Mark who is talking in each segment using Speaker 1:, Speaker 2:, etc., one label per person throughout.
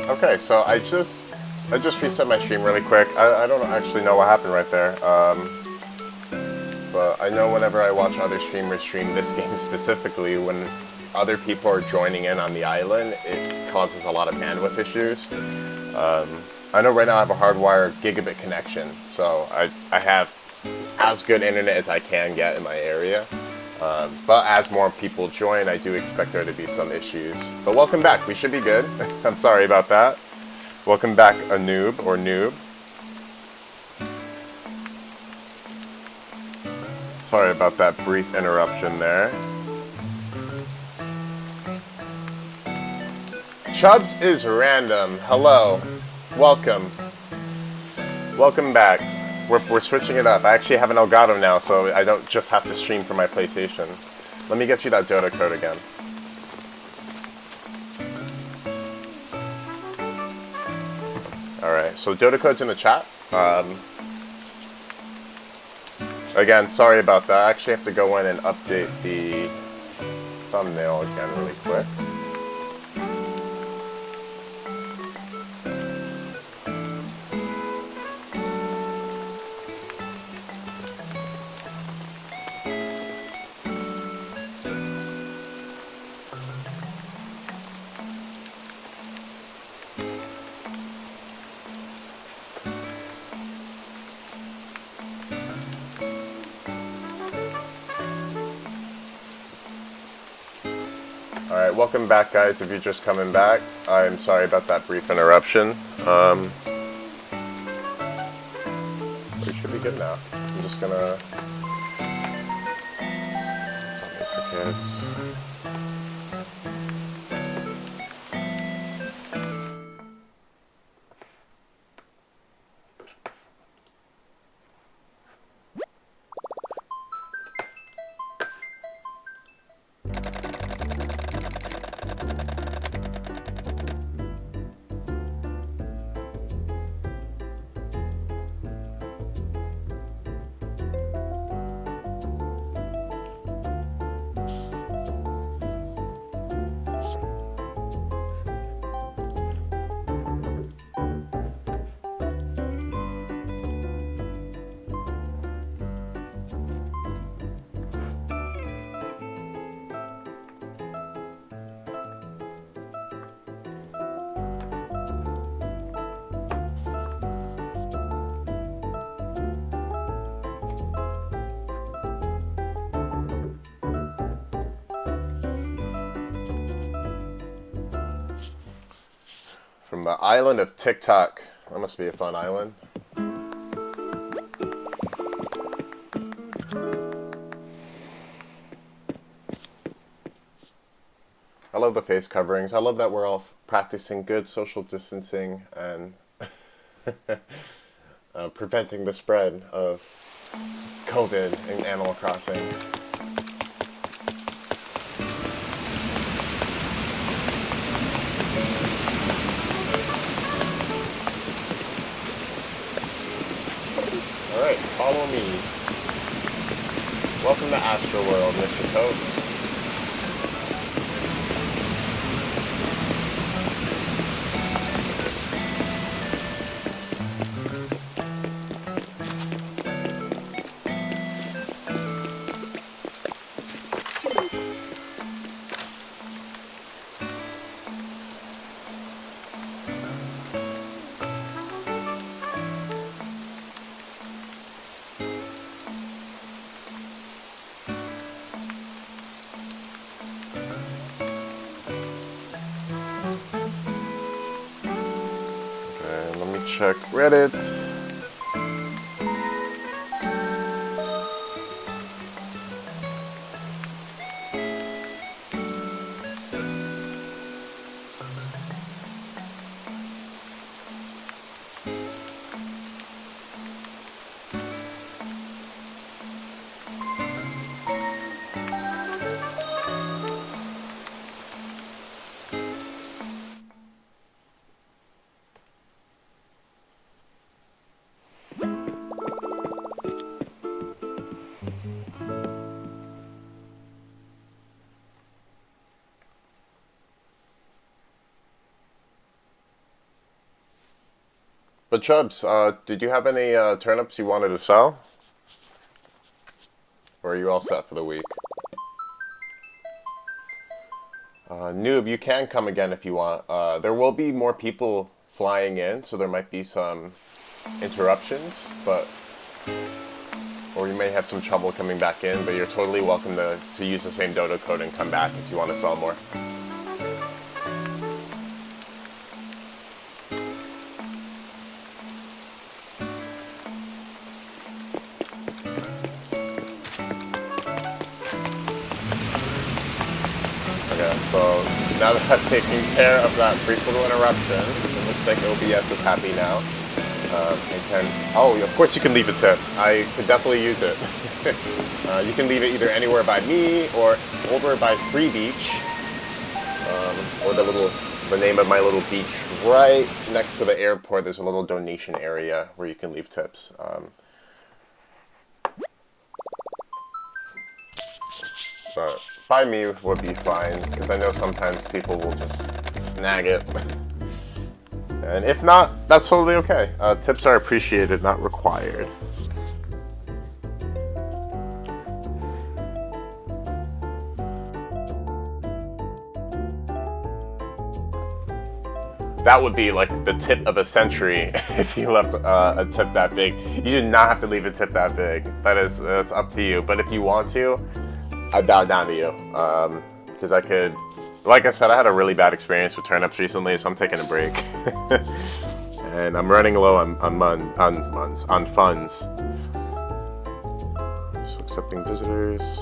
Speaker 1: Okay, so I just reset my stream really quick. I don't actually know what happened right there. But I know whenever I watch other streamers stream this game specifically, when other people are joining in on the island, it causes a lot of bandwidth issues. I know right now I have a hardwired gigabit connection, so I have as good internet as I can get in my area. But as more people join, I do expect there to be some issues. But welcome back. We should be good. I'm sorry about that. Welcome back, a noob or noob. Sorry about that brief interruption there. Chubbs is random. Hello. Welcome. Welcome back. We're switching it up. I actually have an Elgato now, so I don't just have to stream from my PlayStation. Let me get you that Dodo code again. Alright, so Dodo code's in the chat. Again, sorry about that. I actually have to go in and update the thumbnail again really quick. Alright, welcome back guys, if you're just coming back. I'm sorry about that brief interruption. We should be good now. I'm just gonna... Something for kids. From the island of TikTok. That must be a fun island. I love the face coverings. I love that we're all practicing good social distancing and preventing the spread of COVID in Animal Crossing. Alright, follow me. Welcome to Astroworld, Mr. Toad. Check Reddit. But Chubbs, did you have any turnips you wanted to sell? Or are you all set for the week? Noob, you can come again if you want. There will be more people flying in, so there might be some interruptions, but or you may have some trouble coming back in, but you're totally welcome to use the same Dodo code and come back if you want to sell more. Okay, so now that I've taken care of that brief little interruption, it looks like OBS is happy now. Of course you can leave a tip. I could definitely use it. You can leave it either anywhere by me or over by Free Beach, or the name of my little beach right next to the airport. There's a little donation area where you can leave tips. But by me would be fine, because I know sometimes people will just snag it. And if not, that's totally okay. Tips are appreciated, not required. That would be like the tip of a century if you left a tip that big. You do not have to leave a tip that big. That's up to you. But if you want to, I bow down to you, because I could, like I said, I had a really bad experience with turnips recently, so I'm taking a break. And I'm running low on funds. Just accepting visitors.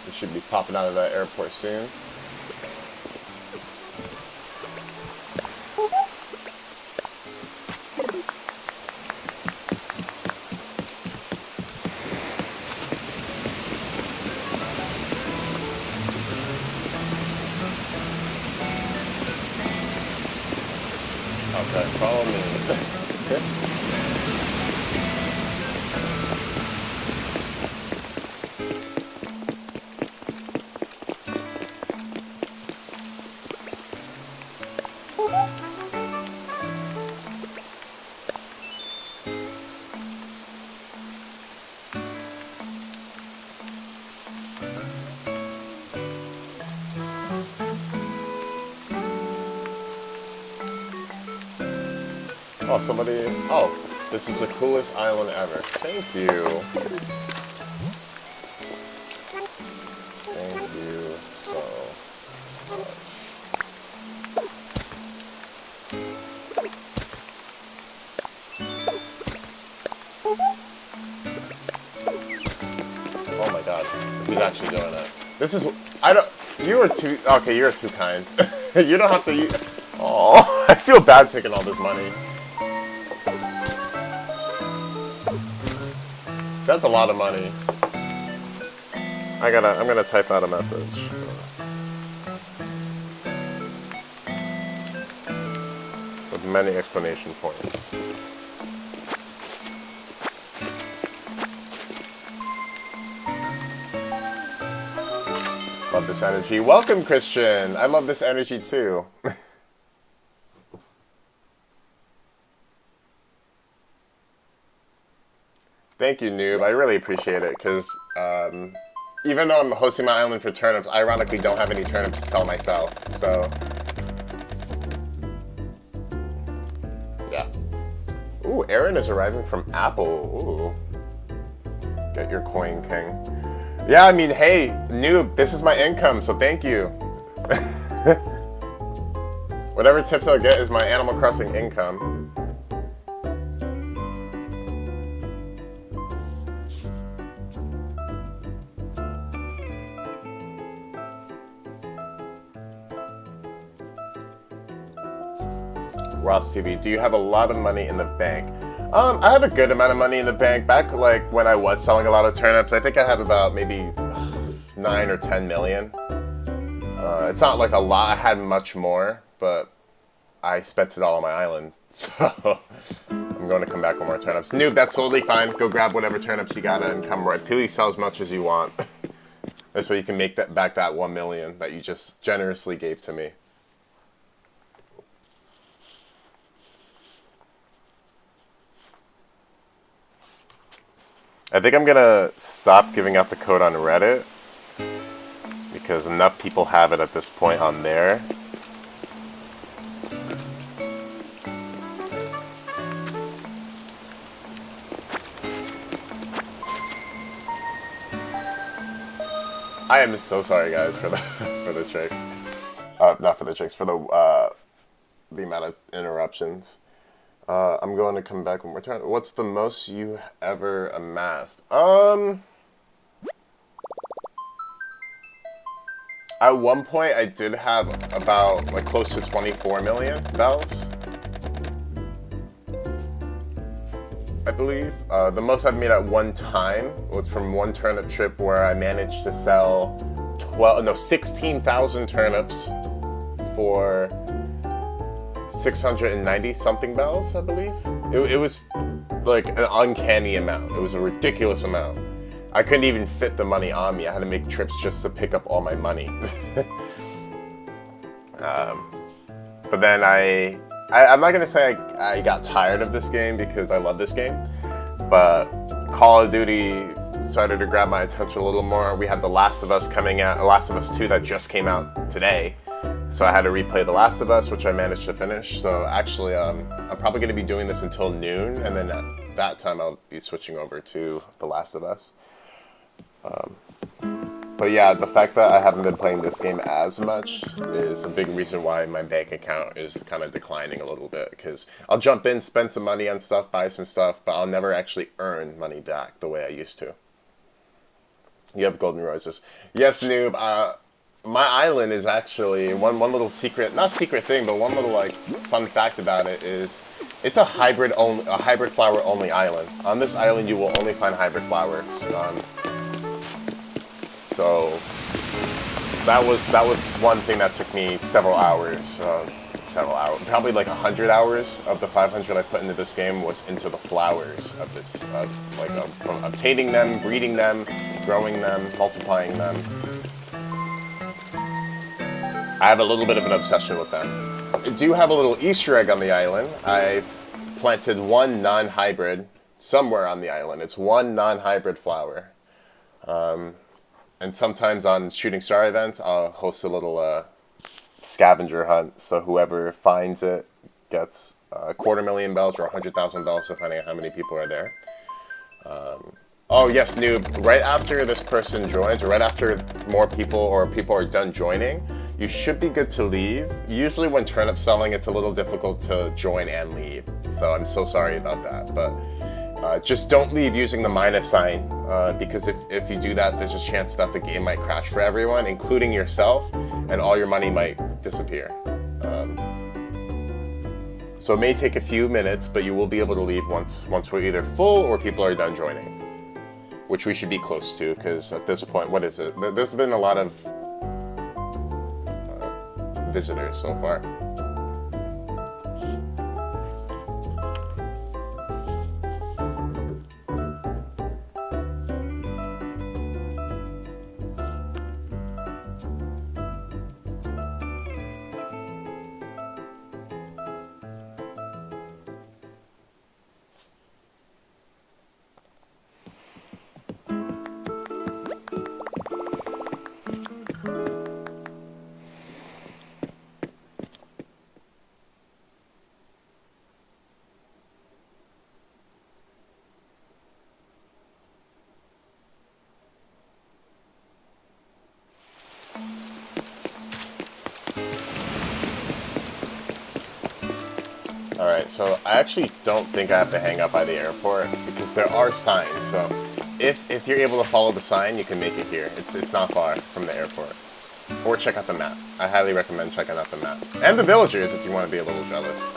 Speaker 1: We should be popping out of that airport soon. Okay, follow me. Oh, somebody... Oh, this is the coolest island ever. Thank you. Thank you so much. Oh my god. Who's actually doing that? This is... I don't... You are too... Okay, you're too kind. You don't have to... Oh, I feel bad taking all this money. That's a lot of money. I'm gonna type out a message. With many explanation points. Love this energy. Welcome, Christian! I love this energy too. Thank you, Noob. I really appreciate it, because even though I'm hosting my island for turnips, I ironically don't have any turnips to sell myself, so... Yeah. Ooh, Aaron is arriving from Apple. Ooh. Get your coin, king. Yeah, I mean, hey, Noob, this is my income, so thank you. Whatever tips I'll get is my Animal Crossing income. Frost TV. Do you have a lot of money in the bank? I have a good amount of money in the bank. Back like when I was selling a lot of turnips, I think I have about maybe 9 or 10 million. It's not like a lot. I had much more, but I spent it all on my island. So I'm going to come back with more turnips. Noob, that's totally fine. Go grab whatever turnips you got and come right. Please sell as much as you want. This way you can make that back that 1 million that you just generously gave to me. I think I'm gonna stop giving out the code on Reddit because enough people have it at this point on there. I am so sorry, guys, for the for the tricks. Not for the tricks, for the amount of interruptions. I'm going to come back one more time. What's the most you ever amassed? At one point, I did have about like close to 24 million bells, I believe. The most I've made at one time was from one turnip trip where I managed to sell 16,000 turnips for 690 something bells, I believe. It was like an uncanny amount. It was a ridiculous amount. I couldn't even fit the money on me. I had to make trips just to pick up all my money. But then I'm not gonna say I got tired of this game because I love this game, but Call of Duty started to grab my attention a little more. We had The Last of Us coming out, The Last of Us 2 that just came out today. So I had to replay The Last of Us, which I managed to finish. So actually, I'm probably going to be doing this until noon, and then at that time I'll be switching over to The Last of Us. But yeah, the fact that I haven't been playing this game as much is a big reason why my bank account is kind of declining a little bit, because I'll jump in, spend some money on stuff, buy some stuff, but I'll never actually earn money back the way I used to. You have golden roses. Yes, Noob. My island is actually one little secret, not secret thing, but one little like fun fact about it is it's a hybrid flower only island. On this island, you will only find hybrid flowers. So that was one thing that took me several hours, probably like 100 hours of the 500 I put into this game was into the flowers of this, from obtaining them, breeding them, growing them, multiplying them. I have a little bit of an obsession with them. I do have a little Easter egg on the island. I've planted one non-hybrid somewhere on the island. It's one non-hybrid flower. And sometimes on Shooting Star events, I'll host a little scavenger hunt. So whoever finds it gets 250,000 bells or 100,000 bells, depending on how many people are there. Oh yes, Noob, right after this person joins, or right after more people or people are done joining, you should be good to leave. Usually when turnip selling, it's a little difficult to join and leave. So I'm so sorry about that. But just don't leave using the minus sign, because if you do that, there's a chance that the game might crash for everyone, including yourself, and all your money might disappear. So it may take a few minutes, but you will be able to leave once we're either full or people are done joining. Which we should be close to, because at this point, what is it? There's been a lot of visitors so far. Alright, so I actually don't think I have to hang up by the airport because there are signs, so if you're able to follow the sign, you can make it here. It's not far from the airport. Or check out the map. I highly recommend checking out the map. And the villagers if you want to be a little jealous.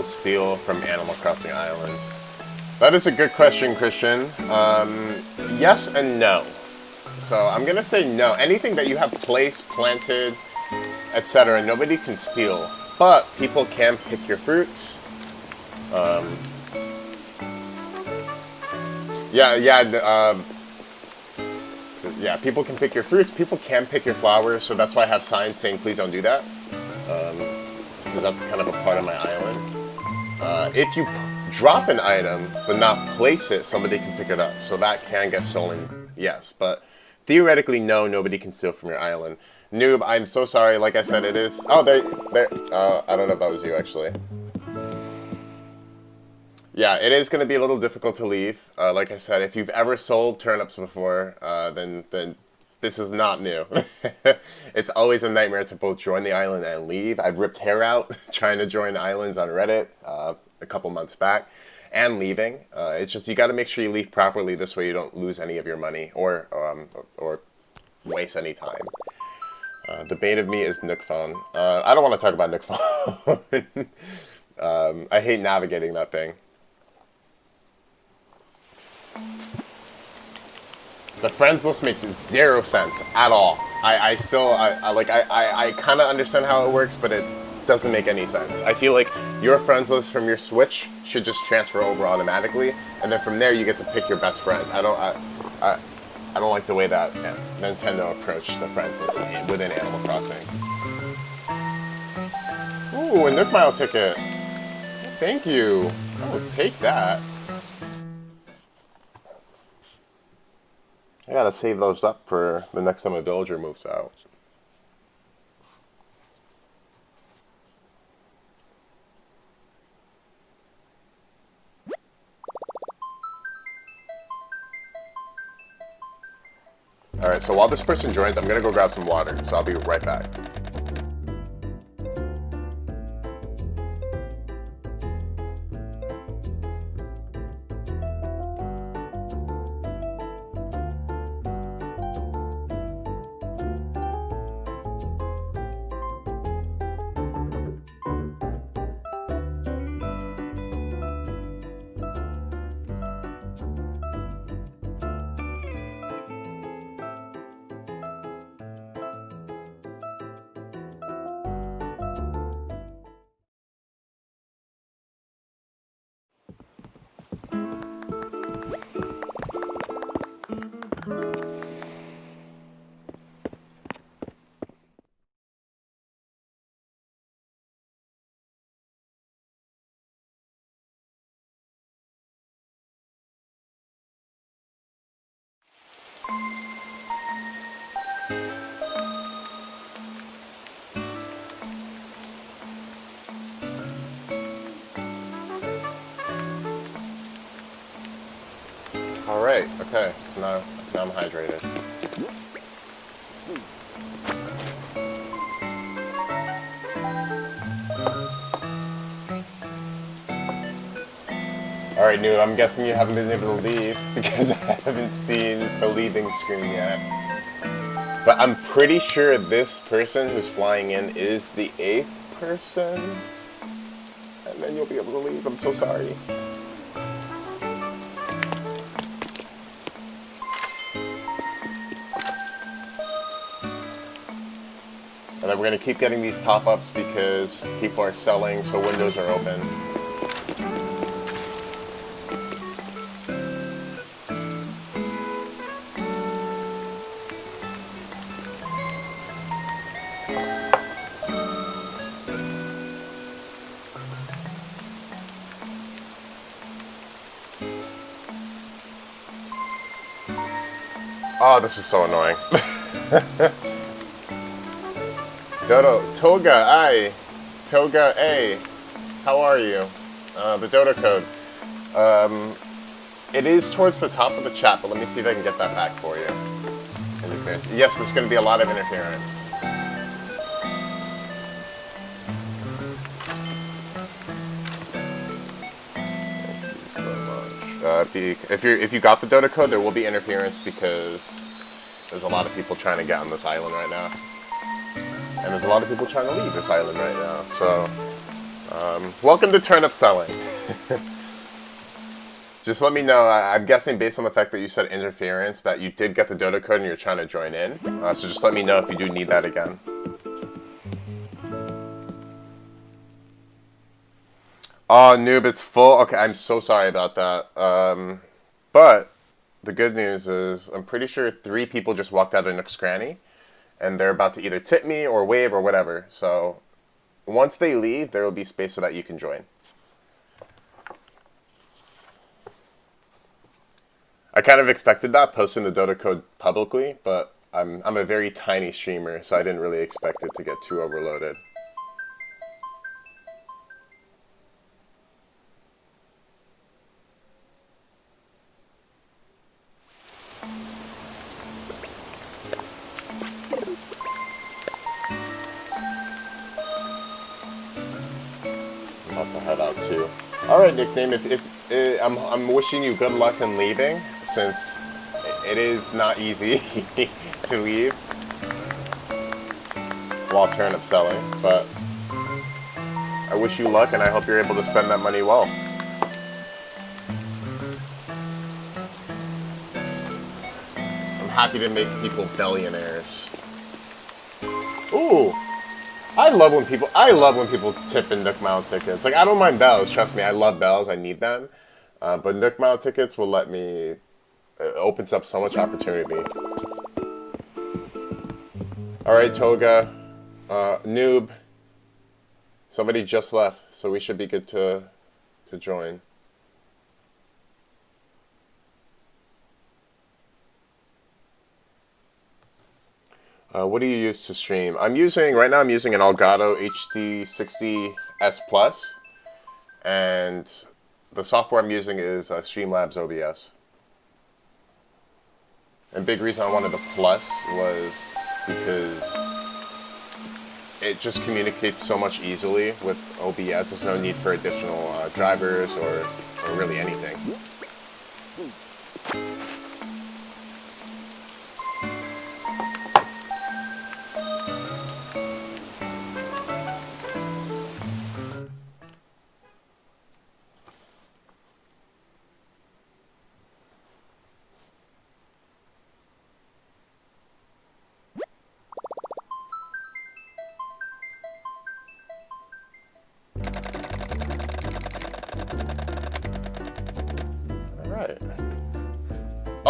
Speaker 1: Steal from Animal Crossing Islands? That is a good question, Christian. Yes and no. So I'm gonna say no. Anything that you have placed, planted, etc., nobody can steal. But people can pick your fruits. Yeah, people can pick your fruits. People can pick your flowers. So that's why I have signs saying please don't do that. Because that's kind of a part of my island. If you drop an item but not place it, somebody can pick it up. So that can get stolen, yes. But theoretically, no, nobody can steal from your island. Noob, I'm so sorry. Like I said, it is... Oh, there. I don't know if that was you, actually. Yeah, it is going to be a little difficult to leave. Like I said, if you've ever sold turnips before, then this is not new. It's always a nightmare to both join the island and leave. I've ripped hair out trying to join islands on Reddit a couple months back and leaving. It's just you got to make sure you leave properly. This way you don't lose any of your money or waste any time. The bane of me is Nook phone. I don't want to talk about Nook phone. I hate navigating that thing. The friends list makes zero sense at all. I kind of understand how it works, but it doesn't make any sense. I feel like your friends list from your Switch should just transfer over automatically, and then from there you get to pick your best friend. I don't like the way that Nintendo approached the friends list within Animal Crossing. Ooh, a Nook Mile ticket. Thank you. I will take that. I gotta save those up for the next time a villager moves out. Alright, so while this person joins, I'm gonna go grab some water, so I'll be right back. Alright, okay, so now I'm hydrated. Alright, Noob, I'm guessing you haven't been able to leave because I haven't seen the leaving screen yet. But I'm pretty sure this person who's flying in is the 8th person. And then you'll be able to leave. I'm so sorry. And then we're going to keep getting these pop-ups because people are selling, so windows are open. Oh, this is so annoying. Dodo, Toga, I, Toga, A, how are you? The Dodo code. It is towards the top of the chat, but let me see if I can get that back for you. Interference. Yes, there's going to be a lot of interference. If you got the Dodo code, there will be interference because there's a lot of people trying to get on this island right now, and there's a lot of people trying to leave this island right now. So, welcome to Turnip Selling. Just let me know. I'm guessing based on the fact that you said interference that you did get the Dodo code and you're trying to join in. So just let me know if you do need that again. Oh, noob, it's full. Okay, I'm so sorry about that. But the good news is I'm pretty sure 3 people just walked out of Nook's Cranny, and they're about to either tip me or wave or whatever. So once they leave, there will be space so that you can join. I kind of expected that, posting the Dodo code publicly, but I'm a very tiny streamer, so I didn't really expect it to get too overloaded. I'm about to head out too. All right, nickname. I'm wishing you good luck in leaving, since it is not easy to leave while turnip selling. But I wish you luck, and I hope you're able to spend that money well. I'm happy to make people billionaires. Ooh. I love when people tip in Nook Mile tickets. Like, I don't mind bells, trust me, I love bells, I need them. But Nook Mile tickets will let me, it opens up so much opportunity. Alright, Toga, noob, somebody just left, so we should be good to join. What do you use to stream? Right now I'm using an Elgato HD60S Plus, and the software I'm using is Streamlabs OBS. And big reason I wanted the Plus was because it just communicates so much easily with OBS. There's no need for additional drivers or really anything.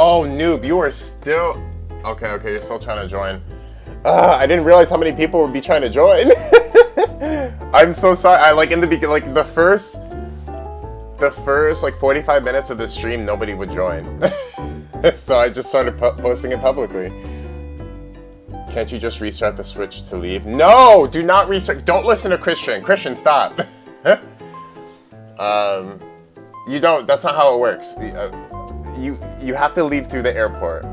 Speaker 1: Oh, noob, you are still... Okay, you're still trying to join. I didn't realize how many people would be trying to join. I'm so sorry. In the beginning, like, the first, like, 45 minutes of the stream, nobody would join. So I just started posting it publicly. Can't you just restart the Switch to leave? No! Do not restart. Don't listen to Christian. Christian, stop. You don't. That's not how it works. You have to leave through the airport.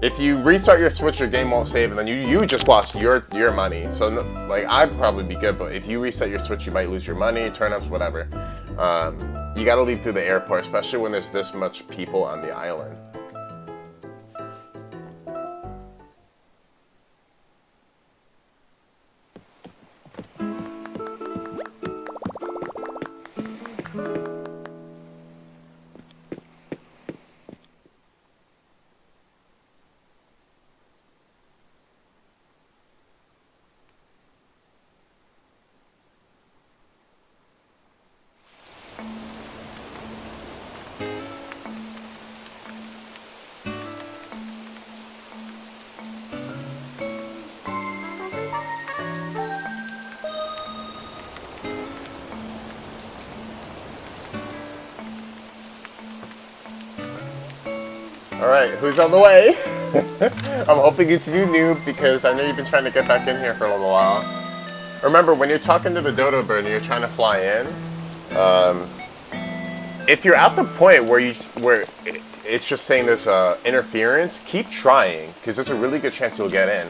Speaker 1: If you restart your Switch, your game won't save, and then you just lost your money. So, like, I'd probably be good, but if you reset your Switch, you might lose your money, turnips, whatever. You gotta leave through the airport, especially when there's this much people on the island. Alright, who's on the way? I'm hoping it's you, Noob, because I know you've been trying to get back in here for a little while. Remember, when you're talking to the Dodo bird and you're trying to fly in, if you're at the point where it's just saying there's interference, keep trying, because there's a really good chance you'll get in.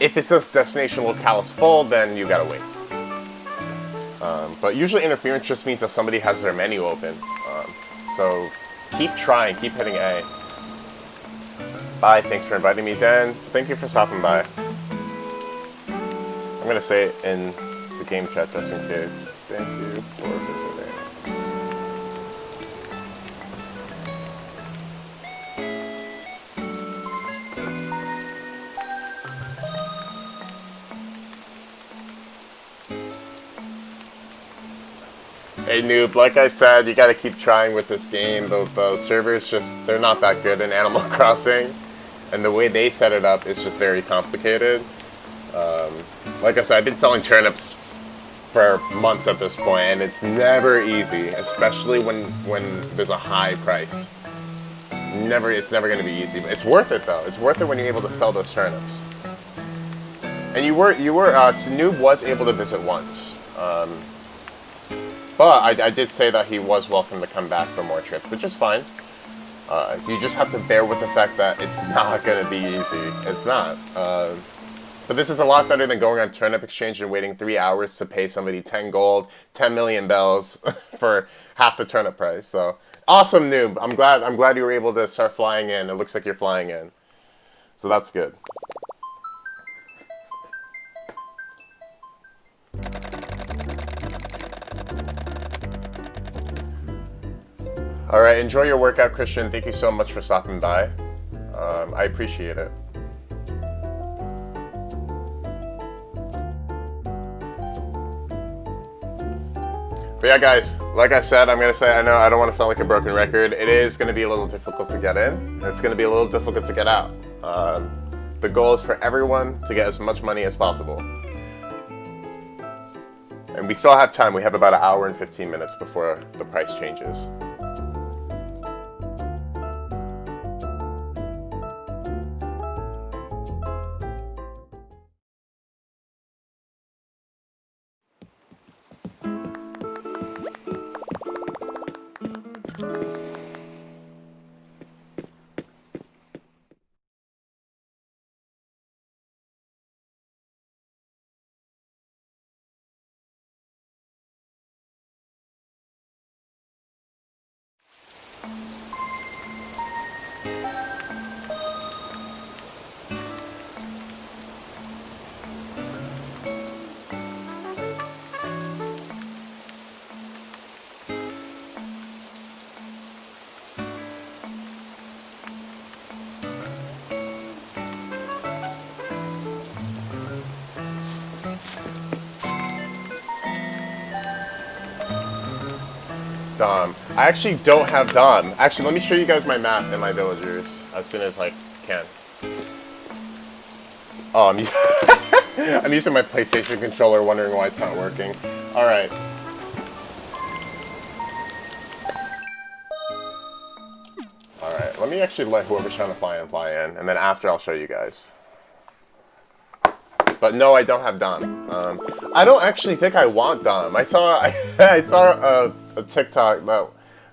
Speaker 1: If it says destination locale is full, then you gotta wait. But usually interference just means that somebody has their menu open. So keep trying, keep hitting A. Bye, thanks for inviting me, Dan. Thank you for stopping by. I'm gonna say it in the game chat just in case. Thank you for visiting. Hey Noob, like I said, you gotta keep trying with this game. The servers they're not that good in Animal Crossing. And the way they set it up is just very complicated. Like I said, I've been selling turnips for months at this point, and it's never easy, especially when there's a high price. It's never gonna be easy, but it's worth it though. It's worth it when you're able to sell those turnips. And Noob was able to visit once. But I did say that he was welcome to come back for more trips, which is fine. You just have to bear with the fact that it's not going to be easy. It's not. But this is a lot better than going on Turnip Exchange and waiting 3 hours to pay somebody 10 gold, 10 million bells for half the turnip price. So awesome, Noob. I'm glad you were able to start flying in. It looks like you're flying in. So that's good. Alright, enjoy your workout, Christian. Thank you so much for stopping by. I appreciate it. But yeah, guys, like I said, I'm going to say, I know I don't want to sound like a broken record. It is going to be a little difficult to get in. And it's going to be a little difficult to get out. The goal is for everyone to get as much money as possible. And we still have time. We have about an hour and 15 minutes before the price changes. Dom. I actually don't have Dom. Actually, let me show you guys my map and my villagers as soon as I can. Oh, I'm using my PlayStation controller, wondering why it's not working. Alright. Alright, let me actually let whoever's trying to fly in, and then after I'll show you guys. But no, I don't have Dom. I don't actually think I want Dom. I saw a TikTok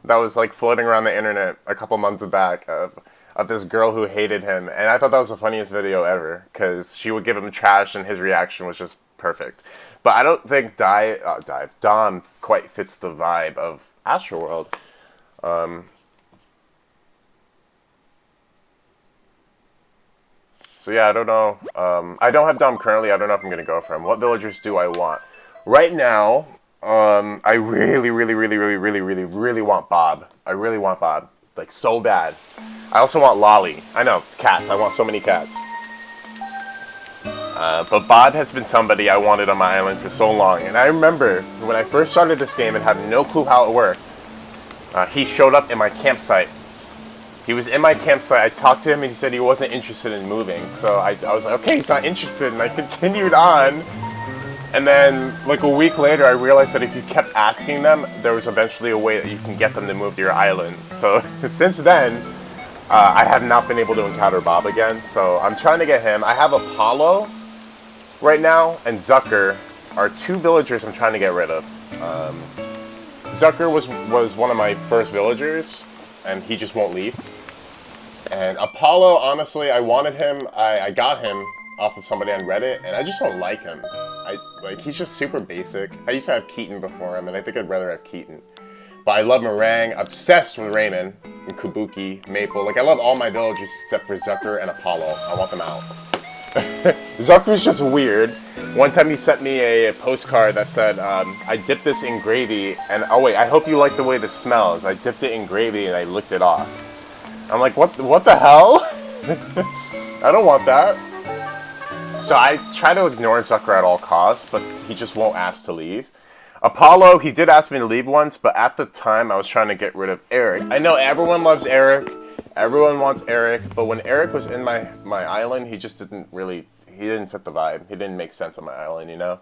Speaker 1: that was like floating around the internet a couple months back of this girl who hated him, and I thought that was the funniest video ever because she would give him trash and his reaction was just perfect. But I don't think Dom quite fits the vibe of Astroworld. So yeah, I don't know. I don't have Dom currently. I don't know if I'm going to go for him. What villagers do I want? Right now, I really want Bob. I really want Bob. Like, so bad. I also want Lolly. I know, cats. I want so many cats. But Bob has been somebody I wanted on my island for so long. And I remember when I first started this game and had no clue how it worked, he showed up in my campsite. He was in my campsite. I talked to him and he said he wasn't interested in moving. So I was like, okay, he's not interested. And I continued on. And then, like a week later, I realized that if you kept asking them, there was eventually a way that you can get them to move to your island. So since then, I have not been able to encounter Bob again, so I'm trying to get him. I have Apollo right now, and Zucker are two villagers I'm trying to get rid of. Zucker was one of my first villagers, and he just won't leave. And Apollo, honestly, I wanted him. I got him off of somebody on Reddit, and I just don't like him. He's just super basic. I used to have Keaton before him, and I think I'd rather have Keaton. But I love Meringue, obsessed with Raymond, and Kabuki, Maple. Like, I love all my villagers except for Zucker and Apollo. I want them out. Zucker's just weird. One time he sent me a postcard that said, I dipped this in gravy, and oh wait, I hope you like the way this smells. I dipped it in gravy and I licked it off. I'm like, what the hell? I don't want that. So I try to ignore Zucker at all costs, but he just won't ask to leave. Apollo, he did ask me to leave once, but at the time I was trying to get rid of Eric. I know everyone loves Eric. Everyone wants Eric, but when Eric was in my island, he just didn't fit the vibe. He didn't make sense on my island, you know?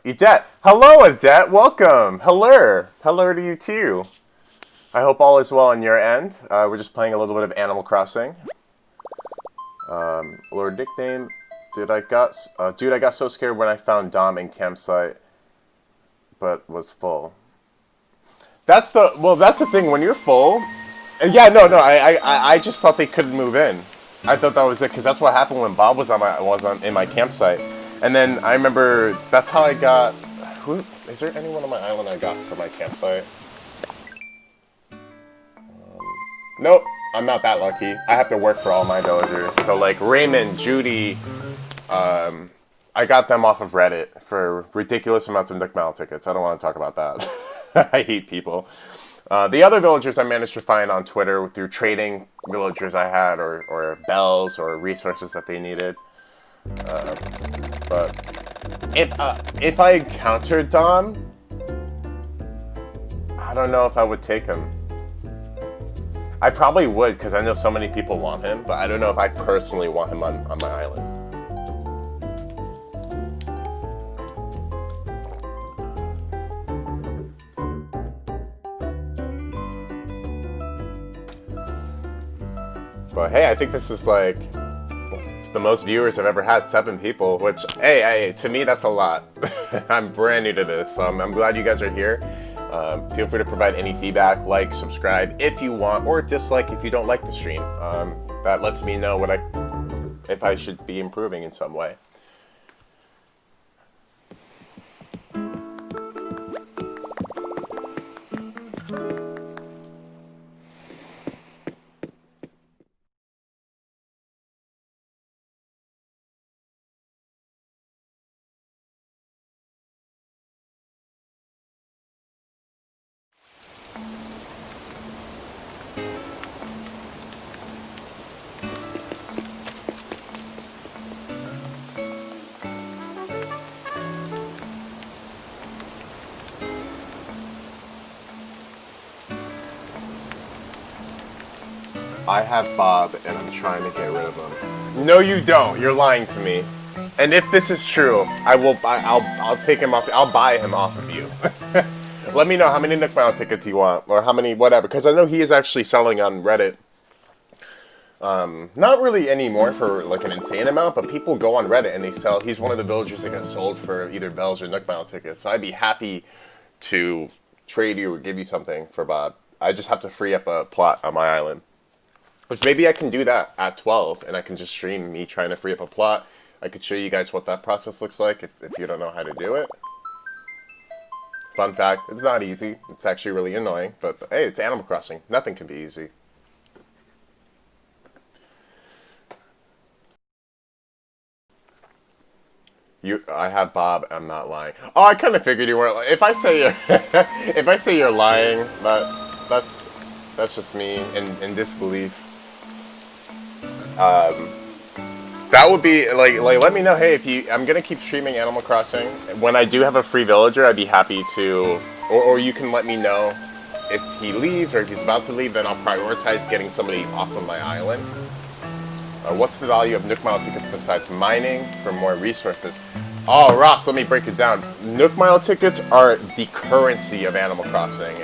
Speaker 1: Edette. Hello, Edette. Welcome. Hello. Hello to you, too. I hope all is well on your end. We're just playing a little bit of Animal Crossing. Lord Nickname. Dude, I got so scared when I found Dom in campsite, but was full. That's the thing, when you're full. Yeah, no, I just thought they couldn't move in. I thought that was it, because that's what happened when Bob was in my campsite. And then I remember, that's how I got, is there anyone on my island I got for my campsite? Nope, I'm not that lucky. I have to work for all my villagers. So like Raymond, Judy, I got them off of Reddit for ridiculous amounts of Nook Mile tickets. I don't want to talk about that. I hate people. The other villagers I managed to find on Twitter through trading villagers I had, or bells, or resources that they needed. But if I encountered Dom, I don't know if I would take him. I probably would, because I know so many people want him, but I don't know if I personally want him on my island. But hey, I think this is like the most viewers I've ever had, 7 people, which, hey, to me, that's a lot. I'm brand new to this, so I'm glad you guys are here. Feel free to provide any feedback, like, subscribe if you want, or dislike if you don't like the stream. That lets me know if I should be improving in some way. I have Bob, and I'm trying to get rid of him. No, you don't. You're lying to me. And if this is true, I'll take him off. I'll buy him off of you. Let me know how many Nook Mile tickets you want, or how many whatever, because I know he is actually selling on Reddit. Not really anymore for like an insane amount, but people go on Reddit and they sell. He's one of the villagers that got sold for either bells or Nook Mile tickets. So I'd be happy to trade you or give you something for Bob. I just have to free up a plot on my island. Which maybe I can do that at 12, and I can just stream me trying to free up a plot. I could show you guys what that process looks like if you don't know how to do it. Fun fact, it's not easy. It's actually really annoying, but hey, it's Animal Crossing. Nothing can be easy. I have Bob. I'm not lying. Oh, I kind of figured you weren't. If I say you're lying, that's just me in disbelief. That would be like let me know. Hey, I'm gonna keep streaming Animal Crossing. When I do have a free villager, I'd be happy to, or you can let me know if he leaves or if he's about to leave. Then I'll prioritize getting somebody off of my island. What's the value of Nook Mile tickets besides mining for more resources? Oh, Ross, let me break it down. Nook Mile tickets are the currency of Animal Crossing.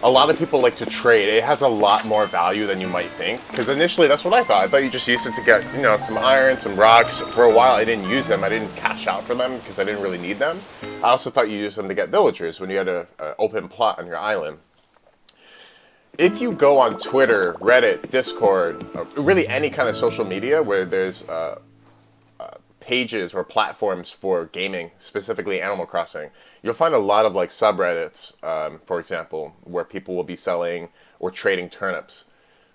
Speaker 1: a lot of people like to trade. It has a lot more value than you might think. Because initially, that's what I thought. I thought you just used it to get, you know, some iron, some rocks. For a while, I didn't use them. I didn't cash out for them because I didn't really need them. I also thought you used them to get villagers when you had an open plot on your island. If you go on Twitter, Reddit, Discord, really any kind of social media where there's pages or platforms for gaming, specifically Animal Crossing, you'll find a lot of like subreddits, for example, where people will be selling or trading turnips.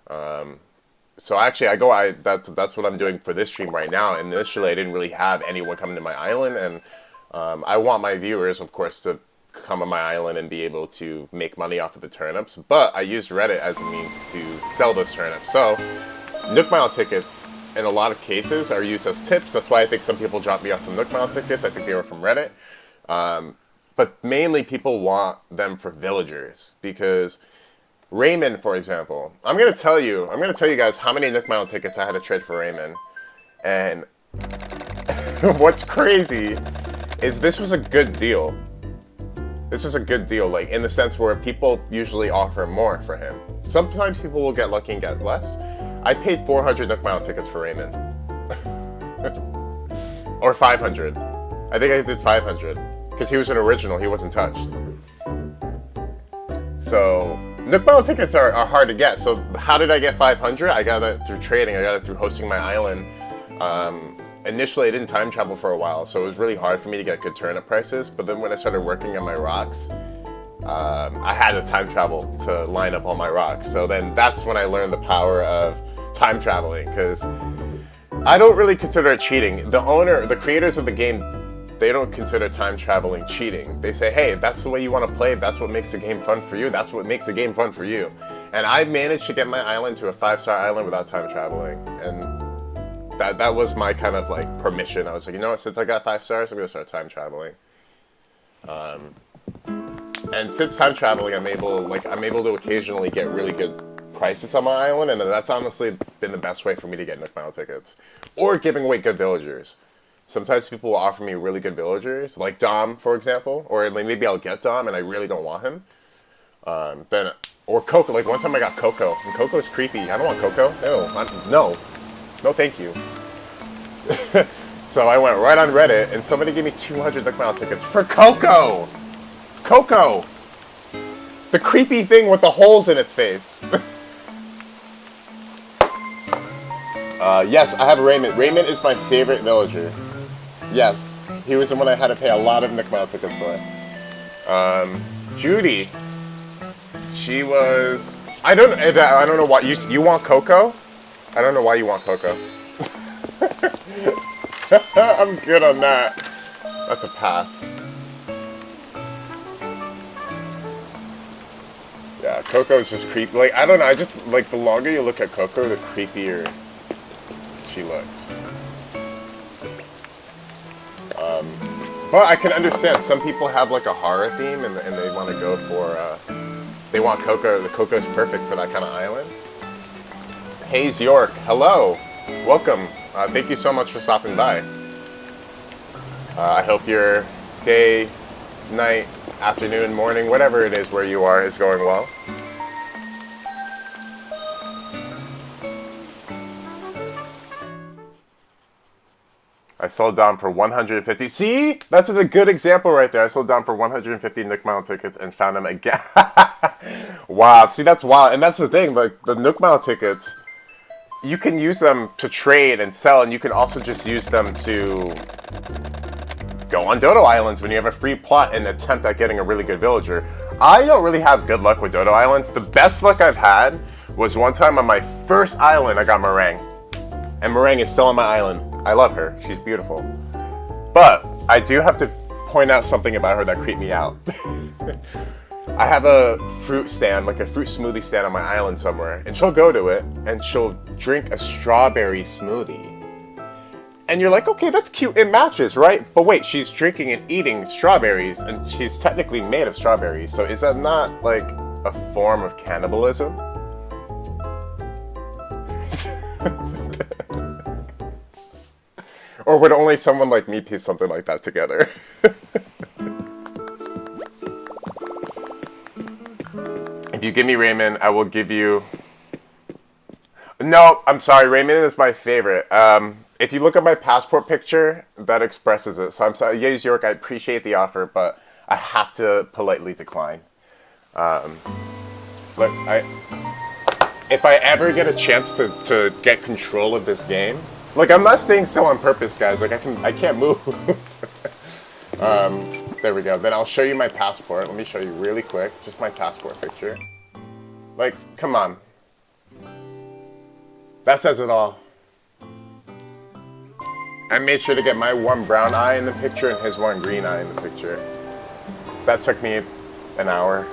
Speaker 1: So actually, that's what I'm doing for this stream right now. And initially, I didn't really have anyone coming to my island, and I want my viewers, of course, to come on my island and be able to make money off of the turnips. But I used Reddit as a means to sell those turnips. So Nook Mile tickets, in a lot of cases, are used as tips. That's why I think some people dropped me off some Nook Mile tickets. I think they were from Reddit. But mainly people want them for villagers, because Raymond, for example, I'm gonna tell you guys how many Nook Mile tickets I had to trade for Raymond. And what's crazy is this was a good deal. This is a good deal, like in the sense where people usually offer more for him. Sometimes people will get lucky and get less. I paid 400 Nook Mile tickets for Raymond. Or 500. I think I did 500. Because he was an original, he wasn't touched. So, Nook Mile tickets are hard to get. So how did I get 500? I got it through trading, I got it through hosting my island. Initially, I didn't time travel for a while, so it was really hard for me to get good turnip prices. But then when I started working on my rocks, I had to time travel to line up all my rocks. So then that's when I learned the power of time traveling, because I don't really consider it cheating. The creators of the game, they don't consider time traveling cheating. They say, hey, if that's the way you want to play, if that's what makes the game fun for you, that's what makes the game fun for you. And I managed to get my island to a 5-star island without time traveling. And that was my kind of like permission. I was like, you know what, since I got 5 stars, I'm gonna start time traveling. And since time traveling, I'm able to occasionally get really good prices on my island, and that's honestly been the best way for me to get Nook Mile tickets. Or giving away good villagers. Sometimes people will offer me really good villagers, like Dom, for example, or like maybe I'll get Dom and I really don't want him. Or Coco. Like one time I got Coco, and Coco's creepy. I don't want Coco. No, thank you. So I went right on Reddit, and somebody gave me 200 Nook Mile tickets for Coco! Coco! The creepy thing with the holes in its face. Yes, I have Raymond. Raymond is my favorite villager. Yes, he was the one I had to pay a lot of Nook Mile tickets for. Judy. She was... I don't know why. You want Coco? I don't know why you want Coco. I'm good on that. That's a pass. Yeah, Coco's just creepy. Like, I don't know, I just, like, the longer you look at Coco, the creepier she looks. But I can understand, some people have, like, a horror theme, and they want to go for, they want Coco. The Coco's perfect for that kind of island. Hayes York, hello. Welcome. Thank you so much for stopping by. I hope your day, night, afternoon, morning, whatever it is where you are is going well. I sold Dom for 150. See? That's a good example right there. I sold Dom for 150 Nook Mile tickets and found him again. Wow. See, that's wild. And that's the thing. Like, the Nook Mile tickets, you can use them to trade and sell, and you can also just use them to go on Dodo Islands when you have a free plot and attempt at getting a really good villager. I don't really have good luck with Dodo Islands. The best luck I've had was one time on my first island I got Meringue. And Meringue is still on my island. I love her. She's beautiful. But I do have to point out something about her that creeped me out. I have a fruit stand, like a fruit smoothie stand on my island somewhere, and she'll go to it and she'll drink a strawberry smoothie. And you're like, okay, that's cute, it matches, right? But wait, she's drinking and eating strawberries, and she's technically made of strawberries, so is that not, like, a form of cannibalism? Or would only someone like me piece something like that together? If you give me Raymond, I will give you... No, I'm sorry, Raymond is my favorite. If you look at my passport picture, that expresses it. So I'm sorry, Yays York, I appreciate the offer, but I have to politely decline. But if I ever get a chance to get control of this game, like, I'm not staying still on purpose, guys. Like, I can't move. There we go. Then I'll show you my passport. Let me show you really quick, just my passport picture. Like, come on. That says it all. I made sure to get my one brown eye in the picture and his one green eye in the picture. That took me an hour.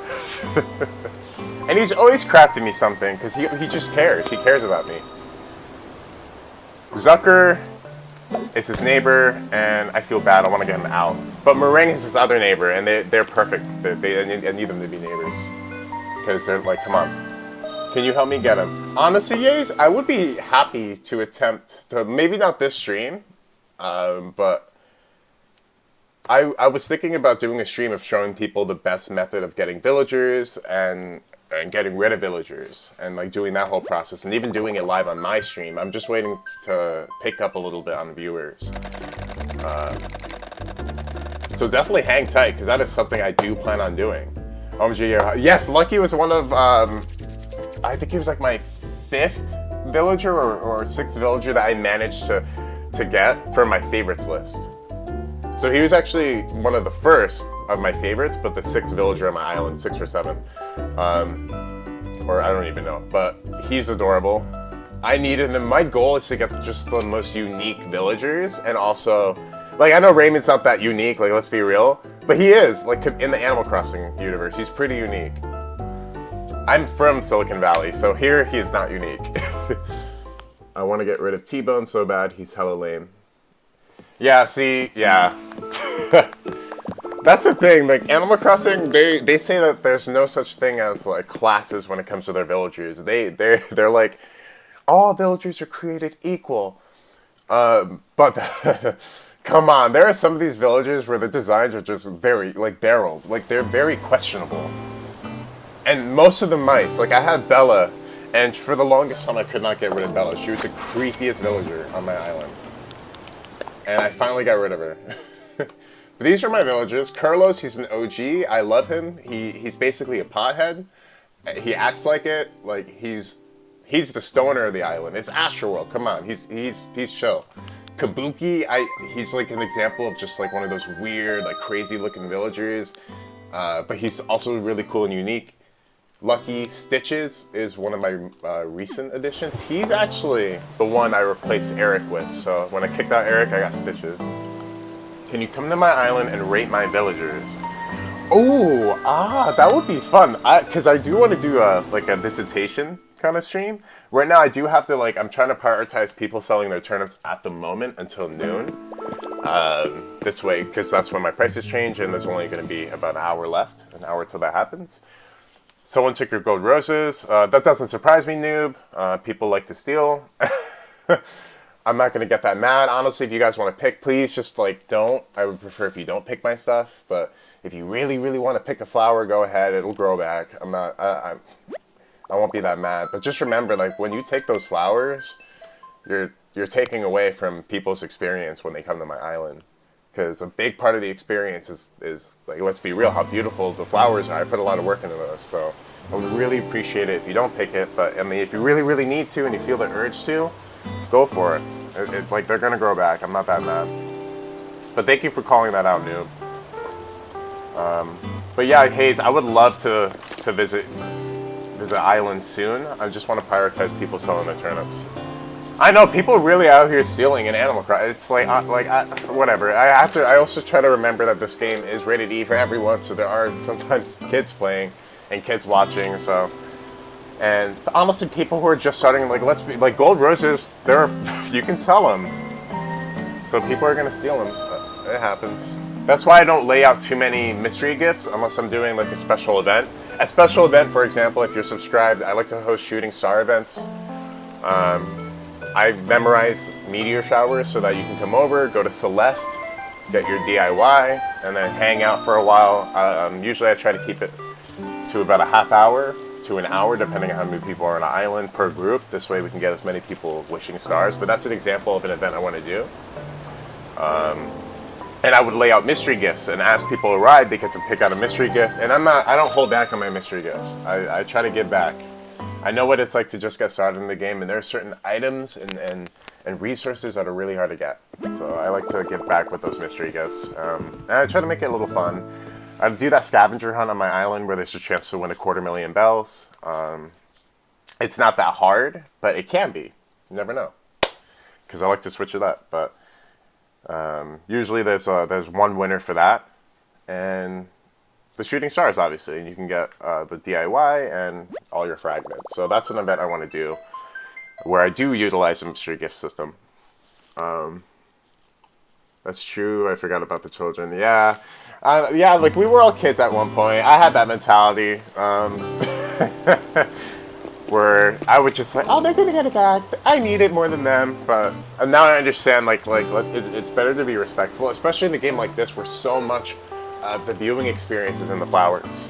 Speaker 1: And he's always crafting me something, because he just cares. He cares about me. Zucker is his neighbor, and I feel bad. I want to get him out. But Meringue is his other neighbor, and they're perfect. I need them to be neighbors. Because they're like, come on. Can you help me get him? Honestly, Yays, I would be happy to attempt to, maybe not this stream, but I was thinking about doing a stream of showing people the best method of getting villagers and getting rid of villagers, and like doing that whole process, and even doing it live on my stream. I'm just waiting to pick up a little bit on viewers. So definitely hang tight, because that is something I do plan on doing. OMG, yes, Lucky was one of, I think he was like my 5th villager or 6th villager that I managed to get for my favorites list. So he was actually one of the first of my favorites, but the 6th villager on my island, 6 or 7. Or I don't even know, but he's adorable. I needed him. My goal is to get just the most unique villagers, and also, like, I know Raymond's not that unique, like, let's be real, but he is, like, in the Animal Crossing universe, he's pretty unique. I'm from Silicon Valley, so here he is not unique. I want to get rid of T-Bone so bad, he's hella lame. Yeah, see, yeah. That's the thing, like, Animal Crossing, they say that there's no such thing as, like, classes when it comes to their villagers. They're like, all villagers are created equal. But, come on, there are some of these villagers where the designs are just very, like, barreled. Like, they're very questionable. And most of the mice, like, I had Bella, and for the longest time I could not get rid of Bella. She was the creepiest villager on my island. And I finally got rid of her. But these are my villagers. Carlos, he's an OG. I love him. He's basically a pothead. He acts like it. Like, he's the stoner of the island. It's Astroworld. Come on, he's chill. Kabuki, he's like an example of just like one of those weird, like crazy looking villagers. But he's also really cool and unique. Lucky Stitches is one of my recent additions. He's actually the one I replaced Eric with. So when I kicked out Eric, I got Stitches. Can you come to my island and rate my villagers? Oh, that would be fun. Because I do want to do like a visitation kind of stream. Right now I do have to, like, I'm trying to prioritize people selling their turnips at the moment until noon. This way, because that's when my prices change, and there's only going to be about an hour left. An hour till that happens. Someone took your gold roses. That doesn't surprise me, noob. People like to steal. I'm not going to get that mad. Honestly, if you guys want to pick, please just, like, don't. I would prefer if you don't pick my stuff. But if you really, really want to pick a flower, go ahead. It'll grow back. I won't be that mad. But just remember, like, when you take those flowers, you're taking away from people's experience when they come to my island. Because a big part of the experience is, like, let's be real, how beautiful the flowers are. I put a lot of work into those. So I would really appreciate it if you don't pick it. But, I mean, if you really, really need to and you feel the urge to, go for it. Like, they're gonna grow back. I'm not that mad. But thank you for calling that out, noob. But yeah, Hayes, I would love to visit island soon. I just want to prioritize people selling their turnips. I know people really out here stealing in Animal Crossing. It's like, whatever. I also try to remember that this game is rated E for everyone, so there are sometimes kids playing and kids watching. So. And honestly, people who are just starting, like, let's be, like, gold roses, you can sell them. So people are going to steal them. It happens. That's why I don't lay out too many mystery gifts unless I'm doing, like, a special event. A special event, for example, if you're subscribed, I like to host shooting star events. I memorize meteor showers so that you can come over, go to Celeste, get your DIY, and then hang out for a while. Usually I try to keep it to about a half hour to an hour, depending on how many people are on an island per group. This way we can get as many people wishing stars. But that's an example of an event I want to do. And I would lay out mystery gifts, and as people arrive, they get to pick out a mystery gift. And I don't hold back on my mystery gifts. I try to give back. I know what it's like to just get started in the game, and there are certain items and resources that are really hard to get. So I like to give back with those mystery gifts. And I try to make it a little fun. I do that scavenger hunt on my island where there's a chance to win 250,000 bells. It's not that hard, but it can be. You never know. Because I like to switch it up. But usually there's one winner for that. And the shooting stars, obviously. And you can get the DIY and all your fragments. So that's an event I want to do where I do utilize a mystery gift system. That's true. I forgot about the children. Yeah. Yeah, like we were all kids at one point. I had that mentality. Where I would just like, oh, they're gonna get attacked. I need it more than them. But now I understand, it's better to be respectful, especially in a game like this where so much of the viewing experience is in the flowers.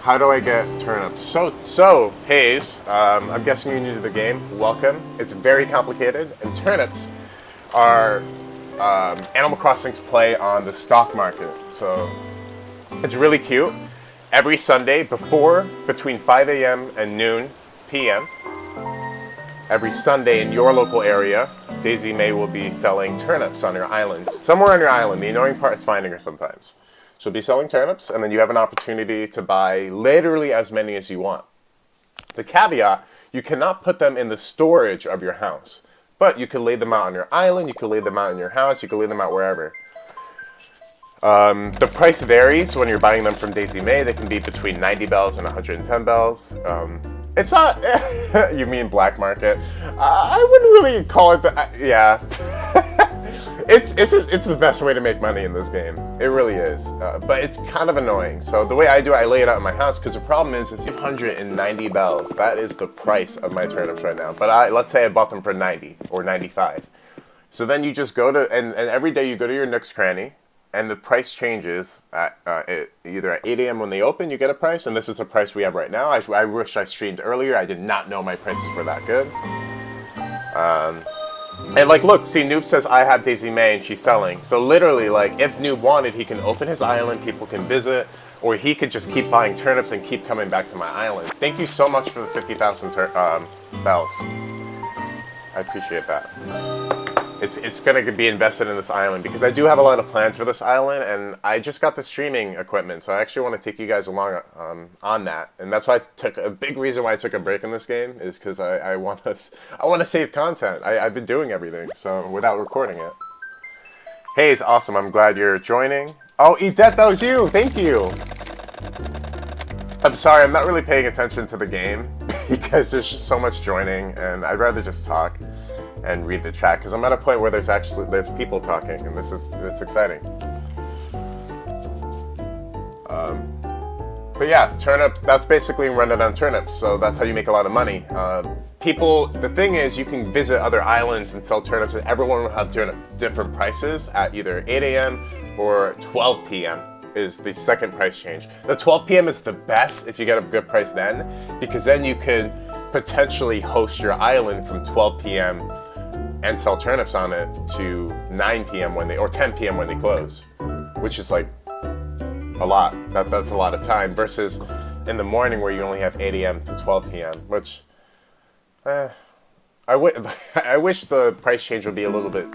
Speaker 1: How do I get turnips? So Hayes, I'm guessing you're new to the game. Welcome. It's very complicated, and turnips are Animal Crossing's play on the stock market. So it's really cute. Every Sunday between 5 a.m. and noon p.m. every Sunday in your local area, Daisy May will be selling turnips on your island. Somewhere on your island. The annoying part is finding her sometimes. She'll be selling turnips, and then you have an opportunity to buy literally as many as you want. The caveat, you cannot put them in the storage of your house. But you can lay them out on your island, you can lay them out in your house, you can lay them out wherever. The price varies when you're buying them from Daisy May. They can be between 90 bells and 110 bells. It's not, you mean black market? I wouldn't really call it that, yeah. It's the best way to make money in this game. It really is. But it's kind of annoying. So the way I do it, I lay it out in my house, because the problem is it's 290 bells. That is the price of my turnips right now. But let's say I bought them for 90 or 95. So then you just go to, and every day you go to your Nook's Cranny, and the price changes at either at 8 a.m. when they open, you get a price, and this is the price we have right now. I wish I streamed earlier. I did not know my prices were that good. And look, see, Noob says I have Daisy May and she's selling. So literally, if Noob wanted, he can open his island, people can visit, or he could just keep buying turnips and keep coming back to my island. Thank you so much for the 50,000 bells. I appreciate that. It's going to be invested in this island because I do have a lot of plans for this island, and I just got the streaming equipment, so I actually want to take you guys along on that. And that's why a big reason why I took a break in this game is because I want to save content. I've been doing everything so without recording it. Hey, it's awesome. I'm glad you're joining. Oh, Edette, that was you. Thank you. I'm sorry, I'm not really paying attention to the game because there's just so much joining, and I'd rather just talk and read the chat, because I'm at a point where there's people talking, and it's exciting. But yeah, turnip, that's basically running on turnips, so that's how you make a lot of money. The thing is, you can visit other islands and sell turnips, and everyone will have different prices at either 8 a.m. or 12 p.m. is the second price change. The 12 p.m. is the best if you get a good price then, because then you could potentially host your island from 12 p.m. and sell turnips on it to 9 p.m. or 10 p.m. when they close, which is a lot. That's a lot of time versus in the morning where you only have 8 a.m. to 12 p.m., which I wish the price change would be a little bit,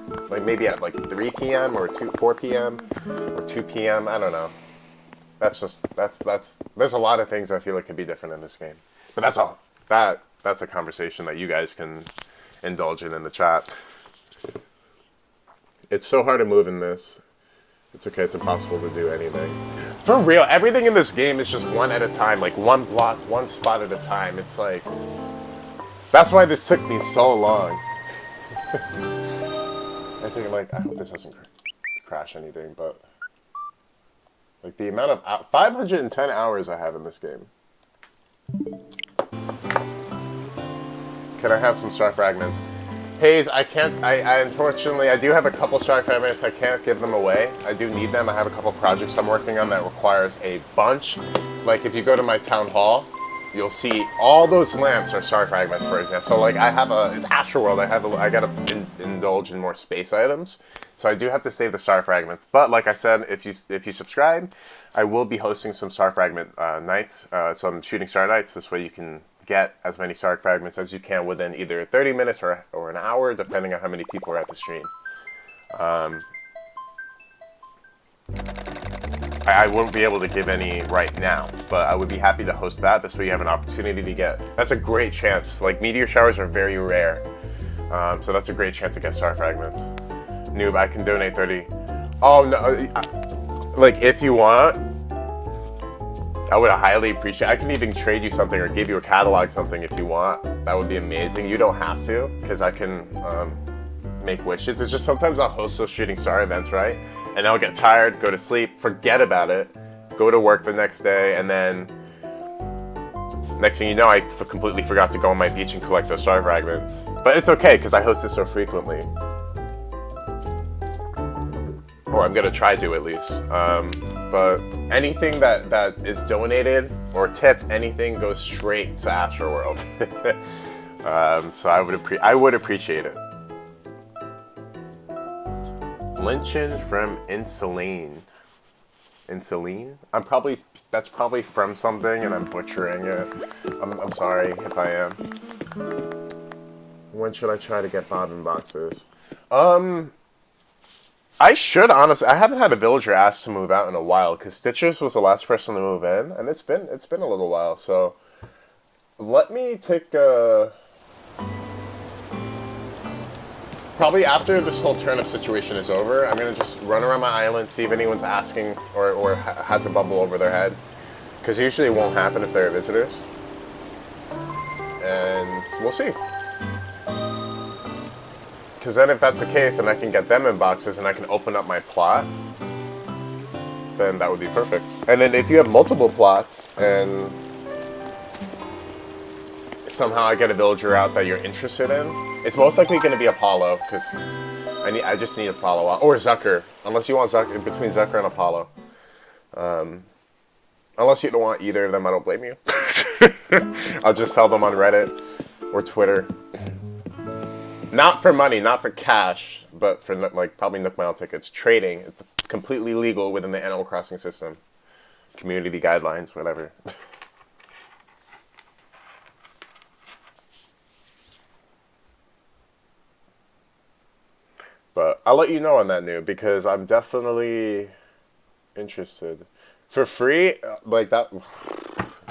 Speaker 1: maybe at 3 p.m. or 4 p.m. or 2 p.m. I don't know. There's a lot of things I feel like could be different in this game. But that's a conversation that you guys can indulge in the chat. It's so hard to move in this. It's okay, it's impossible to do anything. For real, everything in this game is just one at a time, one block, one spot at a time. It's that's why this took me so long. I think I hope this doesn't crash anything, but the amount of 510 hours I have in this game. Can I have some star fragments? Hayes, I can't, I unfortunately, I do have a couple star fragments. I can't give them away. I do need them. I have a couple projects I'm working on that requires a bunch. If you go to my town hall, you'll see all those lamps are star fragments, for example. So like I have it's Astroworld. I gotta indulge in more space items. So I do have to save the star fragments. But like I said, if you subscribe, I will be hosting some star fragment nights, some shooting star nights. This way you can get as many star fragments as you can within either 30 minutes or an hour, depending on how many people are at the stream. I won't be able to give any right now, but I would be happy to host that. This way you have an opportunity to get, that's a great chance. Like, meteor showers are very rare. So that's a great chance to get star fragments. Noob, I can donate 30. Oh, no, like, if you want, I would highly appreciate, I can even trade you something or give you a catalog something if you want. That would be amazing. You don't have to, because I can make wishes. It's just sometimes I'll host those shooting star events, right? And I'll get tired, go to sleep, forget about it, go to work the next day, and then next thing you know, I completely forgot to go on my beach and collect those star fragments. But it's okay, because I host it so frequently. Or I'm gonna try to, at least. But anything that is donated or tipped, anything goes straight to Astroworld. So I would appreciate it. Lynchin from Insuline. Insuline? That's probably from something and I'm butchering it. I'm sorry if I am. When should I try to get bobbin boxes? I should, honestly. I haven't had a villager ask to move out in a while, because Stitches was the last person to move in, and it's been a little while, so let me take probably after this whole turnip situation is over, I'm going to just run around my island, see if anyone's asking or has a bubble over their head, because usually it won't happen if they're visitors, and we'll see. Because then if that's the case and I can get them in boxes and I can open up my plot, then that would be perfect. And then if you have multiple plots and somehow I get a villager out that you're interested in, it's most likely going to be Apollo, because I just need Apollo out. Or Zucker, unless you want Zucker, between Zucker and Apollo. Unless you don't want either of them, I don't blame you. I'll just sell them on Reddit or Twitter. Not for money, not for cash, but for like probably Nook Mile tickets. Trading, it's completely legal within the Animal Crossing system. Community guidelines, whatever. But I'll let you know on that, New, because I'm definitely interested. For free, like that,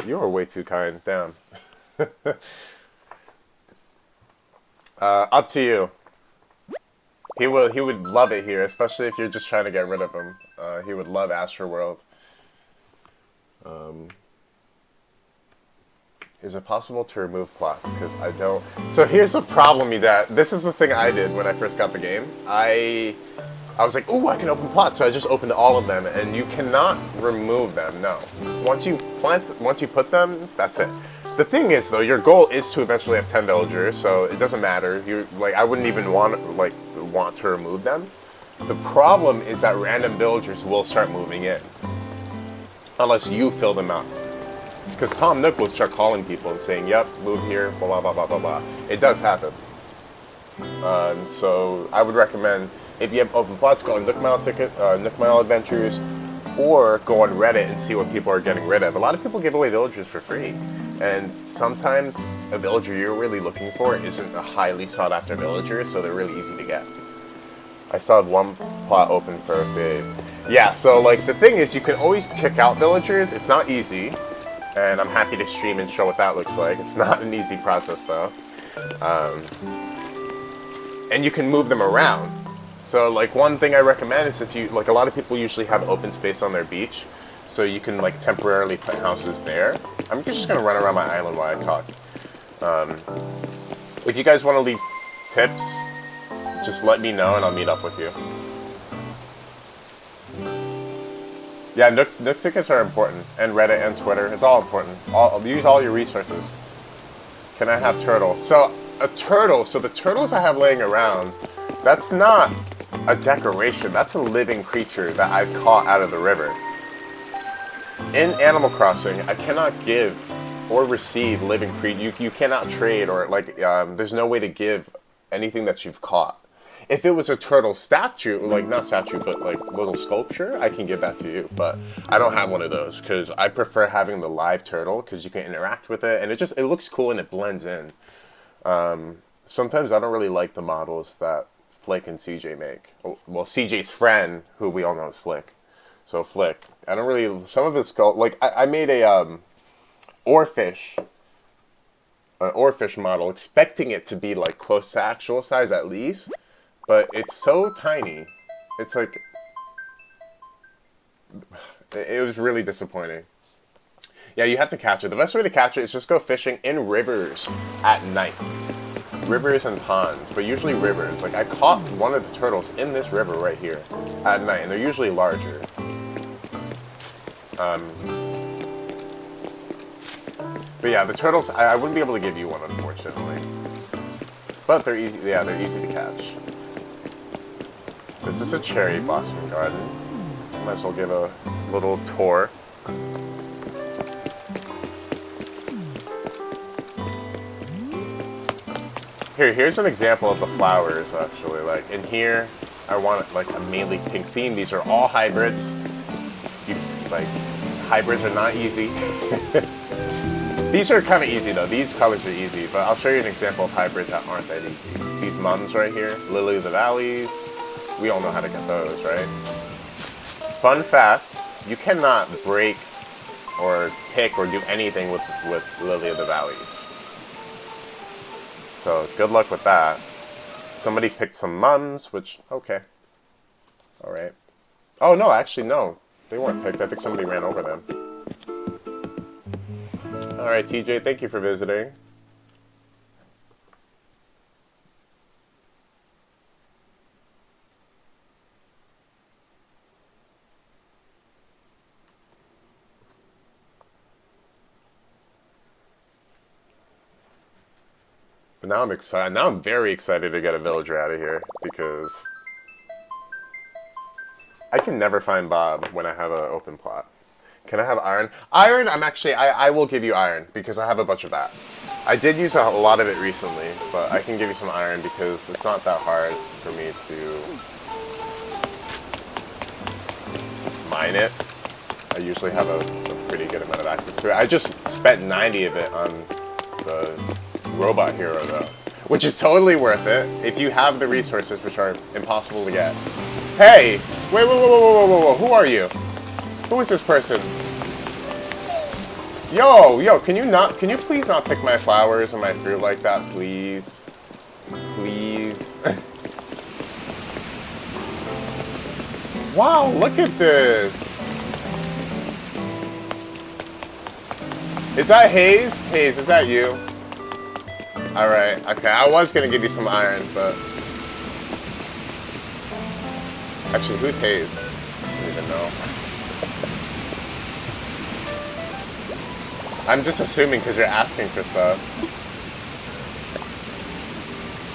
Speaker 1: you are way too kind. Damn. Up to you. He would love it here, especially if you're just trying to get rid of him. He would love Astroworld. Is it possible to remove plots? Because I don't. So here's the problem, that this is the thing I did when I first got the game. I was like, ooh, I can open plots, so I just opened all of them, and you cannot remove them. No. Once you put them, that's it. The thing is, though, your goal is to eventually have 10 villagers, so it doesn't matter. I wouldn't even want to remove them. The problem is that random villagers will start moving in, unless you fill them out. Because Tom Nook will start calling people and saying, "Yep, move here, blah blah blah blah blah." It does happen. So I would recommend, if you have open plots, go on Nook Mile Adventures, or go on Reddit and see what people are getting rid of. A lot of people give away villagers for free. And sometimes a villager you're really looking for isn't a highly sought after villager, so they're really easy to get. I still have one plot open for a fave. Yeah, so like the thing is, you can always kick out villagers. It's not easy, and I'm happy to stream and show what that looks like. It's not an easy process though. And you can move them around. So like one thing I recommend is, if you, like, a lot of people usually have open space on their beach, so you can like temporarily put houses there. I'm just gonna run around my island while I talk. If you guys want to leave tips, just let me know and I'll meet up with you. Yeah, Nook tickets are important, and Reddit and Twitter. It's all important. Use all your resources. Can I have turtle? So a turtle. So the turtles I have laying around, that's not a decoration. That's a living creature that I've caught out of the river. In Animal Crossing, I cannot give or receive living creatures. You cannot trade or like there's no way to give anything that you've caught. If it was a turtle statue, like not statue, but like little sculpture, I can give that to you. But I don't have one of those because I prefer having the live turtle because you can interact with it and it looks cool and it blends in. Sometimes I don't really like the models that Flick and CJ make. Well, CJ's friend, who we all know is Flick. So Flick, I don't really. Some of his like I made a oarfish. An oarfish model, expecting it to be like close to actual size at least. But it's so tiny. It's like... It was really disappointing. Yeah, you have to catch it. The best way to catch it is just go fishing in rivers at night. Rivers and ponds, but usually rivers. Like, I caught one of the turtles in this river right here at night, and they're usually larger. But yeah, the turtles, I wouldn't be able to give you one, unfortunately. But they're easy, yeah, they're easy to catch. This is a cherry blossom garden. Might as well give a little tour. Here's an example of the flowers, actually. Like, in here, I want, like, a mainly pink theme. These are all hybrids. Hybrids are not easy. These are kind of easy, though. These colors are easy, but I'll show you an example of hybrids that aren't that easy. These mums right here, Lily of the Valleys. We all know how to get those, right? Fun fact, you cannot break or pick or do anything with Lily of the Valleys. So, good luck with that. Somebody picked some mums, which, okay. Alright. Oh, no, actually, no. They weren't picked. I think somebody ran over them. Alright, TJ, thank you for visiting. But now I'm excited. Now I'm very excited to get a villager out of here because I can never find Bob when I have an open plot. Can I have iron? Iron, I will give you iron because I have a bunch of that. I did use a lot of it recently, but I can give you some iron because it's not that hard for me to mine it. I usually have a pretty good amount of access to it. I just spent 90 of it on the robot hero though, which is totally worth it if you have the resources, which are impossible to get. Hey, wait, whoa, who are you? Who is this person? Yo, can you please not pick my flowers and my fruit like that, please? Please. Wow, look at this. Is that Hayes? Hayes, is that you? Alright, okay, I was gonna give you some iron, but... Actually, who's Hayes? I don't even know. I'm just assuming because you're asking for stuff.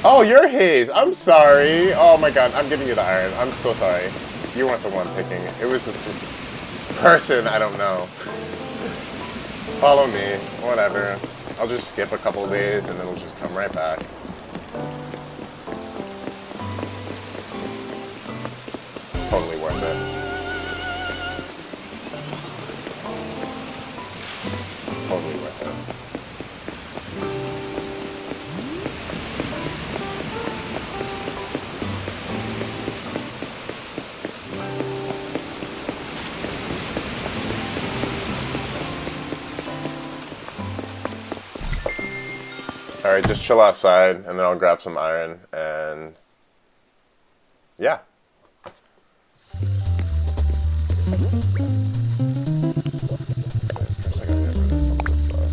Speaker 1: Oh, you're Hayes! I'm sorry! Oh my god, I'm giving you the iron. I'm so sorry. You weren't the one picking it. It was this person I don't know. Follow me, whatever. I'll just skip a couple of days and then it'll just come right back. Totally worth it. Totally worth it. Alright, just chill outside, and then I'll grab some iron, and... yeah. First I gotta get rid of some of this stuff.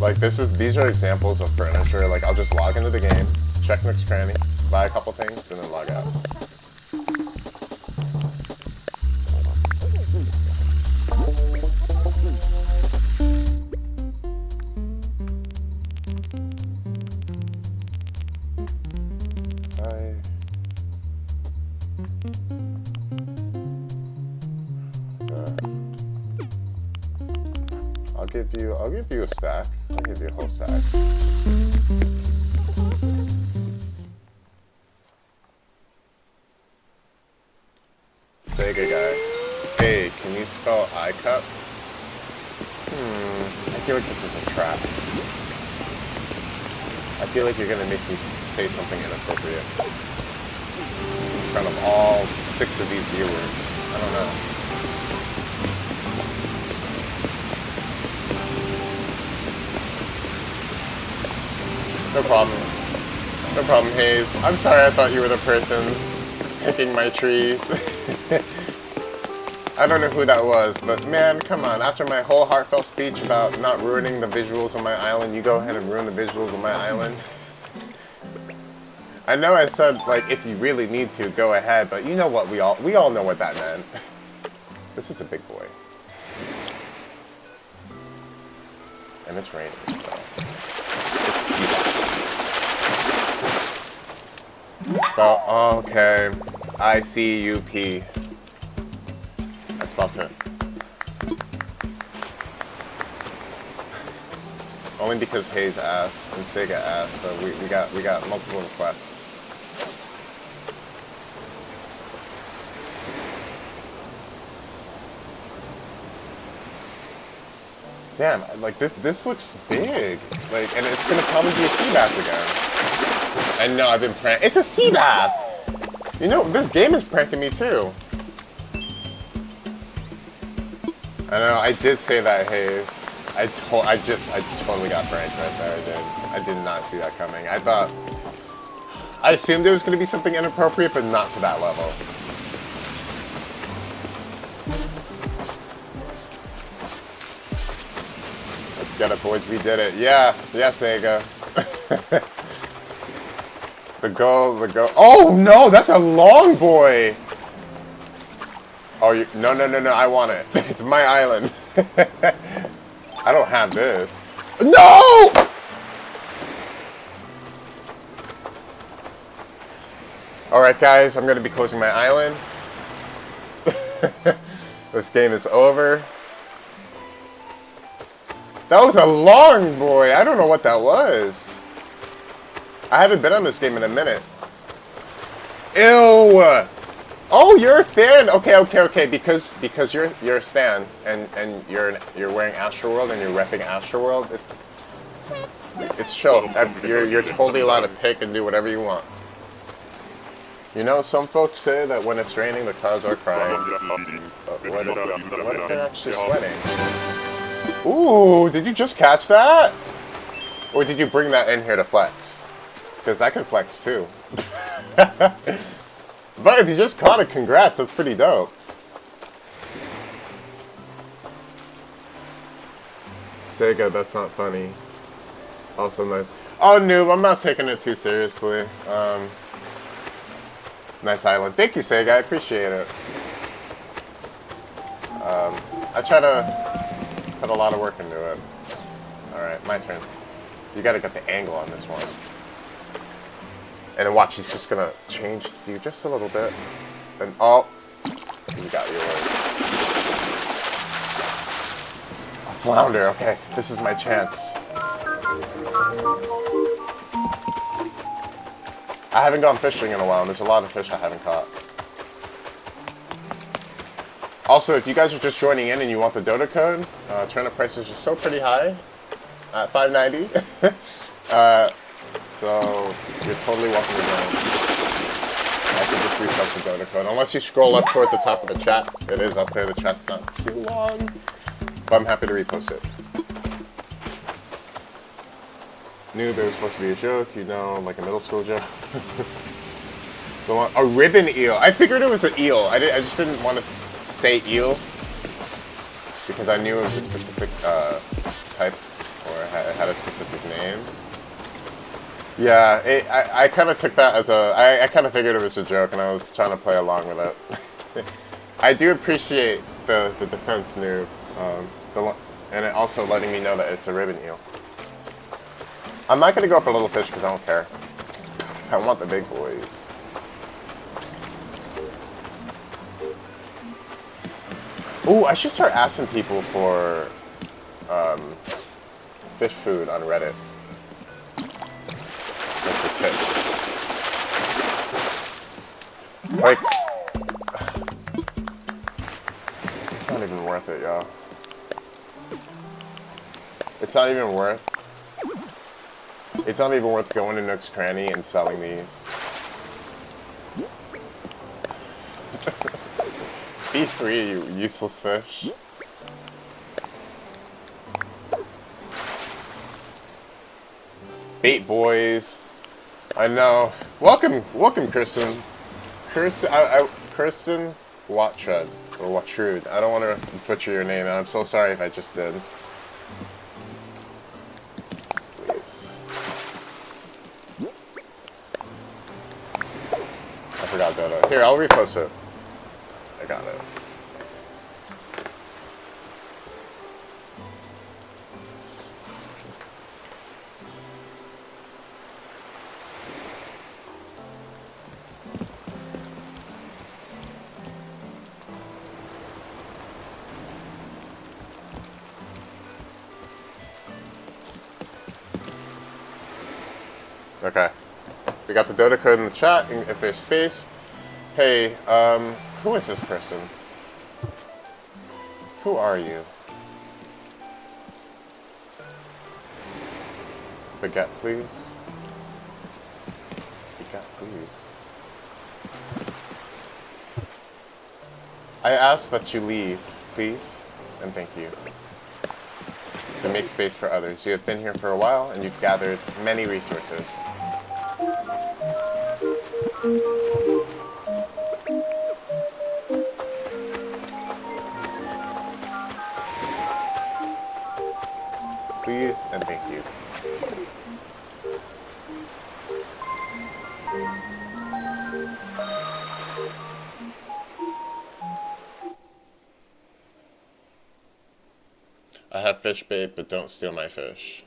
Speaker 1: Like, these are examples of furniture. Like, I'll just log into the game, check Nook's Cranny, buy a couple things, and then log out. give you a stack. I'll give you a whole stack. Sega guy. Hey, can you spell iCup? I feel like this is a trap. I feel like you're gonna make me say something inappropriate in front of all 6 of these viewers. I don't know. No problem. No problem, Hayes. I'm sorry I thought you were the person picking my trees. I don't know who that was, but man, come on. After my whole heartfelt speech about not ruining the visuals on my island, you go ahead and ruin the visuals on my island. I know I said, like, if you really need to, go ahead, but you know what? We all know what that meant. This is a big boy. And it's raining, so. Spell, oh, okay. ICUP. I spelled it. Only because Hayes asked and Sega asked, so we got multiple requests. Damn, like this looks big. Like, and it's gonna probably be a sea bass again. And no, I've been pranking. It's a sea bass! You know, this game is pranking me too. I know, I did say that, Hayes. I totally got pranked right there. I did not see that coming. I assumed there was going to be something inappropriate, but not to that level. Let's get it, boys. We did it. Yeah, Sega. the goal. Oh no, that's a long boy. Oh, no, I want it. It's my island. I don't have this. No! Alright, guys, I'm going to be closing my island. This game is over. That was a long boy. I don't know what that was. I haven't been on this game in a minute. Ew! Oh, you're a fan. Okay. Because you're a stan and you're wearing Astroworld and you're repping Astroworld. It's chill. You're totally allowed to pick and do whatever you want. You know, some folks say that when it's raining, the clouds are crying. But what if they're actually sweating? Ooh, did you just catch that? Or did you bring that in here to flex? Because I can flex too. But if you just caught it, congrats. That's pretty dope. Sega, that's not funny. Also nice. Oh, noob, I'm not taking it too seriously. Nice island. Thank you, Sega. I appreciate it. I try to put a lot of work into it. Alright, my turn. You gotta get the angle on this one. And then watch, he's just gonna change his view just a little bit. And oh, you got yours. A flounder, okay. This is my chance. I haven't gone fishing in a while, and there's a lot of fish I haven't caught. Also, if you guys are just joining in and you want the Dodo code, turnip prices are still pretty high at $5.90. So you're totally welcome to join. I can just repost the Dodo code. Unless you scroll up towards the top of the chat. It is up there. The chat's not too long. But I'm happy to repost it. Knew there was supposed to be a joke, you know, like a middle school joke. A ribbon eel. I figured it was an eel. I just didn't want to say eel because I knew it was a specific type or it had a specific name. Yeah, I kind of took that as I kind of figured it was a joke, and I was trying to play along with it. I do appreciate the defense, noob, and it also letting me know that it's a ribbon eel. I'm not going to go for little fish because I don't care. I want the big boys. Ooh, I should start asking people for fish food on Reddit. Like the tips. Like, it's not even worth it, y'all. It's not even worth going to Nook's Cranny and selling these. Be free, you useless fish. Bait boys. I know. Welcome, Kristen. Kristen Watrud or Watrude. I don't want to butcher your name, and I'm so sorry if I just did. Please. I forgot Dodo. Here, I'll repost it. I got it. Okay. We got the Dodo code in the chat, and if there's space. Hey, who is this person? Who are you? Baguette, please. Baguette, please. I ask that you leave, please, and thank you. To make space for others. You have been here for a while, and you've gathered many resources. Please and thank you. I have fish bait, but don't steal my fish.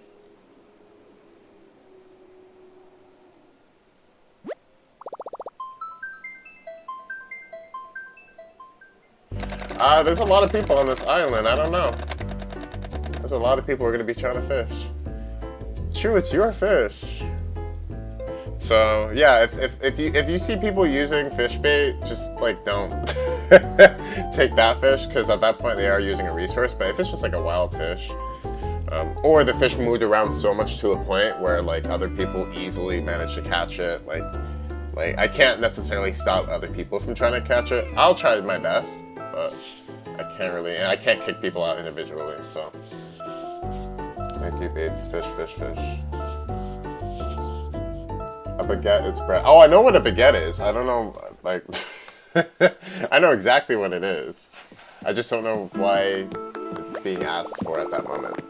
Speaker 1: There's a lot of people on this island. I don't know. There's a lot of people who are going to be trying to fish. True, it's your fish. So yeah, if you see people using fish bait, just like don't take that fish, because at that point they are using a resource. But if it's just like a wild fish, or the fish moved around so much to a point where like other people easily manage to catch it, like I can't necessarily stop other people from trying to catch it. I'll try my best, but I can't really, and I can't kick people out individually. So thank you, baits. Fish. A baguette is bread. Oh, I know what a baguette is. I don't know, like, I know exactly what it is. I just don't know why it's being asked for at that moment.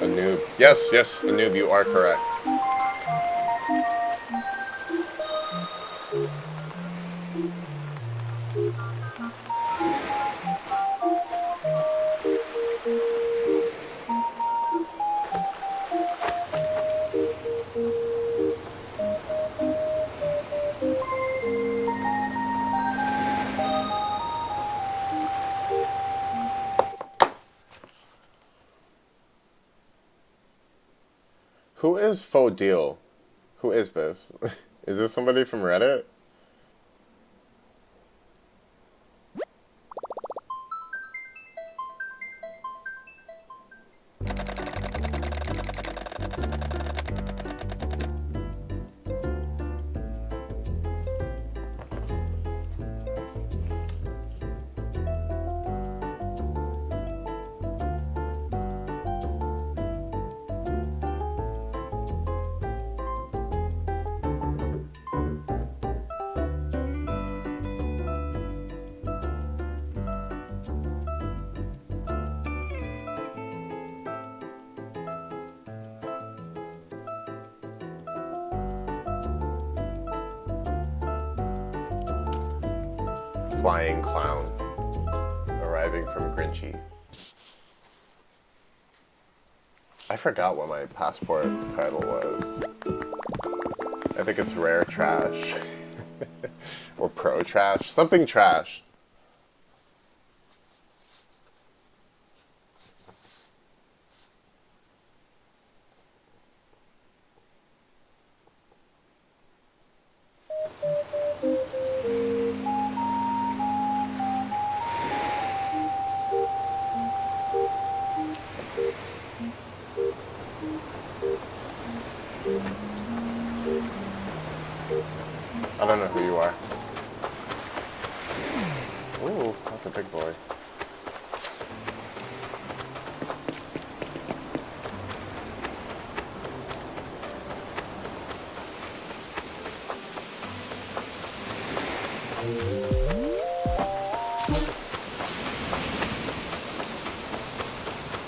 Speaker 1: A noob. Yes, a noob, you are correct. Who is Faux Deal? Who is this? Is this somebody from Reddit? flying clown arriving from Grinchy. I forgot what my passport title was. I think it's Rare Trash. Or Pro Trash. Something trash. I don't know who you are. Ooh, that's a big boy.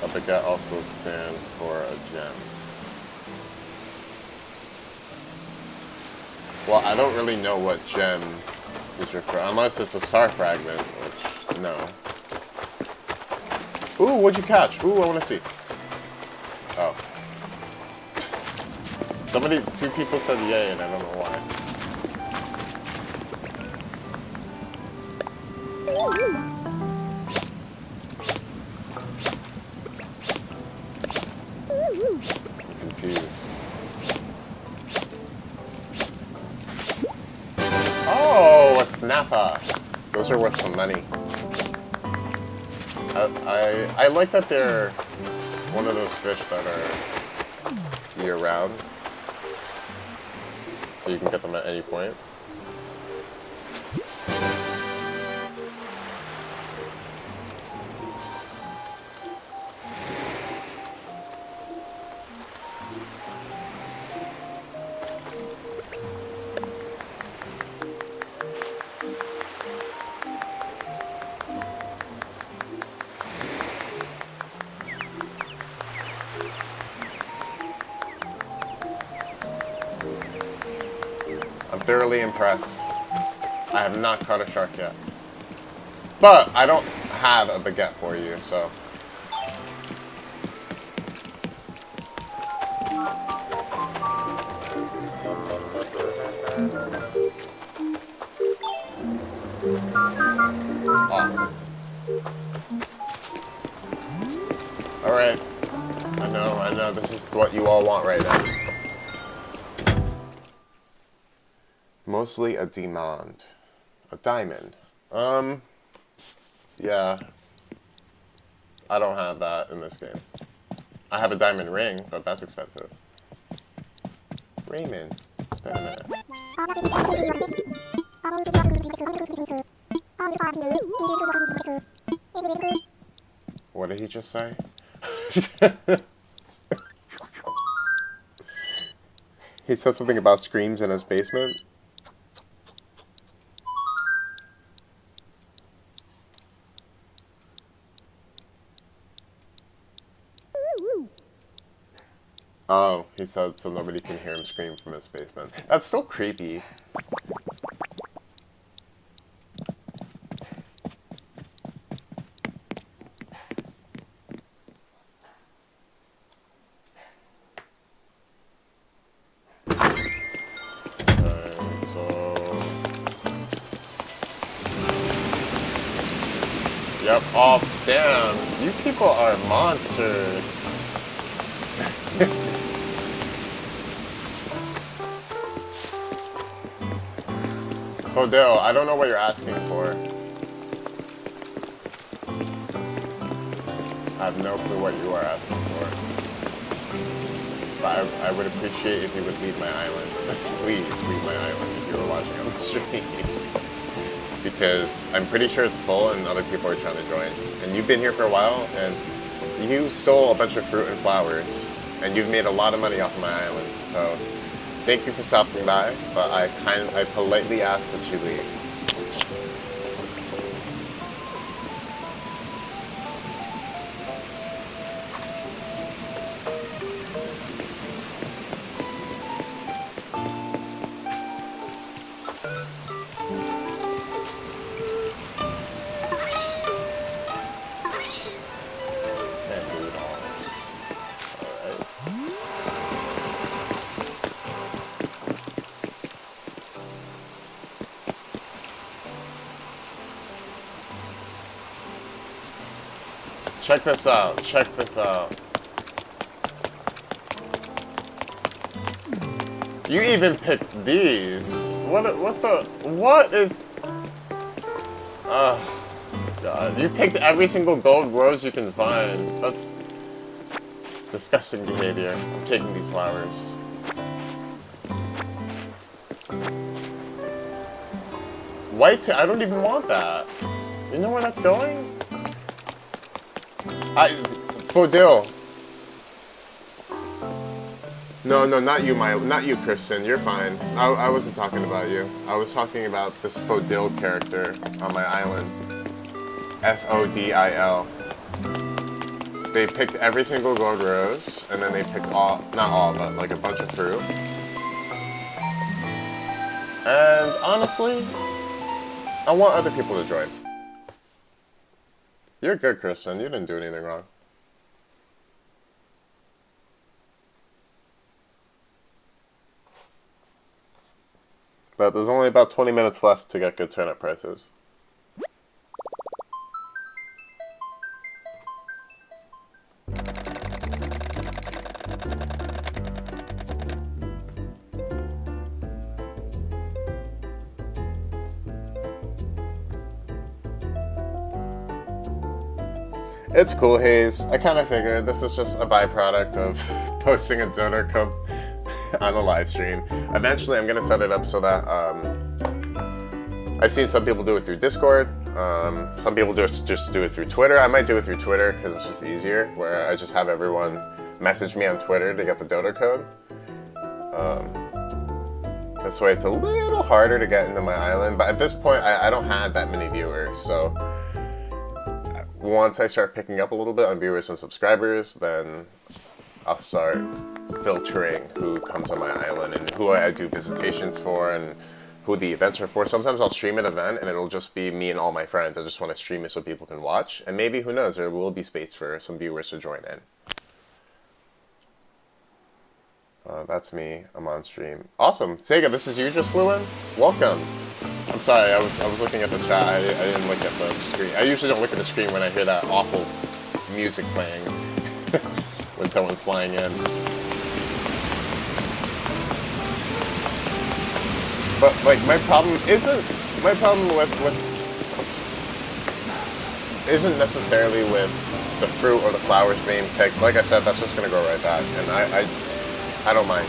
Speaker 1: A baguette also stands for a gem. Well, I don't really know what gem is referring, unless it's a star fragment, which, no. Ooh, what'd you catch? Ooh, I want to see. Oh. Two people said yay, and I don't know why. I'm confused. Oh, a snapper. Those are worth some money. I like that they're one of those fish that are year-round. So you can get them at any point. I'm thoroughly impressed. I have not caught a shark yet. But I don't have a baguette for you, so. Off. Alright. I know, this is what you all want right now. Mostly a diamond. A diamond. Yeah. I don't have that in this game. I have a diamond ring, but that's expensive. Raymond, it's been a minute. What did he just say? He said something about screams in his basement. Oh, he said so nobody can hear him scream from his basement. That's still creepy. Yep, oh damn, you people are monsters. Fodell, I don't know what you're asking for. I have no clue what you are asking for. But I would appreciate if you would leave my island. Please leave my island if you were watching on the stream. Because I'm pretty sure it's full and other people are trying to join. And you've been here for a while, and you stole a bunch of fruit and flowers, and you've made a lot of money off of my island. So thank you for stopping by, but I politely ask that you leave. Check this out. Check this out. You even picked these. What is... God. You picked every single gold rose you can find. That's disgusting behavior. I'm taking these flowers. White, I don't even want that. You know where that's going? Fodil. No, not you, not you, Kristen. You're fine. I wasn't talking about you. I was talking about this Fodil character on my island. Fodil. They picked every single gold rose, and then they picked all, not all, but like a bunch of fruit. And honestly, I want other people to join. You're good, Kristen. You didn't do anything wrong. But there's only about 20 minutes left to get good turnip prices. It's cool, Hayes. I kind of figured this is just a byproduct of posting a Dodo cup on a live stream. Eventually, I'm going to set it up so that I've seen some people do it through Discord. Some people just do it through Twitter. I might do it through Twitter because it's just easier, where I just have everyone message me on Twitter to get the Dodo code. This way, it's a little harder to get into my island, but at this point, I don't have that many viewers, so once I start picking up a little bit on viewers and subscribers, then I'll start filtering who comes on my island and who I do visitations for and who the events are for. Sometimes I'll stream an event and it'll just be me and all my friends. I just want to stream it so people can watch. And maybe, who knows, there will be space for some viewers to join in. That's me. I'm on stream. Awesome. Sega, this is you just flew in? Welcome. I'm sorry, I was looking at the chat. I didn't look at the screen. I usually don't look at the screen when I hear that awful music playing when someone's flying in. But like my problem isn't necessarily with the fruit or the flowers being picked. Like I said, that's just gonna go right back, and I don't mind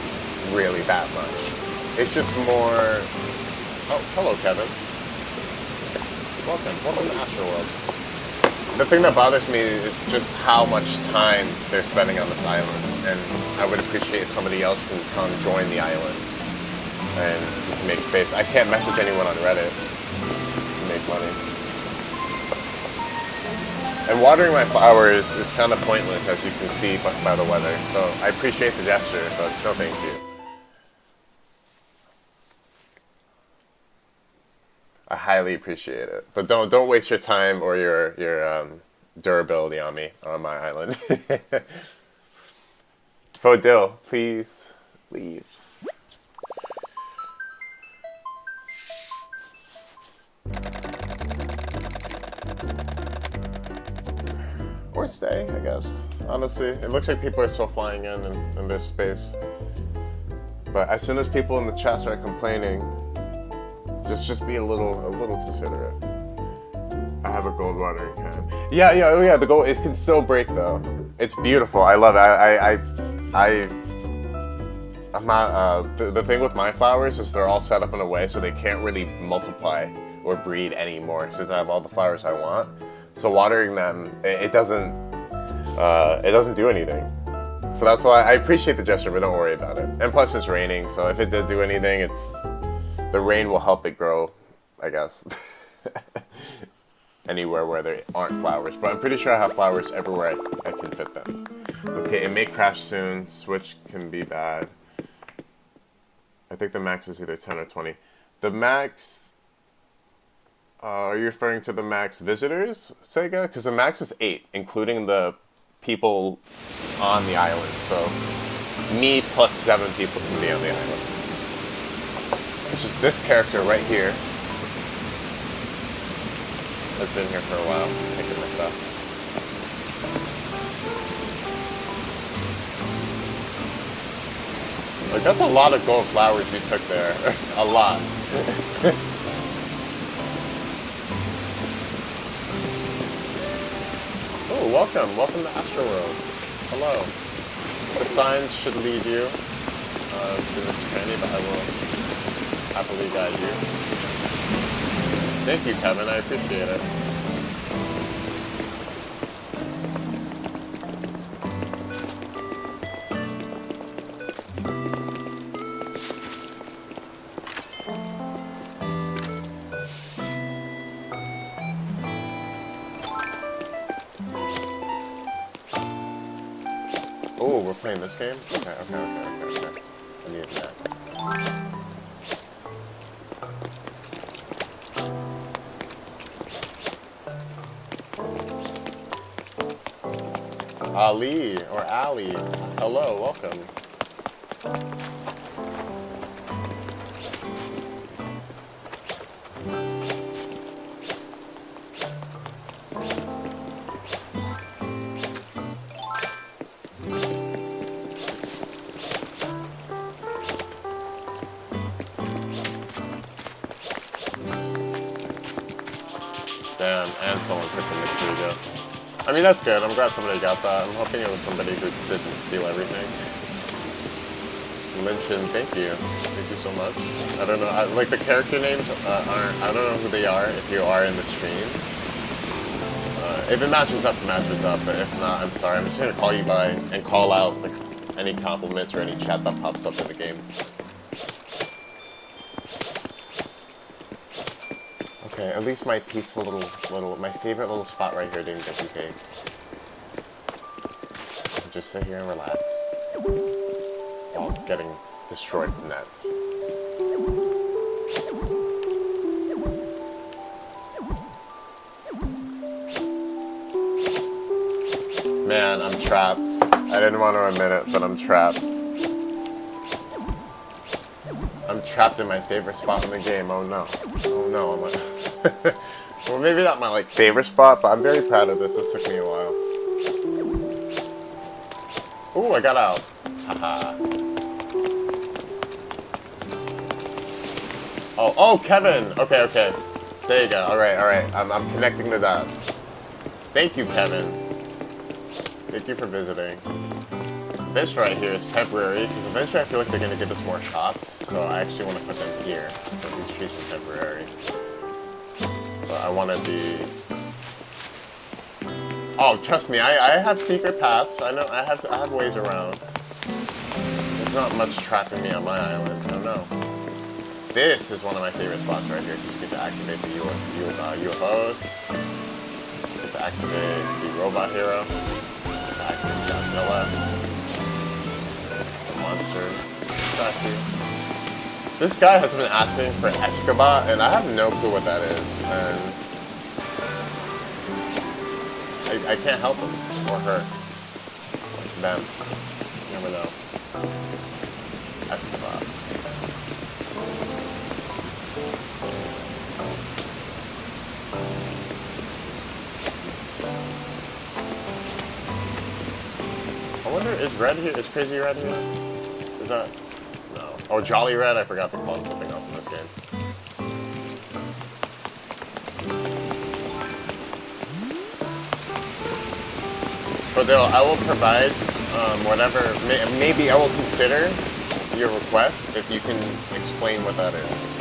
Speaker 1: really that much. It's just more. Oh, hello, Kevin. Welcome to Astroworld. The thing that bothers me is just how much time they're spending on this island, and I would appreciate if somebody else can come join the island and make space. I can't message anyone on Reddit to make money. And watering my flowers is kind of pointless, as you can see by the weather, so I appreciate the gesture, but no thank you. I highly appreciate it, but don't waste your time or your durability on me on my island. Fodil, please leave. Or stay, I guess. Honestly, it looks like people are still flying in their space. But as soon as people in the chat start complaining, just be a little considerate. I have a gold watering can. Yeah. The gold, it can still break though. It's beautiful. I love it. I'm not. The thing with my flowers is they're all set up in a way so they can't really multiply or breed anymore since I have all the flowers I want. So watering them, it doesn't do anything. So that's why I appreciate the gesture, but don't worry about it. And plus, it's raining, so if it did do anything, the rain will help it grow, I guess. Anywhere where there aren't flowers. But I'm pretty sure I have flowers everywhere I can fit them. Okay, it may crash soon. Switch can be bad. I think the max is either 10 or 20. The max... are you referring to the max visitors, Sega? Because the max is 8, including the people on the island. So, me plus 7 people can be on the island. Which is this character right here. Has been here for a while, taking my stuff. Like, that's a lot of gold flowers you took there. A lot. Oh, welcome. Welcome to Astroworld. Hello. The signs should lead you to this journey, but I will happily guide you. Thank you, Kevin. I appreciate it. Oh, we're playing this game? Okay. I needed that. Ali, or Ali. Hello, welcome. Damn, and someone took the mystery gift. I mean, that's good. I'm glad somebody got that. I'm hoping it was somebody who didn't steal everything. Lynchin, thank you. Thank you so much. I don't know, like the character names aren't, I don't know who they are if you are in the stream. If it matches up, it matches up, but if not, I'm sorry. I'm just gonna call you by and call out like, any compliments or any chat that pops up in the game. Okay, at least my peaceful my favorite little spot right here didn't get defaced. Just sit here and relax. While getting destroyed with nets. Man, I'm trapped. I didn't want to admit it, but I'm trapped. I'm trapped in my favorite spot in the game. Oh no. Oh no. I'm like well, maybe not my like favorite spot, but I'm very proud of this. This took me a while. Ooh, I got out. Haha. Oh, Kevin. Okay. Sega. All right. I'm connecting the dots. Thank you, Kevin. Thank you for visiting. This right here is temporary, because eventually I feel like they're going to give us more shops, so I actually want to put them here. So these trees are temporary. But I want to be... Oh, trust me, I have secret paths. I know, I have ways around. There's not much trapping me on my island. I don't know. This is one of my favorite spots right here, because you get to activate the UFOs. You get to activate the robot hero. You get to activate Godzilla. Monster statue. This guy has been asking for Escobar, and I have no clue what that is. And I can't help him or her. Them. You never know. Escobar. I wonder, is Red here? Is Crazy Red here? Is that... No. Oh, Jolly Red? I forgot to call him something else in this game. But I will provide whatever... Maybe I will consider your request if you can explain what that is.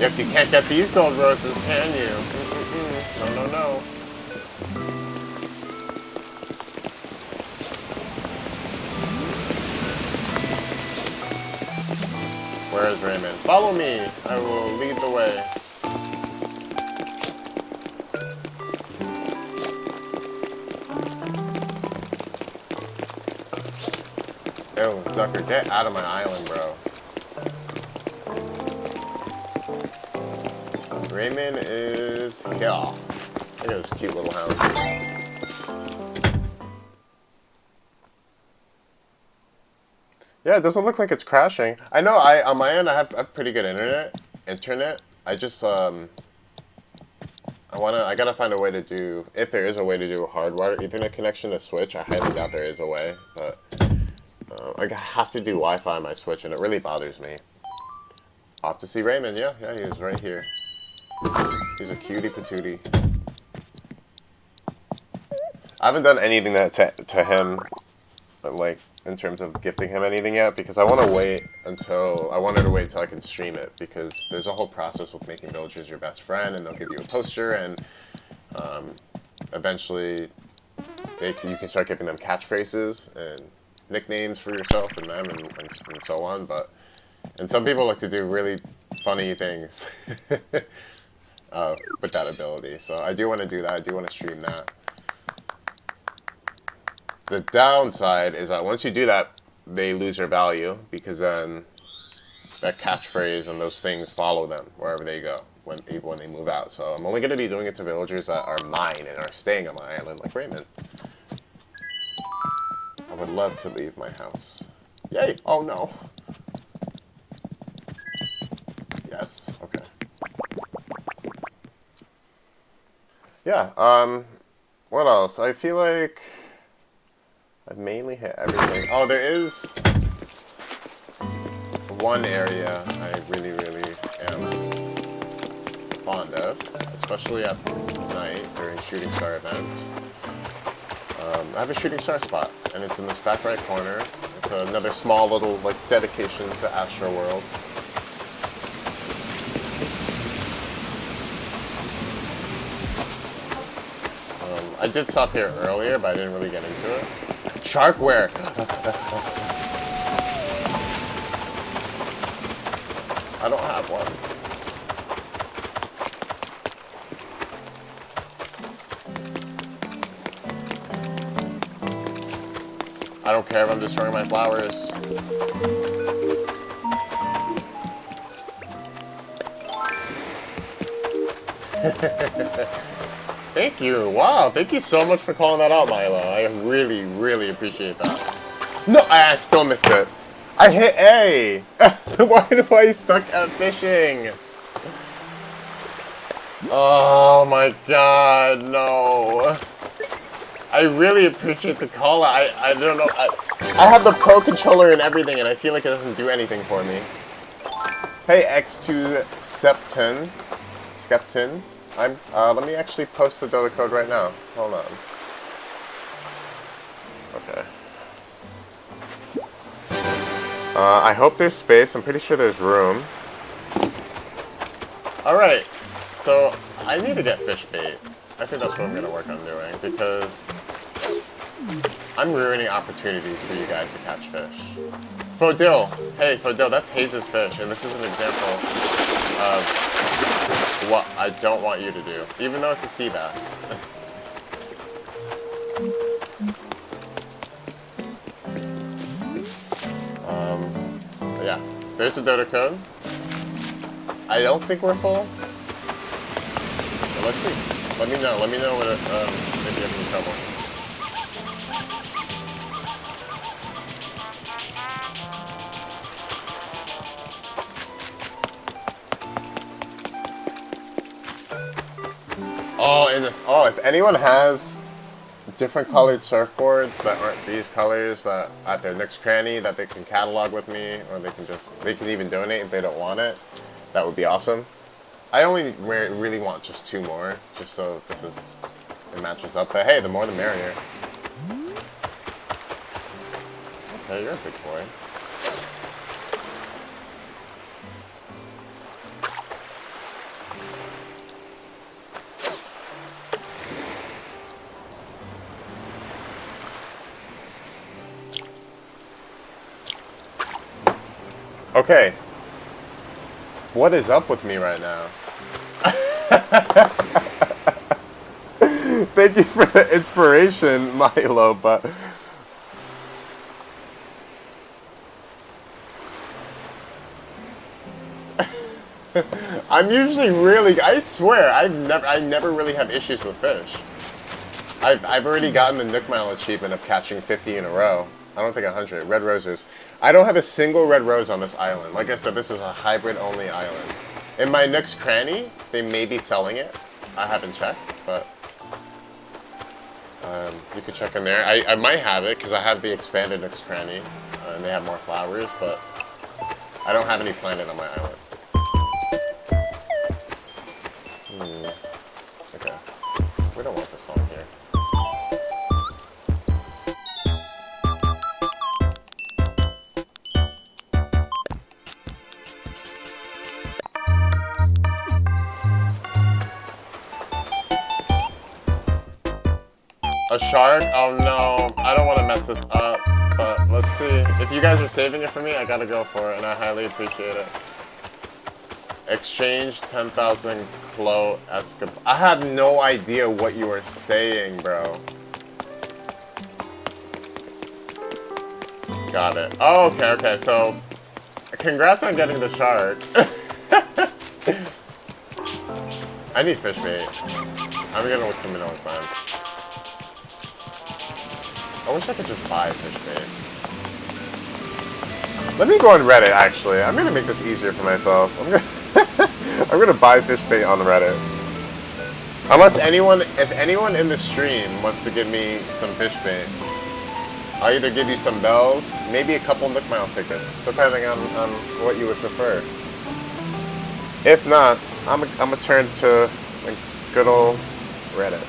Speaker 1: Yep, you can't get these gold roses, can you? No. Where is Raymond? Follow me! I will lead the way. Ew, Zucker, get out of my island, bro. Raymond is here. Look at those cute little hounds. Yeah, it doesn't look like it's crashing. I know on my end I have pretty good internet. I just I gotta find a way to do, if there is a way to do a hardwired Ethernet connection to Switch. I highly doubt there is a way, but I have to do Wi-Fi on my Switch, and it really bothers me. Off to see Raymond. Yeah, he's right here. He's a cutie patootie. I haven't done anything to him, like, in terms of gifting him anything yet, because I wanted to wait till I can stream it, because there's a whole process with making villagers your best friend, and they'll give you a poster, and eventually you can start giving them catchphrases and nicknames for yourself and them, and so on. And some people like to do really funny things with that ability, so I do want to do that. I do want to stream that. The downside is that once you do that, they lose their value, because then that catchphrase and those things follow them wherever they go when they move out. So I'm only going to be doing it to villagers that are mine and are staying on my island, like Raymond. I would love to leave my house. Yay! Oh no. Yes. Okay. Yeah. What else? I feel like I've mainly hit everything. Oh, there is one area I really am fond of, especially at night during shooting star events. I have a shooting star spot, and it's in this back right corner. It's another small little, like, dedication to Astro World. I did stop here earlier, but I didn't really get into it. Sharkware! I don't have one. I don't care if I'm destroying my flowers. Thank you. Wow, thank you so much for calling that out, Milo. I really appreciate that. No, I still missed it. I hit A. Why do I suck at fishing? Oh my god, no. I really appreciate the call. I don't know. I have the Pro controller and everything, and I feel like it doesn't do anything for me. Hey, X2 Skeptin. Let me actually post the Dodo code right now. Hold on. Okay. I hope there's space. I'm pretty sure there's room. Alright. So, I need to get fish bait. I think that's what I'm going to work on doing, because I'm ruining opportunities for you guys to catch fish. Fodil. Hey, Fodil, that's Hayes' fish, and this is an example of what I don't want you to do, even though it's a sea bass. Yeah, there's the Dodo code. I don't think we're full. But let's see. Let me know what if you have any trouble. Oh, if anyone has different colored surfboards that aren't these colors that at their next cranny that they can catalog with me, or they can even donate if they don't want it, that would be awesome. I only really want just 2 more, just so it matches up. But hey, the more the merrier. Okay, you're a big boy. Okay. What is up with me right now? Thank you for the inspiration, Milo, but I'm usually really, I swear, I never really have issues with fish. I've already gotten the Nook Mile achievement of catching 50 in a row. I don't think 100. Red roses. I don't have a single red rose on this island. Like I said, this is a hybrid-only island. In my Nook's Cranny, they may be selling it. I haven't checked, but you could check in there. I might have it because I have the expanded Nook's Cranny, and they have more flowers, but I don't have any planted on my island. Okay. We don't want this song here. A shark? Oh no, I don't want to mess this up, but let's see. If you guys are saving it for me, I gotta go for it, and I highly appreciate it. Exchange 10,000 Clo Escap. I have no idea what you are saying, bro. Got it. Oh, okay, so congrats on getting the shark. I need fish bait. I'm gonna look for manila plants. I wish I could just buy fish bait. Let me go on Reddit, actually. I'm gonna make this easier for myself. I'm gonna buy fish bait on Reddit. Unless if anyone in the stream wants to give me some fish bait, I'll either give you some bells, maybe a couple Nook Mile tickets, depending on what you would prefer. If not, I'm gonna turn to like, good old Reddit.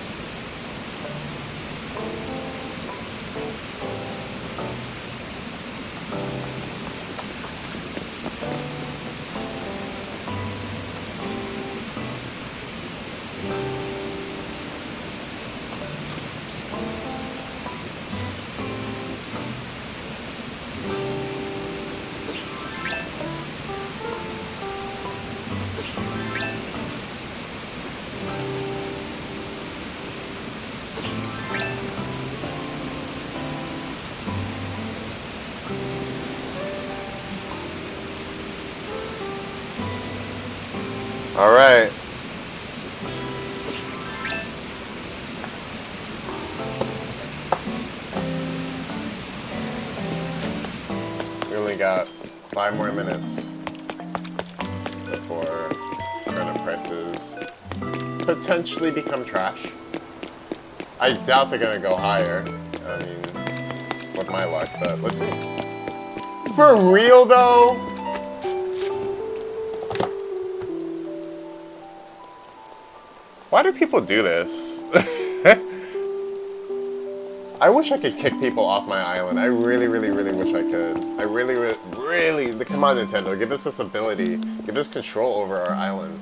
Speaker 1: All right. We only got 5 more minutes before turnip prices potentially become trash. I doubt they're gonna go higher. I mean, with my luck, but let's see. For real though? Why do people do this? I wish I could kick people off my island. I really, really, really wish I could. I really, really, come on Nintendo, give us this ability. Give us control over our island.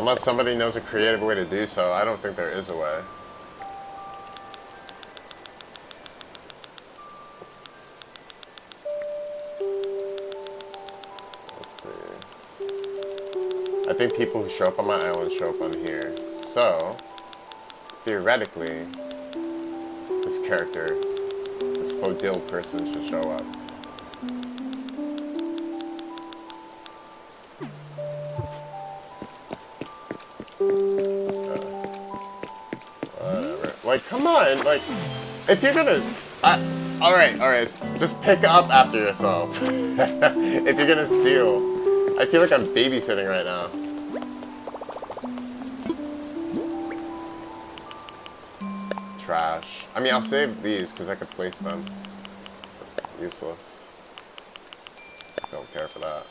Speaker 1: Unless somebody knows a creative way to do so, I don't think there is a way. I think people who show up on my island show up on here. So, theoretically, this character, this Fodil person should show up. Whatever. Like, come on, like, if you're gonna... Alright, just pick up after yourself. If you're gonna steal. I feel like I'm babysitting right now. Trash. I mean, I'll save these because I could place them. Useless. Don't care for that.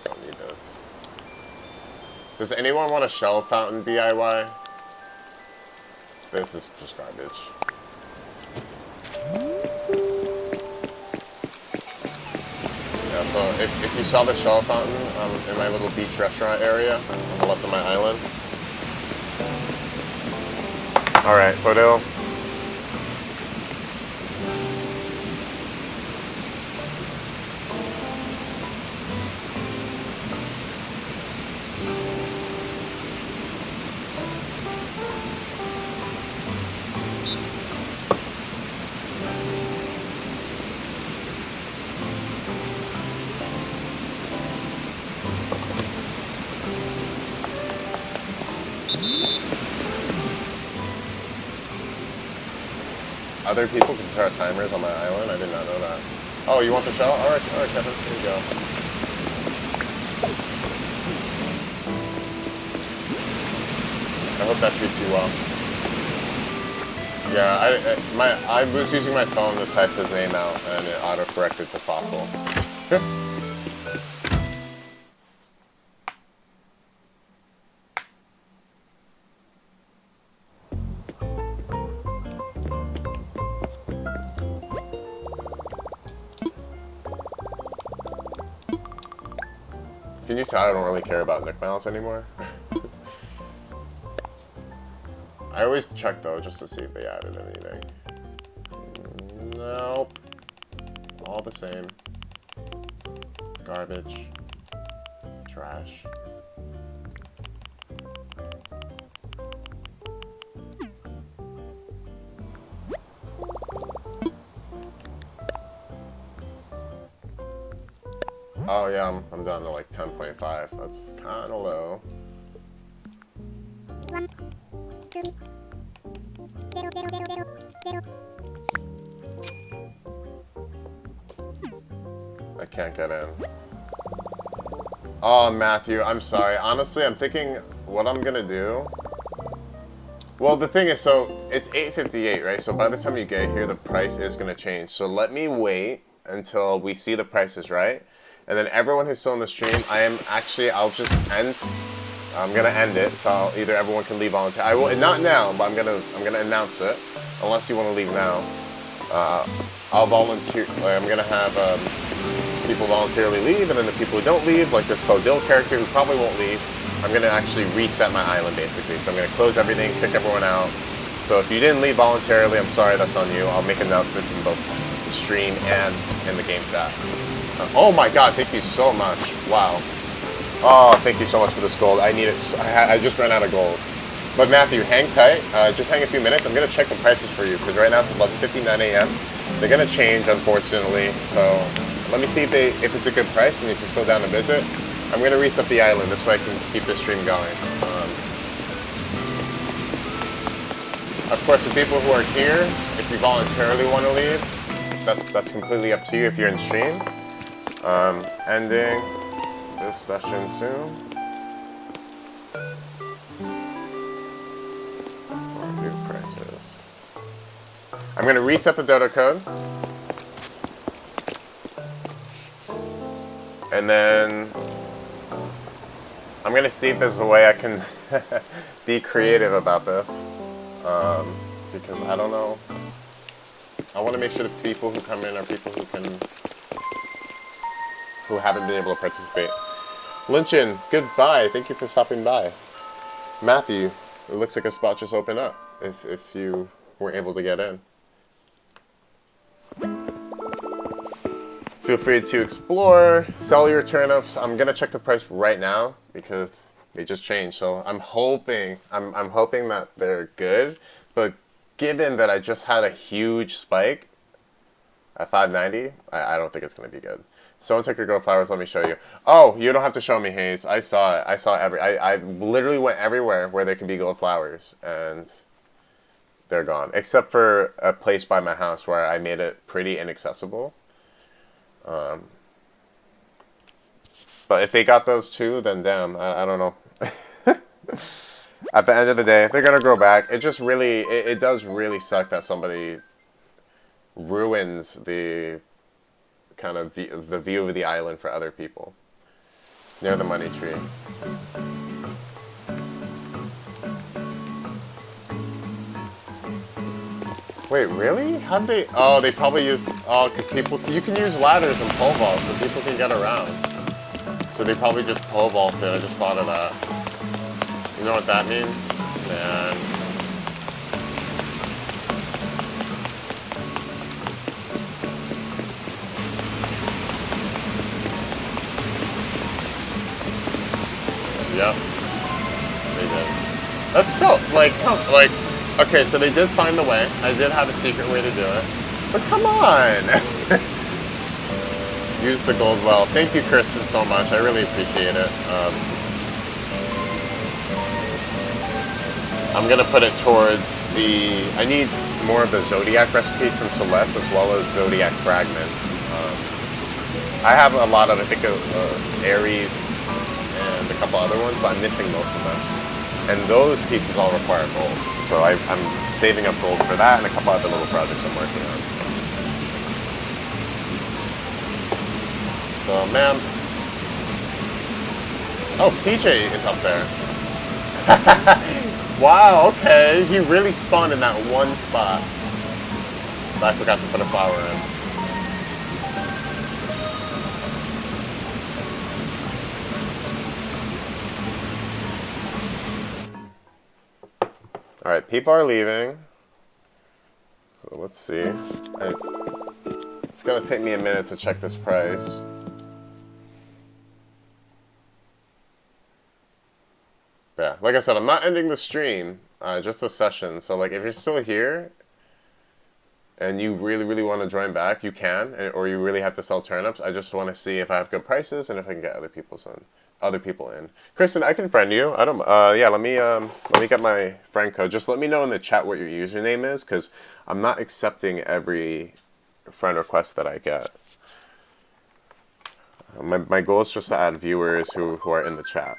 Speaker 1: Don't need this. Does anyone want a shell fountain DIY? This is just garbage. Yeah, so if you saw the shell fountain in my little beach restaurant area on the left of my island. Alright, Fodil. Other people can start timers on my island? I did not know that. Oh, you want the shell? Alright, Kevin, here you go. I hope that treats you well. Yeah, I was using my phone to type his name out, and it auto-corrected to Fossil. Can you tell I don't really care about Nick Mouse anymore? I always check though, just to see if they added anything. Nope. All the same. Garbage. Trash. Oh yeah, I'm down to like 10.5. That's kind of low. I can't get in. Oh, Matthew, I'm sorry. Honestly, I'm thinking what I'm gonna do. Well, the thing is, so it's 8:58, right? So by the time you get here, the price is gonna change. So let me wait until we see the prices, right? And then everyone who's still in the stream, I'll just end. I'm gonna end it, so either everyone can leave volunteer. I will not now, but I'm gonna announce it. Unless you want to leave now, I'll volunteer. I'm gonna have people voluntarily leave, and then the people who don't leave, like this Fodil character who probably won't leave, I'm gonna actually reset my island basically. So I'm gonna close everything, kick everyone out. So if you didn't leave voluntarily, I'm sorry, that's on you. I'll make announcements in both the stream and in the game chat. Oh my God! Thank you so much. Wow. Oh, thank you so much for this gold. I need it. I just ran out of gold. But Matthew, hang tight. Just hang a few minutes. I'm going to check the prices for you because right now it's 11:59 a.m. They're going to change, unfortunately. So let me see if it's a good price and if you're still down to visit. I'm going to reset the island. This way I can keep this stream going. Of course, the people who are here, if you voluntarily want to leave, that's completely up to you if you're in stream. Ending this session soon. For new prices. I'm going to reset the Dodo code. And then I'm going to see if there's a way I can be creative about this. Because I don't know. I want to make sure the people who come in are people who haven't been able to participate. Lynchin, goodbye. Thank you for stopping by. Matthew, it looks like a spot just opened up if you weren't able to get in. Feel free to explore, sell your turnips. I'm gonna check the price right now because they just changed. So I'm hoping that they're good. But given that I just had a huge spike at 590, I don't think it's gonna be good. Someone took your gold flowers, let me show you. Oh, you don't have to show me, Hayes. I saw it. I literally went everywhere where there can be gold flowers, and they're gone. Except for a place by my house where I made it pretty inaccessible. But if they got those too, then damn, I don't know. At the end of the day, if they're gonna grow back, it just really, it does really suck that somebody ruins the kind of the view of the island for other people near the money tree. Wait, really? How'd they? Oh, they probably use. Oh, because people, you can use ladders and pole vaults, so people can get around. So they probably just pole vaulted. I just thought of that. You know what that means? Man. Yep. They did. That's so, like, okay, so they did find the way. I did have a secret way to do it. But come on! Use the gold well. Thank you, Kristen, so much. I really appreciate it. I'm gonna put it towards the. I need more of the Zodiac recipes from Celeste as well as Zodiac fragments. I have a lot of, I think, Aries and a couple other ones, but I'm missing most of them. And those pieces all require gold. So I'm saving up gold for that and a couple other little projects I'm working on. So, man. Oh, CJ is up there. Wow, okay. He really spawned in that one spot. But I forgot to put a flower in. Alright, people are leaving. So let's see. It's gonna take me a minute to check this price. Yeah, like I said, I'm not ending the stream, just a session. So like if you're still here and you really want to join back, you can, or you really have to sell turnips. I just want to see if I have good prices and if I can get other people in. Kristen, I can friend you. I don't. Yeah, let me get my friend code. Just let me know in the chat what your username is, because I'm not accepting every friend request that I get. My goal is just to add viewers who are in the chat.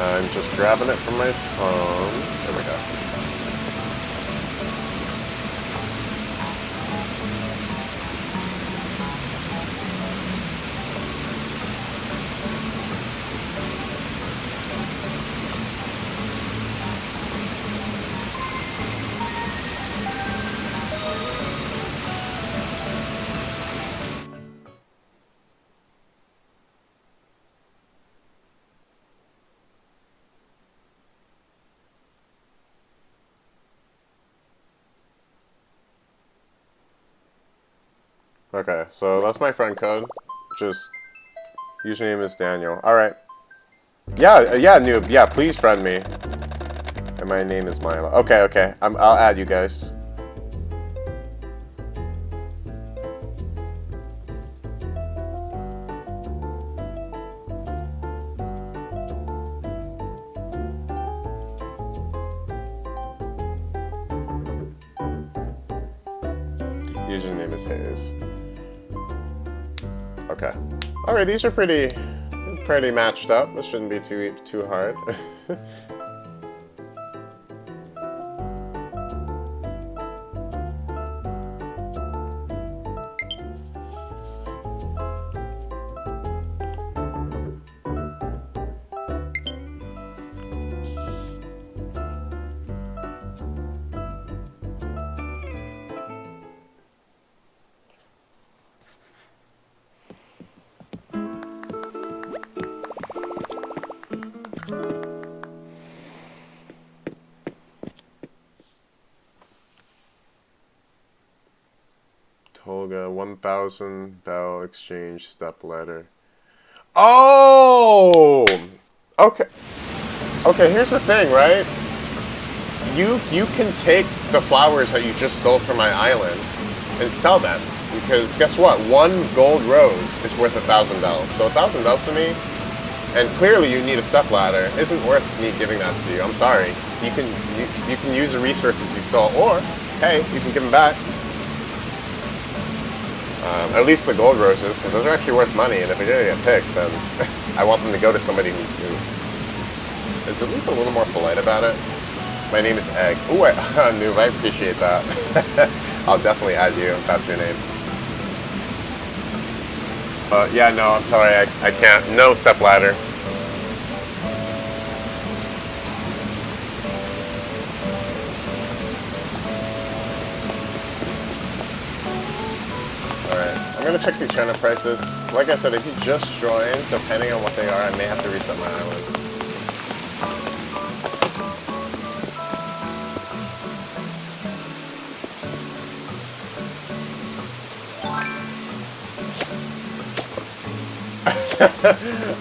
Speaker 1: I'm just grabbing it from my phone. There we go. Okay, so that's my friend code. Just username is Daniel. All right. Yeah, noob. Yeah, please friend me. And my name is Milo. Okay. I'll add you guys. Username is Hayes. Okay. Alright, these are pretty matched up. This shouldn't be too hard. Tolga, 1,000 bell exchange step ladder. Oh! Okay. Okay, here's the thing, right? You can take the flowers that you just stole from my island and sell them. Because guess what? One gold rose is worth 1,000 bells. So 1,000 bells to me, and clearly you need a step ladder, isn't worth me giving that to you. I'm sorry. You can use the resources you stole, or, hey, you can give them back. At least the gold roses, because those are actually worth money, and if they're going to get picked, then I want them to go to somebody who is at least a little more polite about it. My name is Egg. Ooh, noob, I appreciate that. I'll definitely add you if that's your name. But yeah, no, I'm sorry, I can't. No step ladder. I'm gonna check these turnip prices. Like I said, if you just joined, depending on what they are, I may have to reset my island.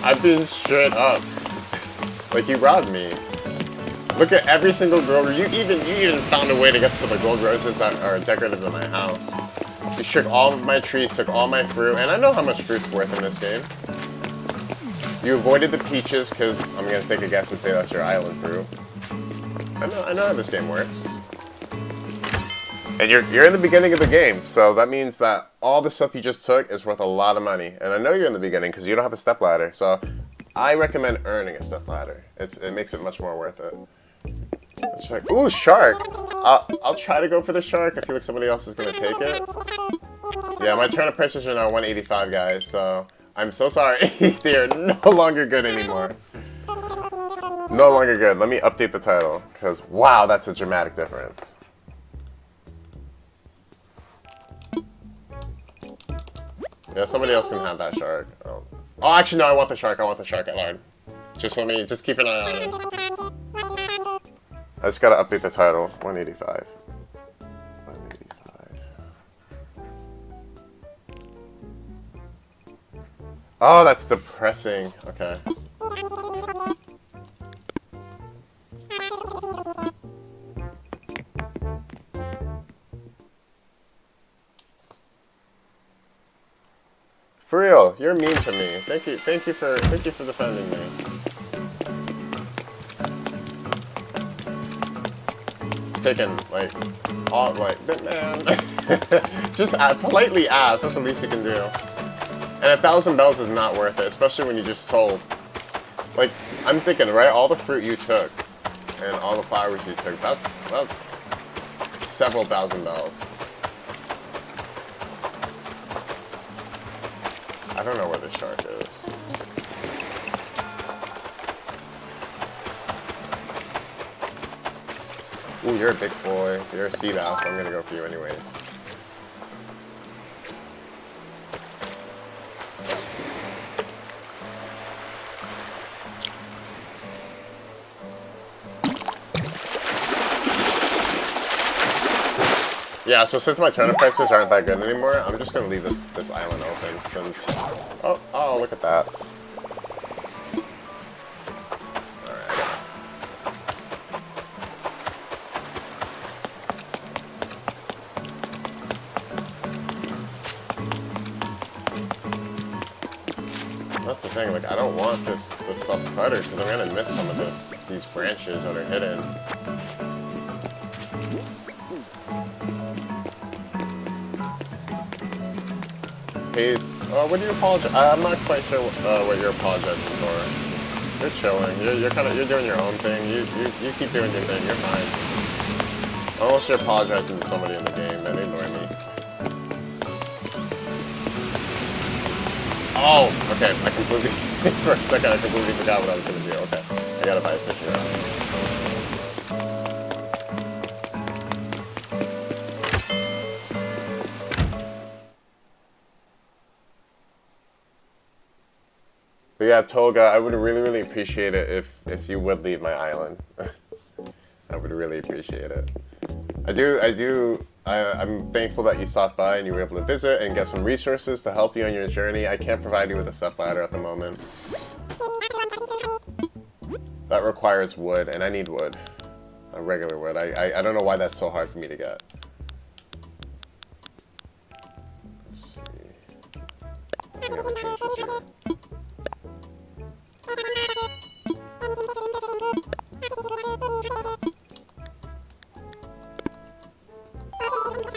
Speaker 1: I'm being straight up. Like, you robbed me. Look at every single gold. You even found a way to get to the gold roses that are decorative in my house. You shook all of my trees, took all my fruit, and I know how much fruit's worth in this game. You avoided the peaches because I'm gonna take a guess and say that's your island fruit. I know how this game works. And you're in the beginning of the game, so that means that all the stuff you just took is worth a lot of money. And I know you're in the beginning because you don't have a stepladder, so I recommend earning a stepladder. It makes it much more worth it. Check. Ooh, shark! I'll try to go for the shark. I feel like somebody else is gonna take it. Yeah, my turnip prices are now 185, guys. So I'm so sorry. They are no longer good anymore. No longer good. Let me update the title, because wow, that's a dramatic difference. Yeah, somebody else can have that shark. Oh, actually, no, I want the shark. I want the shark at large. Just keep an eye on it. I just gotta update the title. 185. 185. Oh, that's depressing. Okay. For real, you're mean to me. Thank you for defending me. Taking like man. Just politely ask. That's the least you can do. And 1,000 bells is not worth it, especially when you just told. Like, I'm thinking, right? All the fruit you took and all the flowers you took. That's several thousand bells. I don't know where the shark is. Ooh, you're a big boy. You're a sea bass. I'm gonna go for you anyways. Yeah, so since my turnip prices aren't that good anymore, I'm just gonna leave this island open since. Oh, look at that. That's the thing, like, I don't want this stuff cluttered because I'm gonna miss some of these branches that are hidden. Hayes, what do you apologize? I'm not quite sure what you're apologizing for. You're chilling. You're doing your own thing. You keep doing your thing. You're fine. Unless you're apologizing to somebody in the game, then ignore me. Oh, okay. For a second, I completely forgot what I was gonna do. Okay, I gotta buy a fishing rod. But yeah, Tolga, I would really appreciate it if you would leave my island. I would really appreciate it. I'm thankful that you stopped by and you were able to visit and get some resources to help you on your journey. I can't provide you with a stepladder at the moment. That requires wood, and I need wood. A regular wood. I don't know why that's so hard for me to get. Let's see. I think I have to change this here.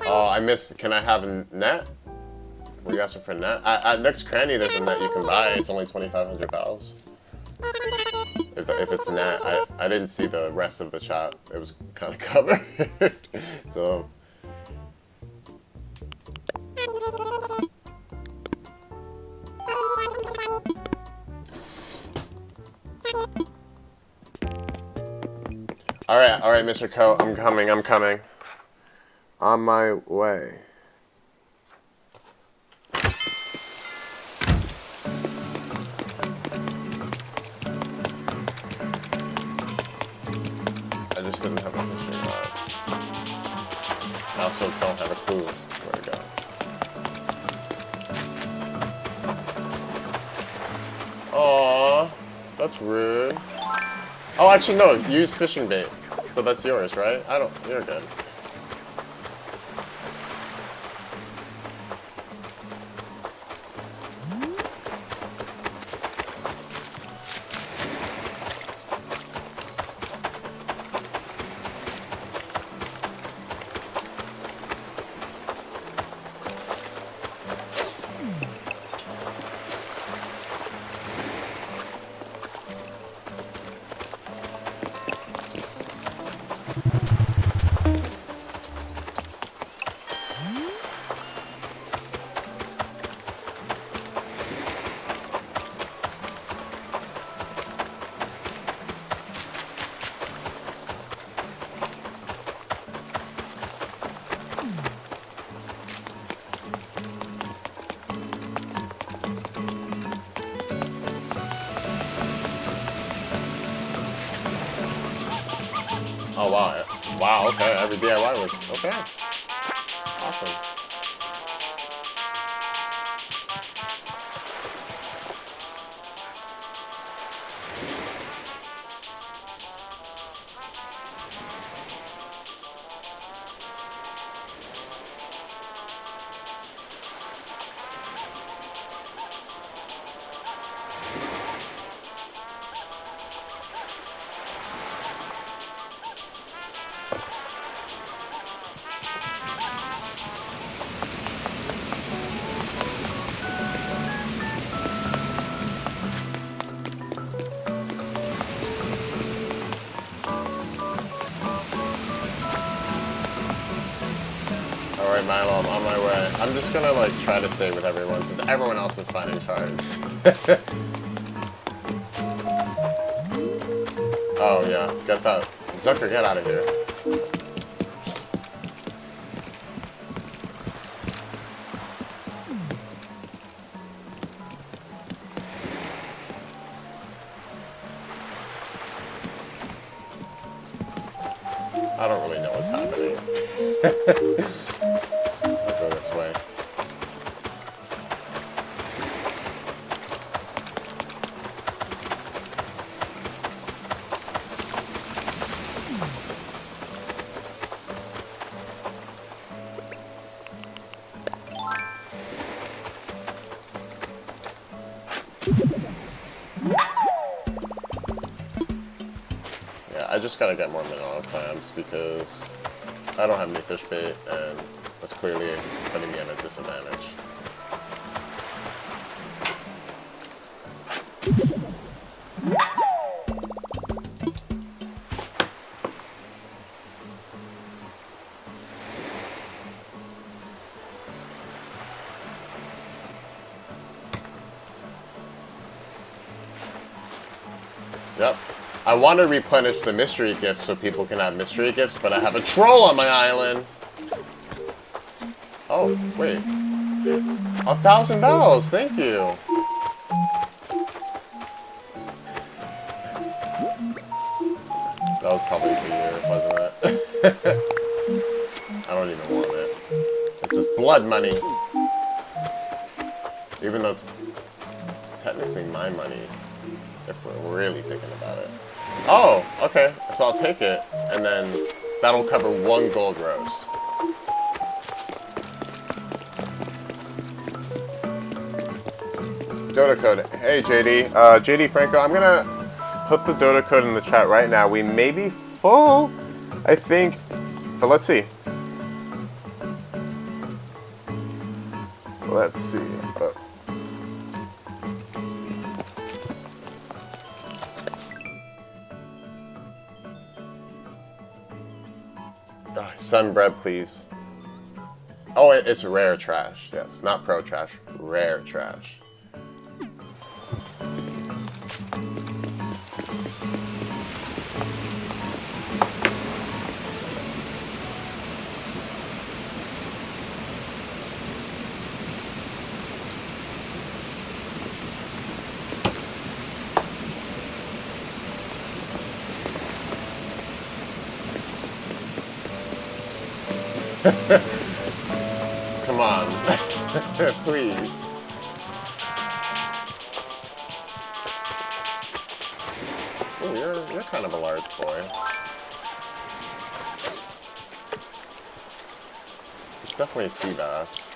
Speaker 1: Oh, I missed. Can I have a net? Were you asking for a net? At next cranny, there's a net you can buy. It's only 2,500 bells. If it's net, I didn't see the rest of the chat. It was kind of covered. So. All right, Mr. Coat, I'm coming. On my way. I just didn't have a fishing rod. I also don't have a clue where to go. Aww, that's rude. Oh, actually, no. Use fishing bait. So that's yours, right? I don't. You're good. Oh wow. Wow, okay. Every DIY was okay. Awesome. Alright, Milo, I'm on my way. I'm just gonna like try to stay with everyone since everyone else is finding cards. Oh yeah, get that. Zucker, get out of here. I don't really know what's happening. I'll go this way. Yeah, I just gotta get more mineral clams because I don't have any fish bait, and that's clearly putting me at a disadvantage. Yep. I want to replenish the mystery gifts so people can have mystery gifts, but I have a troll on my island. Oh, wait. $1,000, thank you. That was probably for you, wasn't it? I don't even want it. This is blood money. Even though it's technically my money, if we're really thinking about it. Oh, okay. So I'll take it, and then that'll cover 1 gold rose. Dodo code. Hey, JD. JD Franco, I'm gonna put the Dodo code in the chat right now. We may be full, I think, but let's see. Let's see. Sunbread, please. Oh, it's rare trash. Yes, not pro trash. Rare trash. Come on. Please. Ooh, you're kind of a large boy. It's definitely a sea bass.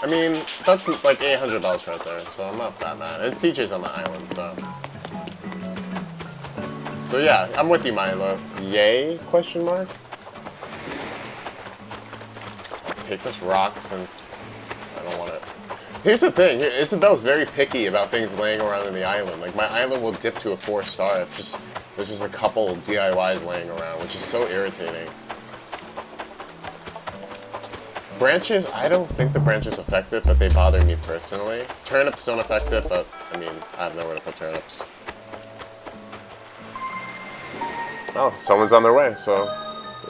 Speaker 1: I mean, that's like $800 right there, so I'm not that mad. And CJ's on the island, so. So yeah, I'm with you, Milo. Yay? Question mark? I'll take this rock since I don't want it. Here's the thing, Isabel's very picky about things laying around in the island. Like, my island will dip to a 4-star if there's just a couple DIYs laying around, which is so irritating. Branches, I don't think the branches affect it, but they bother me personally. Turnips don't affect it, but, I mean, I have nowhere to put turnips. Oh, someone's on their way, so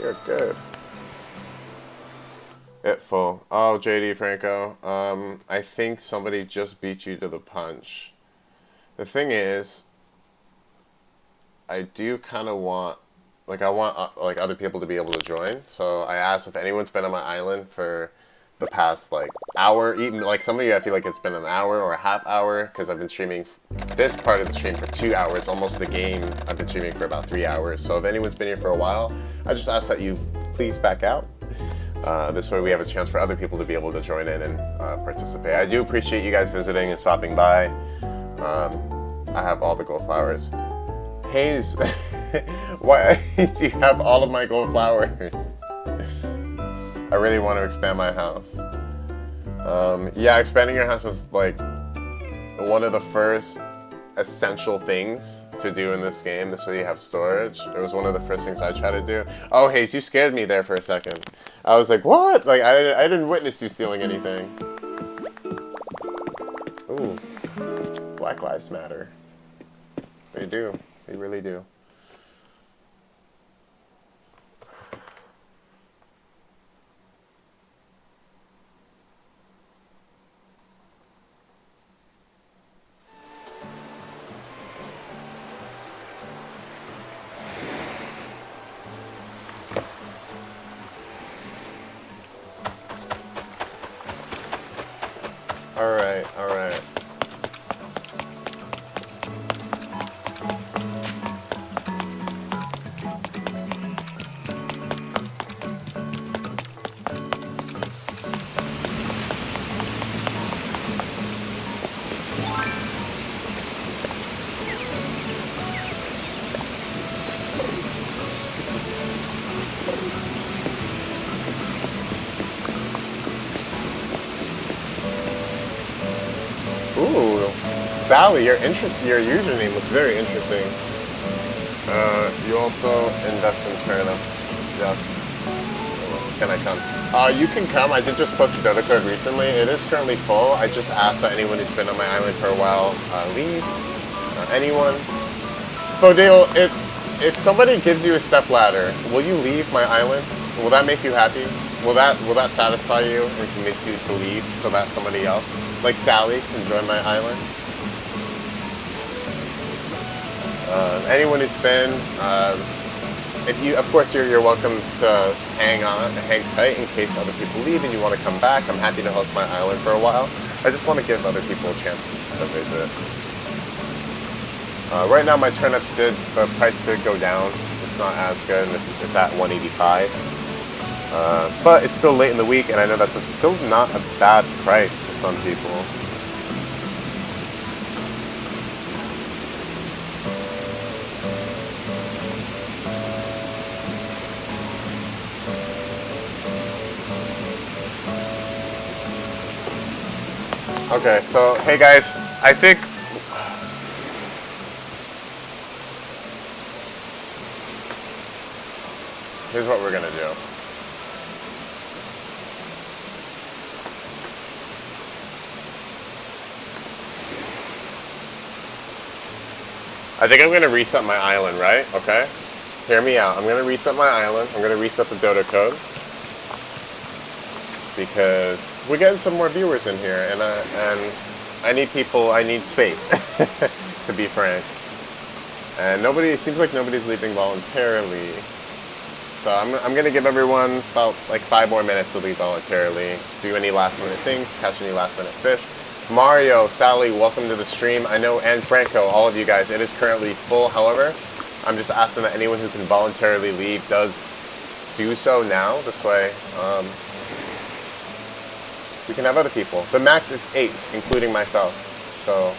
Speaker 1: you're good. It full. Oh, JD Franco. I think somebody just beat you to the punch. The thing is, I do kind of want, like, I want like other people to be able to join. So I asked if anyone's been on my island for the past like hour. Even like some of you, I feel like it's been an hour or a half hour because I've been streaming this part of the stream for 2 hours. Almost the game I've been streaming for about 3 hours. So if anyone's been here for a while, I just ask that you please back out. This way we have a chance for other people to be able to join in and participate. I do appreciate you guys visiting and stopping by. I have all the gold flowers. Hayes, why do you have all of my gold flowers? I really want to expand my house. Yeah, expanding your house is like one of the first essential things to do in this game. This way you have storage. It was one of the first things I tried to do. Oh, Hayes, you scared me there for a second. I was like, what? Like, I didn't witness you stealing anything. Ooh, Black Lives Matter. They do. They really do. Alright, alright. Ooh, Sally, your username looks very interesting. You also invest in turnips. Yes. Can I come? You can come. I did just post a Dodo code recently. It is currently full. I just asked that anyone who's been on my island for a while leave. Anyone. Fodale, if somebody gives you a step ladder, will you leave my island? Will that make you happy? Will that satisfy you and convince you to leave so that somebody else, like Sally, can join my island? Anyone who's been, if you, of course, you're welcome to hang tight in case other people leave and you want to come back. I'm happy to host my island for a while. I just want to give other people a chance to visit. Right now, my turnips the price did go down. It's not as good. It's at 185. But it's still late in the week, and I know that's still not a bad price for some people. Okay, so, hey guys, I think... Here's what we're gonna do. I think I'm going to reset my island, right? Okay? Hear me out. I'm going to reset my island. I'm going to reset the Dodo code. Because we're getting some more viewers in here. And I need people, I need space. To be frank. And it seems like nobody's leaving voluntarily. So I'm going to give everyone about like 5 more minutes to leave voluntarily. Do any last minute things, catch any last minute fish. Mario, Sally, welcome to the stream. I know, and Franco, all of you guys, it is currently full. However, I'm just asking that anyone who can voluntarily leave does do so now. This way, we can have other people. The max is 8, including myself. So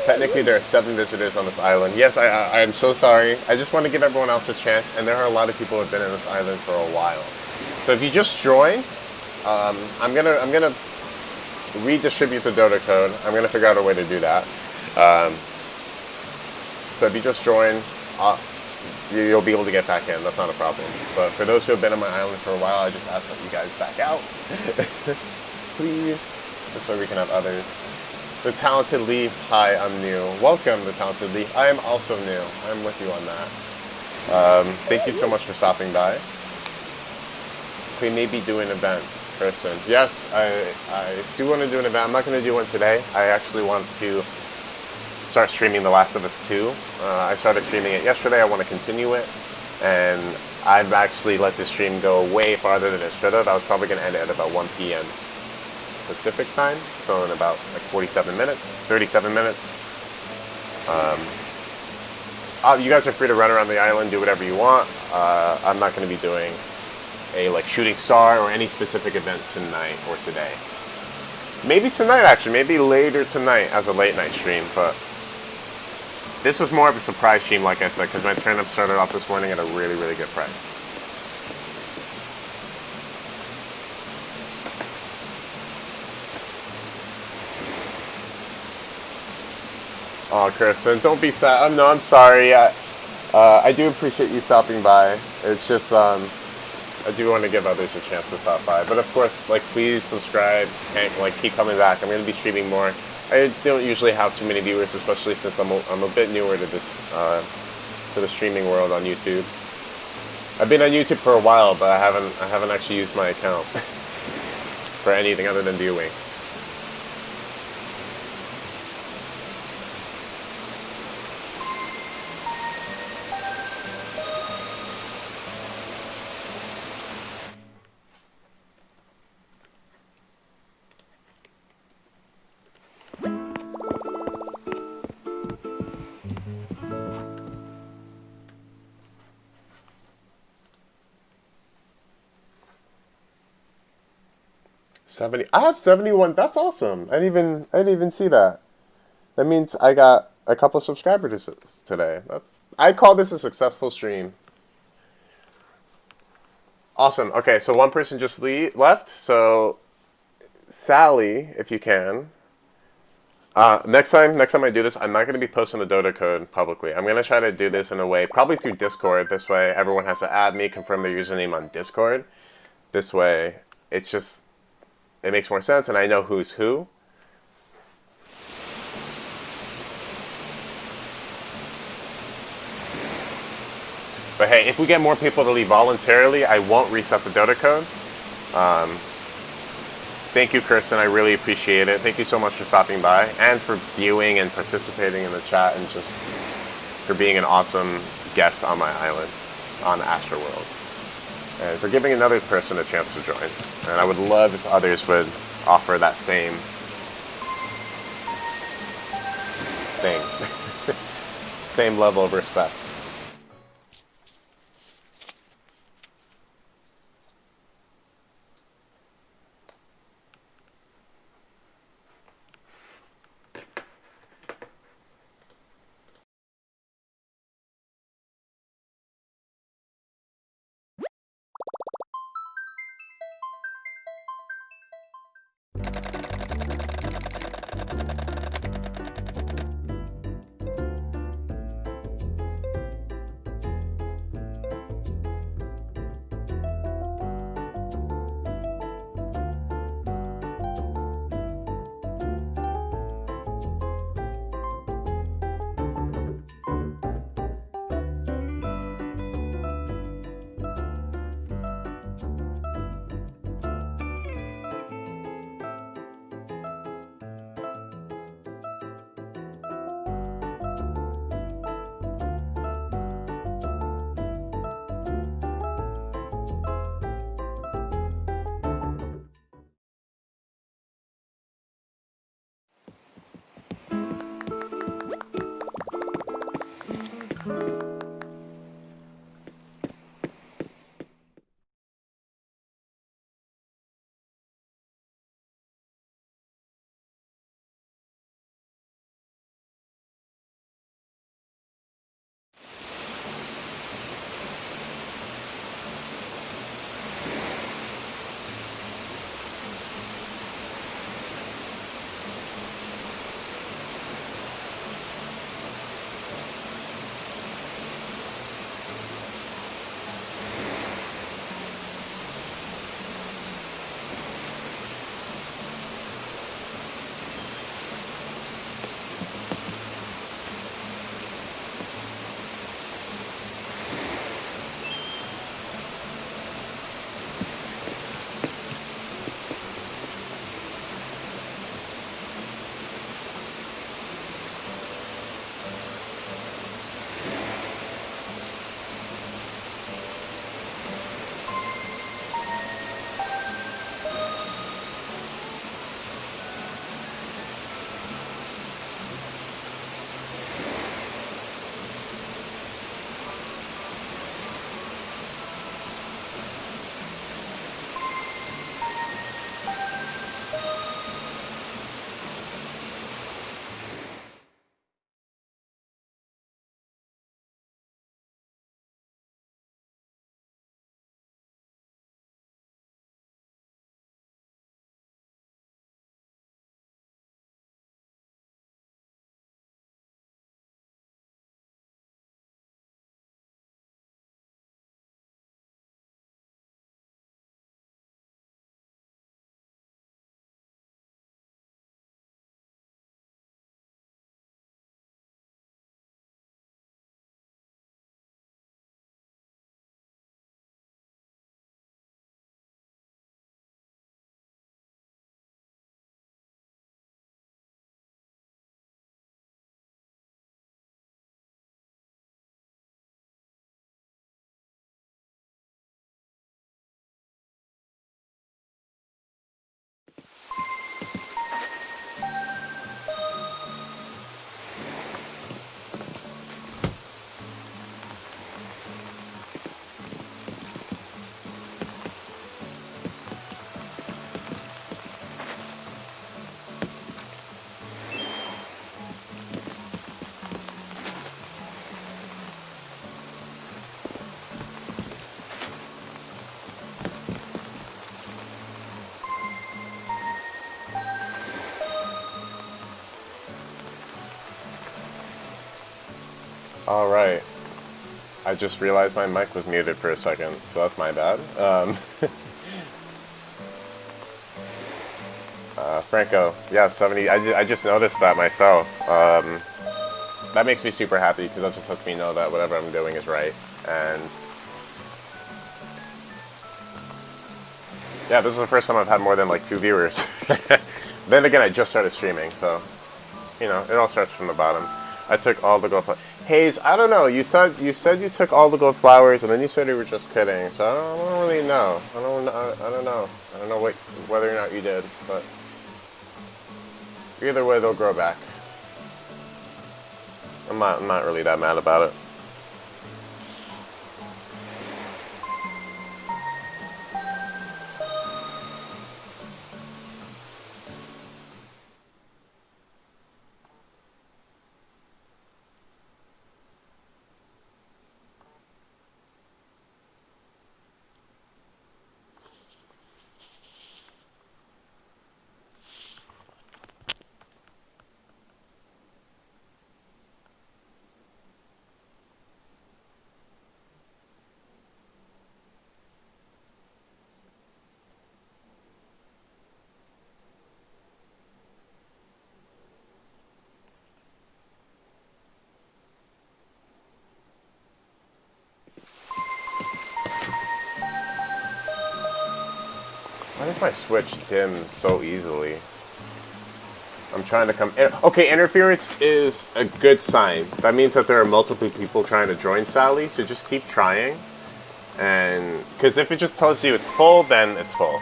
Speaker 1: technically there are 7 visitors on this island. Yes, I'm so sorry. I just want to give everyone else a chance, and there are a lot of people who have been in this island for a while. So if you just joined, I'm gonna redistribute the Dodo code. I'm gonna figure out a way to do that. So if you just join, you'll be able to get back in. That's not a problem. But for those who have been on my island for a while, I just ask that you guys back out. Please. This way we can have others. The Talented Leaf, hi, I'm new. Welcome, The Talented Leaf. I am also new. I'm with you on that. Thank you so much for stopping by. We may be doing an event, person. Yes, I do want to do an event. I'm not going to do one today. I actually want to start streaming The Last of Us 2. I started streaming it yesterday. I want to continue it. And I've actually let this stream go way farther than it should have. I was probably going to end it at about 1 p.m. Pacific time, so in about like 37 minutes. You guys are free to run around the island, do whatever you want. I'm not going to be doing a like shooting star or any specific event tonight or today. Maybe tonight, actually, maybe later tonight as a late night stream, but this was more of a surprise stream, like I said, because my turnip started off this morning at a really, really good price. Oh, Kirsten, don't be sad. No, I'm sorry. I do appreciate you stopping by. It's just, I do want to give others a chance to stop by. But of course, like, please subscribe and like keep coming back. I'm going to be streaming more. I don't usually have too many viewers, especially since I'm a bit newer to this, to the streaming world on YouTube. I've been on YouTube for a while, but I haven't actually used my account for anything other than viewing. I have 71. That's awesome. I didn't even see that. That means I got a couple of subscribers today. I call this a successful stream. Awesome. Okay, so one person just left. So Sally, if you can. Next time I do this, I'm not going to be posting the Dodo code publicly. I'm going to try to do this in a way, probably through Discord. This way, everyone has to add me, confirm their username on Discord. This way, it makes more sense, and I know who's who. But hey, if we get more people to leave voluntarily, I won't reset the Dodo code. Thank you, Kirsten. I really appreciate it. Thank you so much for stopping by and for viewing and participating in the chat and just for being an awesome guest on my island on Astroworld. And for giving another person a chance to join. And I would love if others would offer that same thing. Same level of respect. Alright. I just realized my mic was muted for a second, so that's my bad. Franco, yeah, 70. I just noticed that myself. That makes me super happy because that just lets me know that whatever I'm doing is right. And yeah, this is the first time I've had more than like 2 viewers. Then again, I just started streaming, so you know, it all starts from the bottom. I took all the gold flowers. Hayes, I don't know. You said you took all the gold flowers, and then you said you were just kidding. So I don't really know. I don't know. I don't know whether or not you did, but either way, they'll grow back. I'm not really that mad about it. Why does my Switch dim so easily? I'm trying to come... Okay, interference is a good sign. That means that there are multiple people trying to join Sally, so just keep trying. And... Because if it just tells you it's full, then it's full.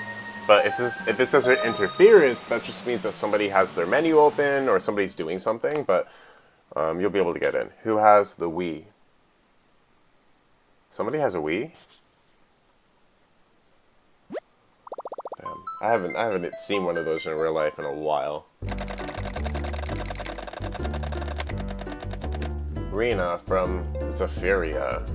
Speaker 1: But if it says interference, that just means that somebody has their menu open or somebody's doing something, but you'll be able to get in. Who has the Wii? Somebody has a Wii? Damn. I haven't seen one of those in real life in a while. Rena from Zephyria.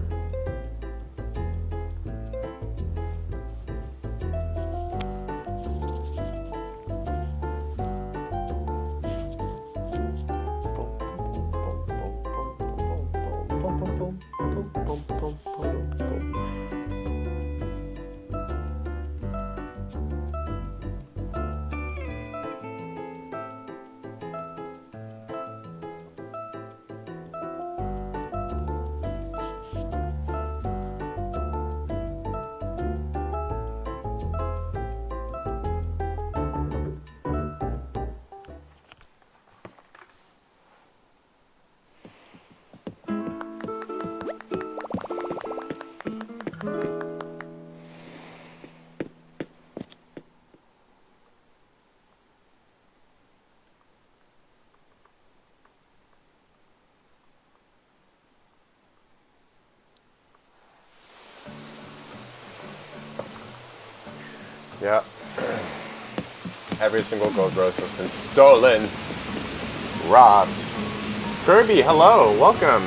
Speaker 1: Yeah. Every single gold rose has been stolen. Robbed. Kirby, hello. Welcome.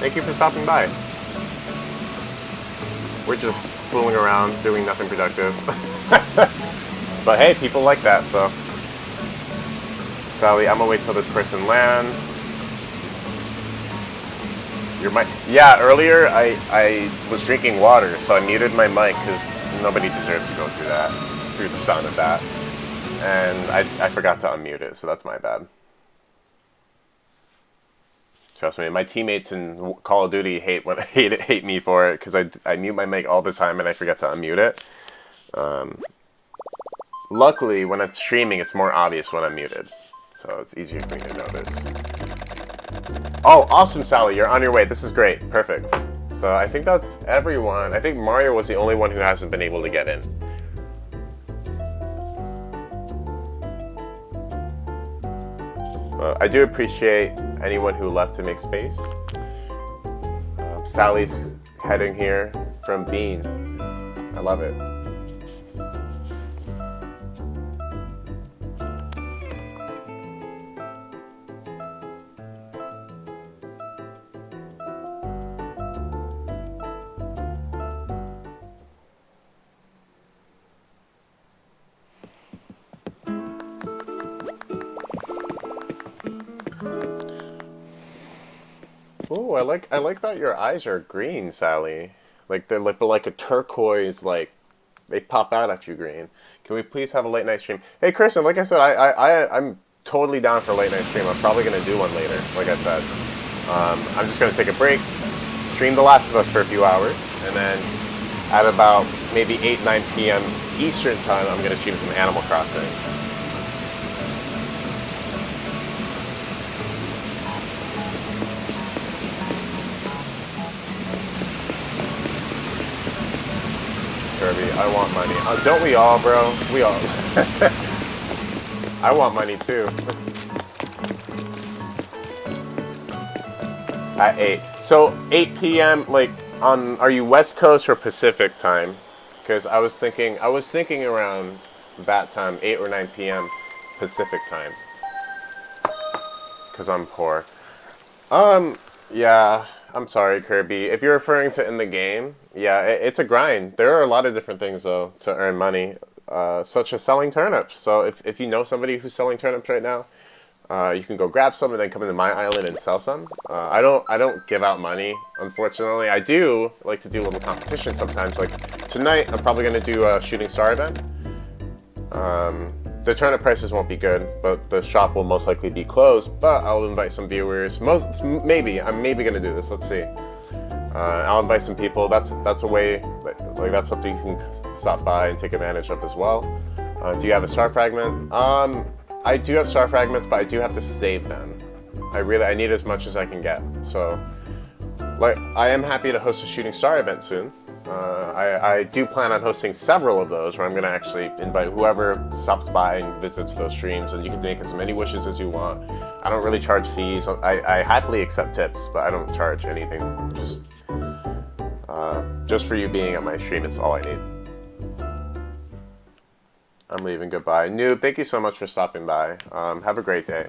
Speaker 1: Thank you for stopping by. We're just fooling around, doing nothing productive. But hey, people like that, so. Sally, I'm gonna wait till this person lands. Your mic. Yeah, earlier I was drinking water, so I muted my mic because nobody deserves to go through that, through the sound of that. And I forgot to unmute it, so that's my bad. Trust me, my teammates in Call of Duty hate me for it because I mute my mic all the time and I forget to unmute it. Luckily, when it's streaming, it's more obvious when I'm muted, so it's easier for me to notice. Oh, awesome, Sally, you're on your way. This is great. Perfect. So I think that's everyone. I think Mario was the only one who hasn't been able to get in. I do appreciate anyone who left to make space. Sally's heading here from Bean. I love it. Ooh, I like that your eyes are green, Sally. Like they're like a turquoise, like they pop out at you green. Can we please have a late night stream? Hey, Kristen, like I said, I'm totally down for a late night stream. I'm probably gonna do one later. Like I said, I'm just gonna take a break, stream The Last of Us for a few hours, and then at about maybe 8, 9 p.m. Eastern time, I'm gonna stream some Animal Crossing. Kirby, I want money. Don't we all, bro? We all. I want money too. At 8. So 8 p.m. like on, are you West Coast or Pacific time? Because I was thinking around that time, 8 or 9 p.m. Pacific time. Because I'm poor. Yeah. I'm sorry, Kirby. If you're referring to in the game, yeah, it's a grind. There are a lot of different things, though, to earn money, such as selling turnips. So if you know somebody who's selling turnips right now, you can go grab some and then come into my island and sell some. I don't give out money, unfortunately. I do like to do a little competition sometimes. Like tonight, I'm probably going to do a shooting star event. The turnip prices won't be good, but the shop will most likely be closed. But I'll invite some viewers. I'm maybe gonna do this. Let's see. I'll invite some people. That's a way. Like that's something you can stop by and take advantage of as well. Do you have a star fragment? I do have star fragments, but I do have to save them. I need as much as I can get. So, like, I am happy to host a shooting star event soon. I do plan on hosting several of those where I'm going to actually invite whoever stops by and visits those streams, and you can make as many wishes as you want. I don't really charge fees. I happily accept tips, but I don't charge anything. Just for you being at my stream is all I need. I'm leaving. Goodbye. Noob, thank you so much for stopping by. Have a great day.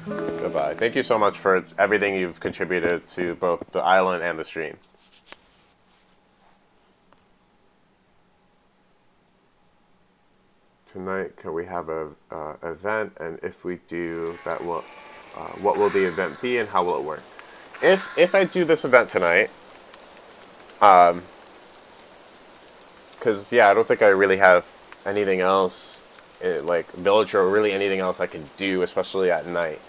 Speaker 1: Goodbye. Thank you so much for everything you've contributed to both the island and the stream. Tonight, can we have a event? And if we do, that will, what will the event be and how will it work? If I do this event tonight, because yeah, I don't think I really have anything else, like village or really anything else I can do, especially at night.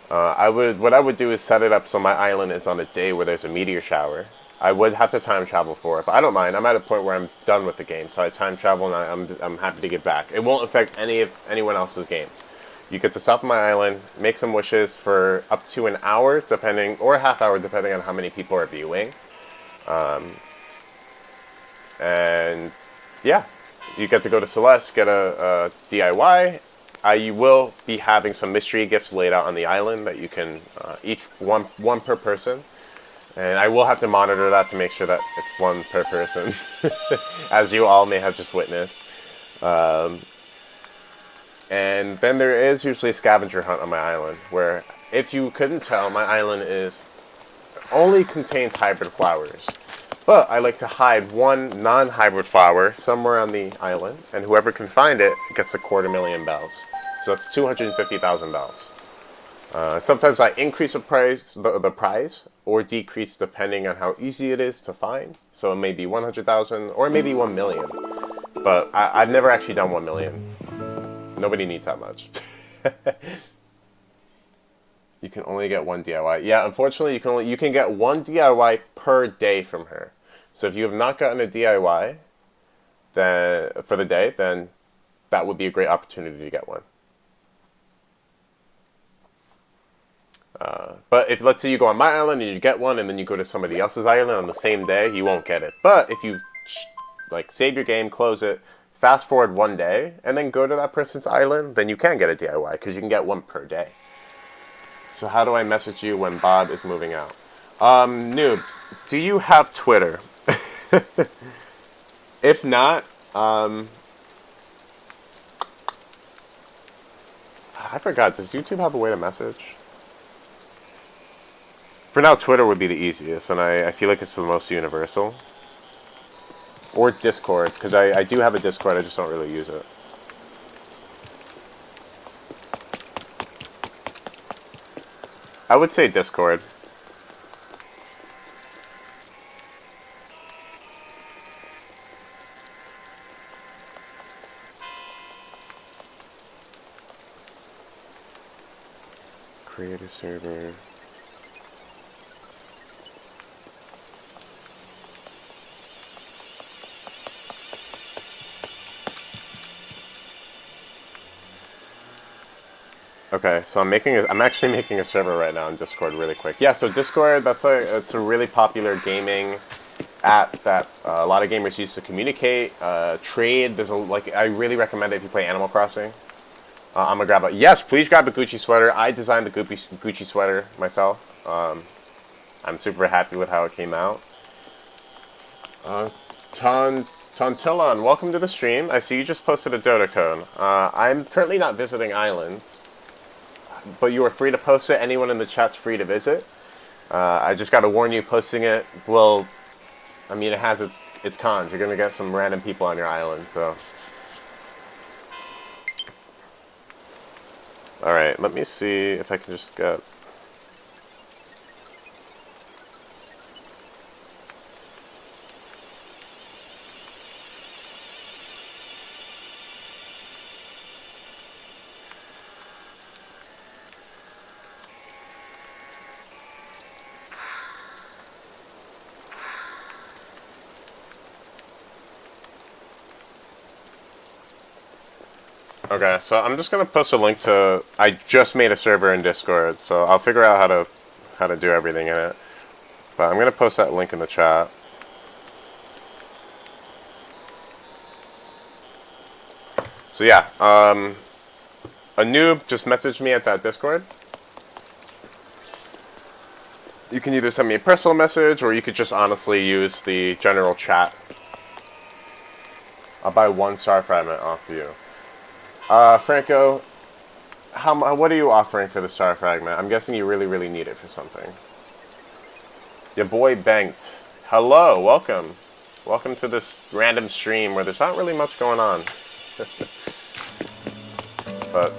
Speaker 1: What I would do is set it up so my island is on a day where there's a meteor shower. I would have to time travel for it, but I don't mind. I'm at a point where I'm done with the game, so I time travel and I'm happy to get back. It won't affect anyone else's game. You get to stop on my island, make some wishes for up to an hour, or a half hour, depending on how many people are viewing. And yeah, you get to go to Celeste, get a DIY. I will be having some mystery gifts laid out on the island that you can, each one per person. And I will have to monitor that to make sure that it's one per person, as you all may have just witnessed. And then there is usually a scavenger hunt on my island, where, if you couldn't tell, my island only contains hybrid flowers. But I like to hide one non-hybrid flower somewhere on the island, and whoever can find it gets 250,000 bells. So that's 250,000 bells. Sometimes I increase the price, or decrease depending on how easy it is to find. So it may be 100,000 or maybe 1 million. But I've never actually done 1 million. Nobody needs that much. You can only get one DIY. Yeah, unfortunately, you can get one DIY per day from her. So if you have not gotten a DIY for the day, then that would be a great opportunity to get one. But if, let's say, you go on my island and you get one, and then you go to somebody else's island on the same day, you won't get it. But if you save your game, close it, fast forward one day, and then go to that person's island, then you can get a DIY because you can get one per day. So how do I message you when Bob is moving out? Noob, do you have Twitter? If not, I forgot, does YouTube have a way to message? For now, Twitter would be the easiest, and I feel like it's the most universal. Or Discord, because I do have a Discord, I just don't really use it. I would say Discord. Create a server. Okay, so I'm actually making a server right now in Discord really quick. Yeah, so Discord, it's a really popular gaming app that a lot of gamers use to communicate, trade. I really recommend it if you play Animal Crossing. I'm gonna grab a, yes, please grab a Gucci sweater. I designed the Gucci sweater myself. I'm super happy with how it came out. Tontilon, welcome to the stream. I see you just posted a Dodo code. I'm currently not visiting islands, but you are free to post it. Anyone in the chat's free to visit. I just got to warn you, posting it will, I mean, it has its cons. You're going to get some random people on your island, so. Alright, let me see if I can just get... Okay, so I'm just gonna post a link to. I just made a server in Discord, so I'll figure out how to do everything in it. But I'm gonna post that link in the chat. So yeah, a noob just messaged me at that Discord. You can either send me a personal message, or you could just honestly use the general chat. I'll buy 1 star fragment off you. Franco, what are you offering for the star fragment? I'm guessing you really, really need it for something. Your boy Banked. Hello, welcome. Welcome to this random stream where there's not really much going on. But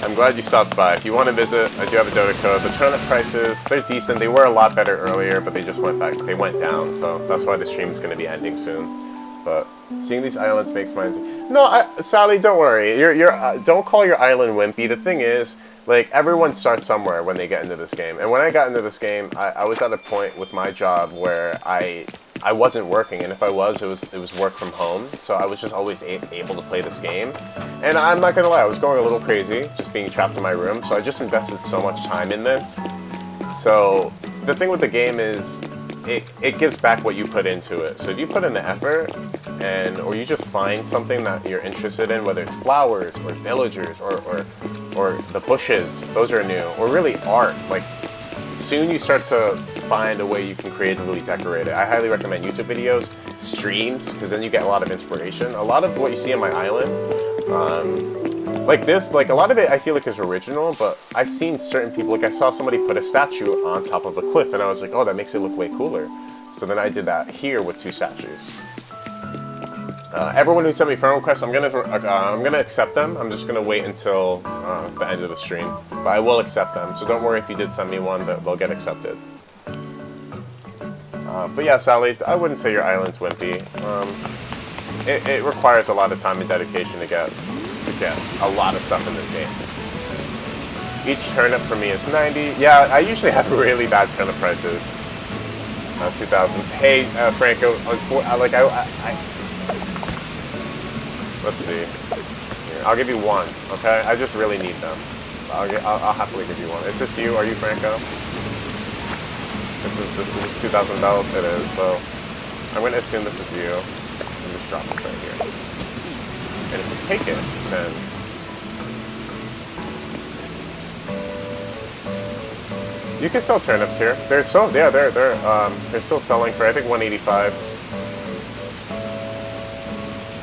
Speaker 1: I'm glad you stopped by. If you want to visit, I do have a Dodo code. The turnip prices, they're decent. They were a lot better earlier, but they just went down. So that's why the stream is going to be ending soon. But seeing these islands makes mine. No, Sally, don't worry. Don't call your island wimpy. The thing is, like, everyone starts somewhere when they get into this game. And when I got into this game, I was at a point with my job where I wasn't working, and if I was, it was work from home. So I was just always able to play this game. And I'm not gonna lie, I was going a little crazy, just being trapped in my room. So I just invested so much time in this. So the thing with the game is, it gives back what you put into it. So if you put in the effort, or you just find something that you're interested in, whether it's flowers or villagers or the bushes, those are new, or really art. Like, soon you start to find a way you can creatively decorate it. I highly recommend YouTube videos, streams, because then you get a lot of inspiration. A lot of what you see on my island, like this, like a lot of it I feel like is original, but I've seen certain people, like I saw somebody put a statue on top of a cliff, and I was like, oh, that makes it look way cooler. So then I did that here with 2 statues. Everyone who sent me friend requests, I'm gonna accept them. I'm just gonna wait until the end of the stream, but I will accept them. So don't worry if you did send me one; they'll get accepted. But yeah, Sally, I wouldn't say your island's wimpy. It requires a lot of time and dedication to get a lot of stuff in this game. Each turnip for me is 90. Yeah, I usually have really bad turnip prices. 2,000. Hey, Franco, let's see. Here, I'll give you 1, okay? I just really need them. I'll happily give you 1. Is this you? Are you Franco? This is $2,000. It is. So I'm going to assume this is you. And just drop it right here. And if you take it, then you can sell turnips here. They're still selling for, I think, $185.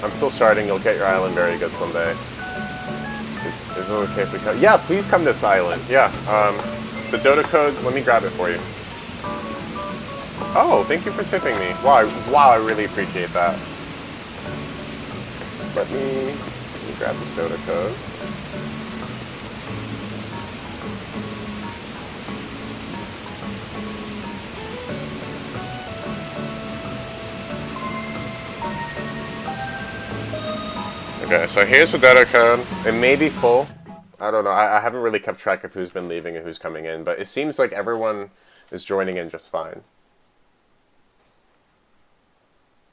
Speaker 1: I'm still starting. You'll get your island very good someday. Is it okay if we come? Yeah, please come to this island. Yeah. The Dodo code, let me grab it for you. Oh, thank you for tipping me. Wow, I really appreciate that. Let me grab this Dodo code. Okay, so here's the Dodo code. It may be full. I don't know. I haven't really kept track of who's been leaving and who's coming in, but it seems like everyone is joining in just fine.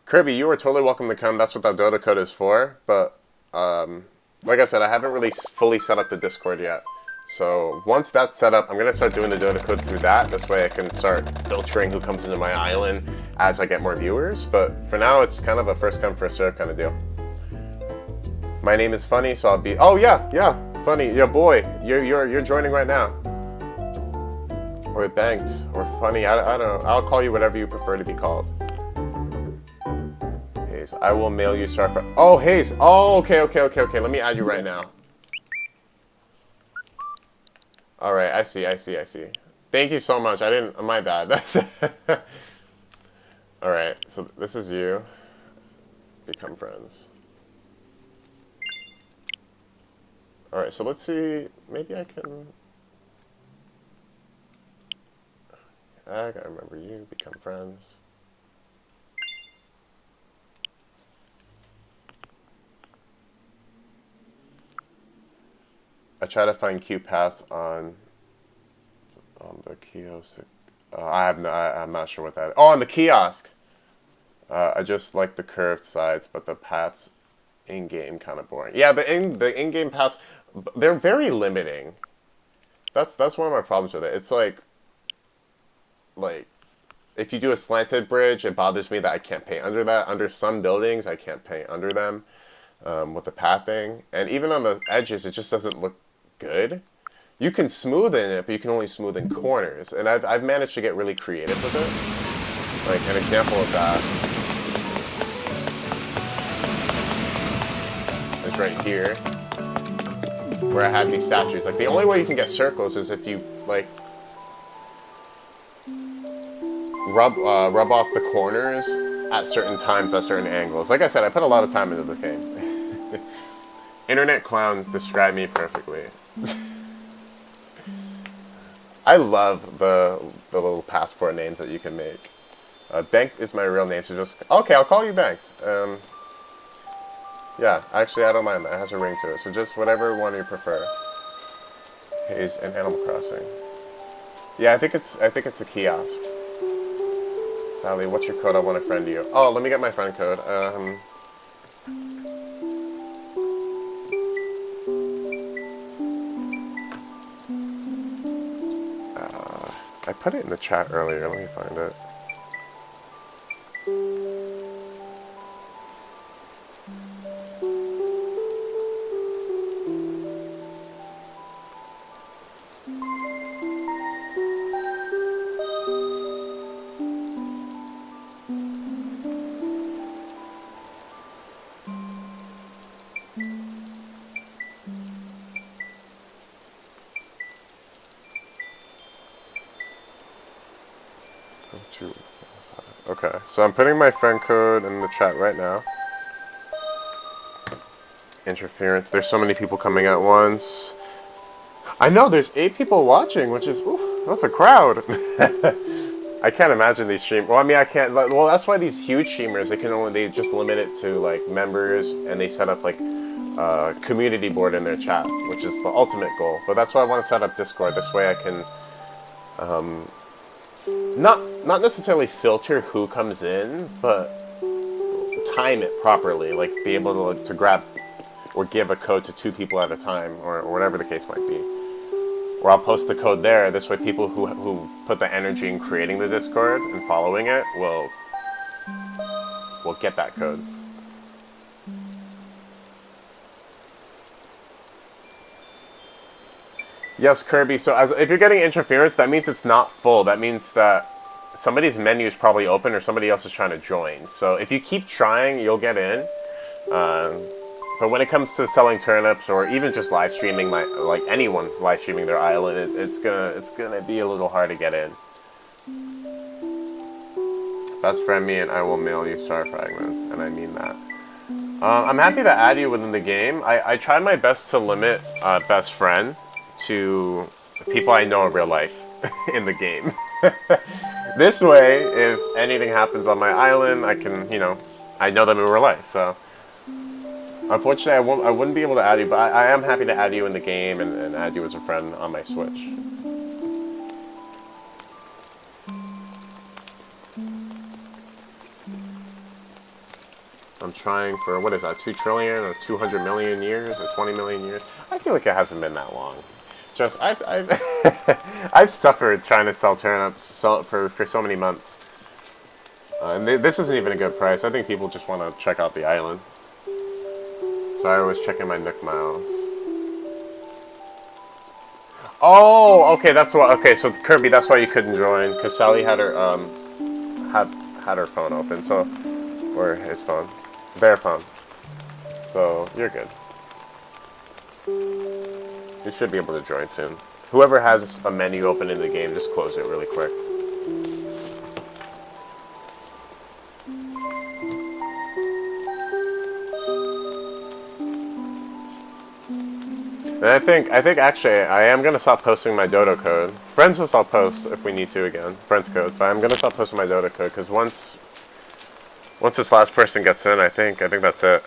Speaker 1: Kirby, you are totally welcome to come. That's what that Dodo code is for. But like I said, I haven't really fully set up the Discord yet. So once that's set up, I'm going to start doing the Dodo code through that. This way I can start filtering who comes into my island as I get more viewers. But for now, it's kind of a first come, first serve kind of deal. My name is Funny, so I'll be... Oh, yeah, Funny. Yeah, boy. You're joining right now. Or Banked. Or Funny. I don't know. I'll call you whatever you prefer to be called. Hayes, I will mail you Star... Oh, Hayes. Oh, okay. Let me add you right now. Alright, I see. Thank you so much. I didn't... My bad. Alright, so this is you. Become friends. Alright, so let's see... Maybe I can... I gotta remember you. Become friends. I try to find Q paths on the kiosk. I'm not sure what that is. Oh, on the kiosk! I just like the curved sides, but the paths in-game kind of boring. Yeah, the in-game paths, they're very limiting. That's one of my problems with it. It's like if you do a slanted bridge, it bothers me that I can't paint under that. Under some buildings, I can't paint under them with the pathing. And even on the edges, it just doesn't look good. You can smooth in it, but you can only smooth in corners. And I've managed to get really creative with it. Like an example of that is right here, where I have these statues. Like the only way you can get circles is if you like rub off the corners at certain times at certain angles. Like I said, I put a lot of time into this game. Internet clown described me perfectly. I love the little passport names that you can make. Banked is my real name, so just... Okay, I'll call you Banked. Yeah, actually, I don't mind that. It has a ring to it, so just whatever one you prefer. Hayes and Animal Crossing. Yeah, I think it's the kiosk. Sally, what's your code? I want to friend you. Oh, let me get my friend code. I put it in the chat earlier. Let me find it. Okay, so I'm putting my friend code in the chat right now. Interference. There's so many people coming at once. I know, there's 8 people watching, which is, oof, that's a crowd. I can't imagine these streamers. Well, I mean, I can't. Well, that's why these huge streamers, they just limit it to like members, and they set up like a community board in their chat, which is the ultimate goal. But that's why I want to set up Discord. This way I can not necessarily filter who comes in, but time it properly. Like be able to grab or give a code to 2 people at a time, or whatever the case might be. Or I'll post the code there. This way people who put the energy in creating the Discord and following it will get that code. Yes, Kirby. So if you're getting interference, that means it's not full. That means that somebody's menu is probably open or somebody else is trying to join. So if you keep trying, you'll get in. But when it comes to selling turnips or even just live streaming, like anyone live streaming their island, it's gonna be a little hard to get in. Best friend me and I will mail you star fragments, and I mean that. I'm happy to add you within the game. I tried my best to limit best friend to people I know in real life in the game. This way, if anything happens on my island, I can, I know them in real life, so. Unfortunately, I wouldn't be able to add you, but I am happy to add you in the game and add you as a friend on my Switch. I'm trying for, what is that, 2 trillion or 200 million years or 20 million years? I feel like it hasn't been that long. Just, I've suffered trying to sell turnips for so many months. And this isn't even a good price. I think people just want to check out the island. So I was checking my Nook Miles. Oh, okay, that's why. Okay, so Kirby, that's why you couldn't join, because Sally had her had her phone open, so, or his phone, their phone. So you're good. You should be able to join soon. Whoever has a menu open in the game, just close it really quick. And I think actually I am gonna stop posting my Dodo code. Friends list I'll post if we need to again, friends code. But I'm gonna stop posting my Dodo code because once this last person gets in, I think that's it.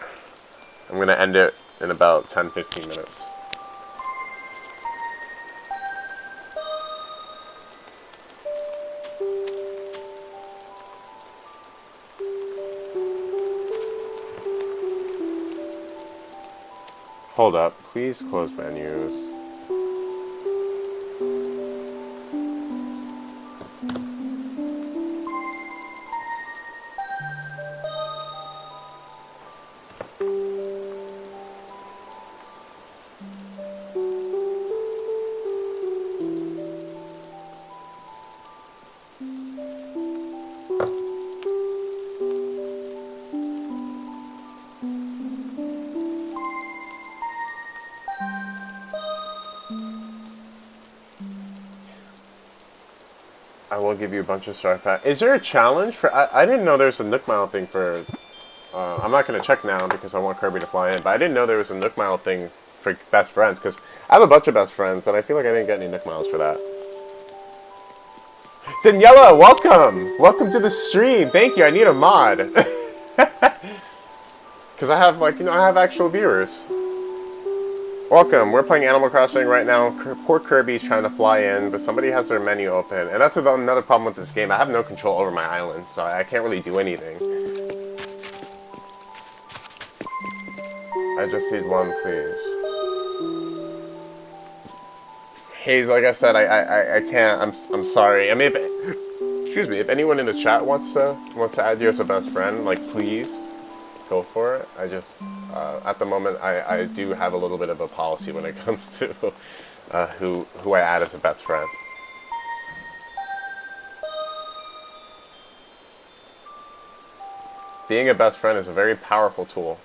Speaker 1: I'm gonna end it in about 10-15 minutes. Hold up, please close menus. I will give you a bunch of star pack. Is there a challenge for? I didn't know there was a Nook Mile thing for. I'm not gonna check now because I want Kirby to fly in. But I didn't know there was a Nook Mile thing for best friends because I have a bunch of best friends and I feel like I didn't get any Nook Miles for that. Daniela, welcome to the stream. Thank you. I need a mod because I have I have actual viewers. Welcome. We're playing Animal Crossing right now. Poor Kirby's trying to fly in, but somebody has their menu open. And that's another problem with this game. I have no control over my island, so I can't really do anything. I just need one, please. Hayes, like I said, I can't. I'm sorry. I mean, excuse me. If anyone in the chat wants to add you as a best friend, like please. Go for it. I just, at the moment, I do have a little bit of a policy when it comes to who I add as a best friend. Being a best friend is a very powerful tool.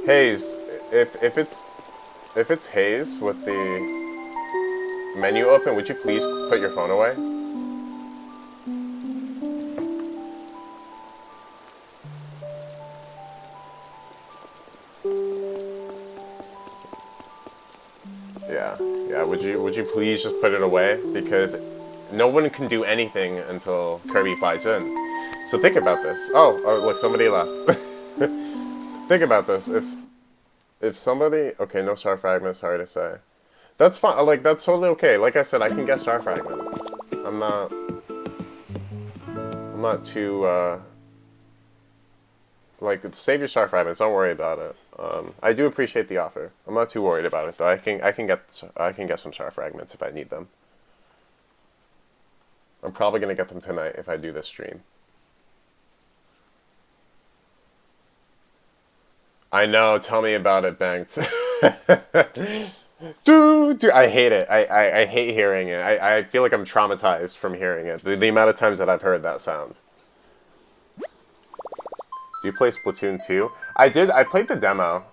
Speaker 1: Hayes, if it's Hayes with the menu open, would you please put your phone away? Yeah, would you please just put it away? Because no one can do anything until Kirby flies in. So think about this. Oh look, somebody left. Think about this. If somebody, okay, no star fragments, sorry to say. That's fine. Like, that's totally okay. Like I said, I can get star fragments. I'm not too, like, save your star fragments. Don't worry about it. I do appreciate the offer. I'm not too worried about it, though. I can get some star fragments if I need them. I'm probably gonna get them tonight if I do this stream. I know. Tell me about it, Banked. Dude, I hate it. I hate hearing it. I feel like I'm traumatized from hearing it. The amount of times that I've heard that sound. Do you play Splatoon 2? I did. I played the demo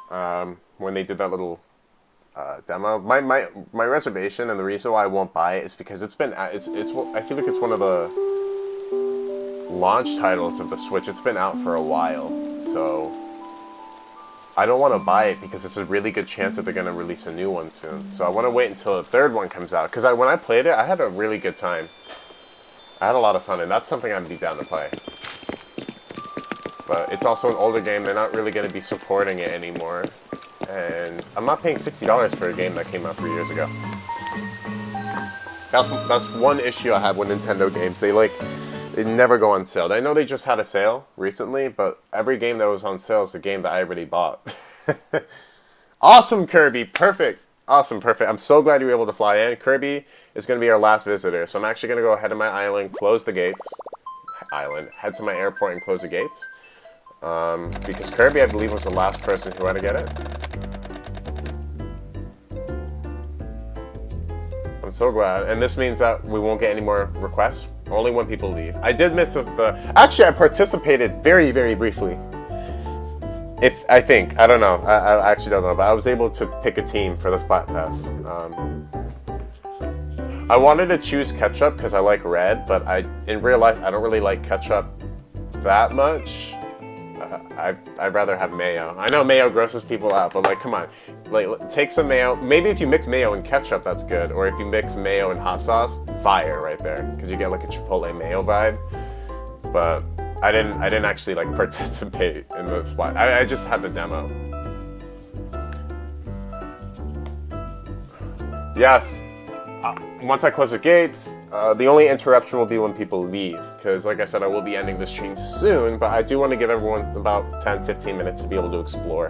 Speaker 1: when they did that little demo. My reservation and the reason why I won't buy it is because it's I feel like it's one of the launch titles of the Switch. It's been out for a while, so I don't want to buy it because it's a really good chance that they're going to release a new one soon. So I want to wait until the third one comes out. Because when I played it, I had a really good time. I had a lot of fun, and that's something I'd be down to play. But it's also an older game. They're not really going to be supporting it anymore. And I'm not paying $60 for a game that came out 3 years ago. That's one issue I have with Nintendo games. They never go on sale. I know they just had a sale recently, but every game that was on sale is a game that I already bought. Awesome, Kirby. Perfect. Awesome, perfect. I'm so glad you were able to fly in. Kirby is going to be our last visitor, so I'm actually going to go ahead to my island, close the gates. Head to my airport and close the gates. Because Kirby, I believe, was the last person who had to get it. I'm so glad. And this means that we won't get any more requests. Only when people leave. I did miss actually, I participated very, very briefly. I think. I don't know. I actually don't know. But I was able to pick a team for the Splat Pass. I wanted to choose Ketchup because I like red, but in real life, I don't really like Ketchup that much. I'd rather have mayo. I know mayo grosses people out, but like, come on. Like, take some mayo. Maybe if you mix mayo and ketchup, that's good. Or if you mix mayo and hot sauce, fire right there. Because you get like a Chipotle mayo vibe. But I didn't actually like participate in the spot. I just had the demo. Yes. Once I close the gates, the only interruption will be when people leave. Because like I said, I will be ending the stream soon. But I do want to give everyone about 10-15 minutes to be able to explore.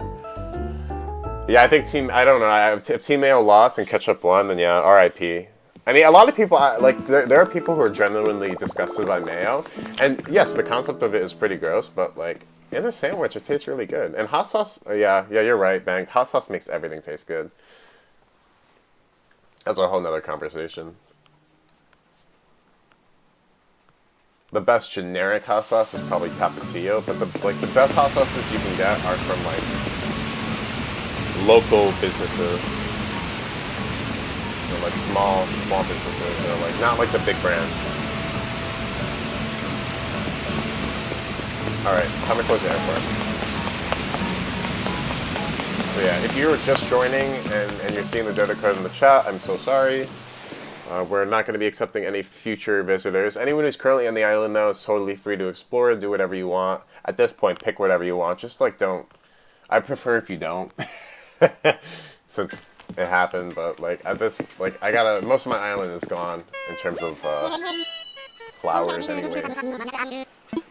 Speaker 1: Yeah, I think I don't know, if Team Mayo lost and Ketchup won, then yeah, RIP. I mean, a lot of people, like, there are people who are genuinely disgusted by mayo. And yes, the concept of it is pretty gross, but like, in a sandwich, it tastes really good. And hot sauce, yeah, you're right, Banged. Hot sauce makes everything taste good. That's a whole nother conversation. The best generic hot sauce is probably Tapatio, but the best hot sauces you can get are from, like, local businesses, or like small businesses, or like not like the big brands. All right, time to close the airport. So yeah, if you're just joining and you're seeing the Dodo code in the chat, I'm so sorry. We're not going to be accepting any future visitors. Anyone who's currently on the island though is totally free to explore, do whatever you want. At this point, pick whatever you want. Just like don't. I prefer if you don't. Since it happened, but like at this, like most of my island is gone in terms of flowers anyways.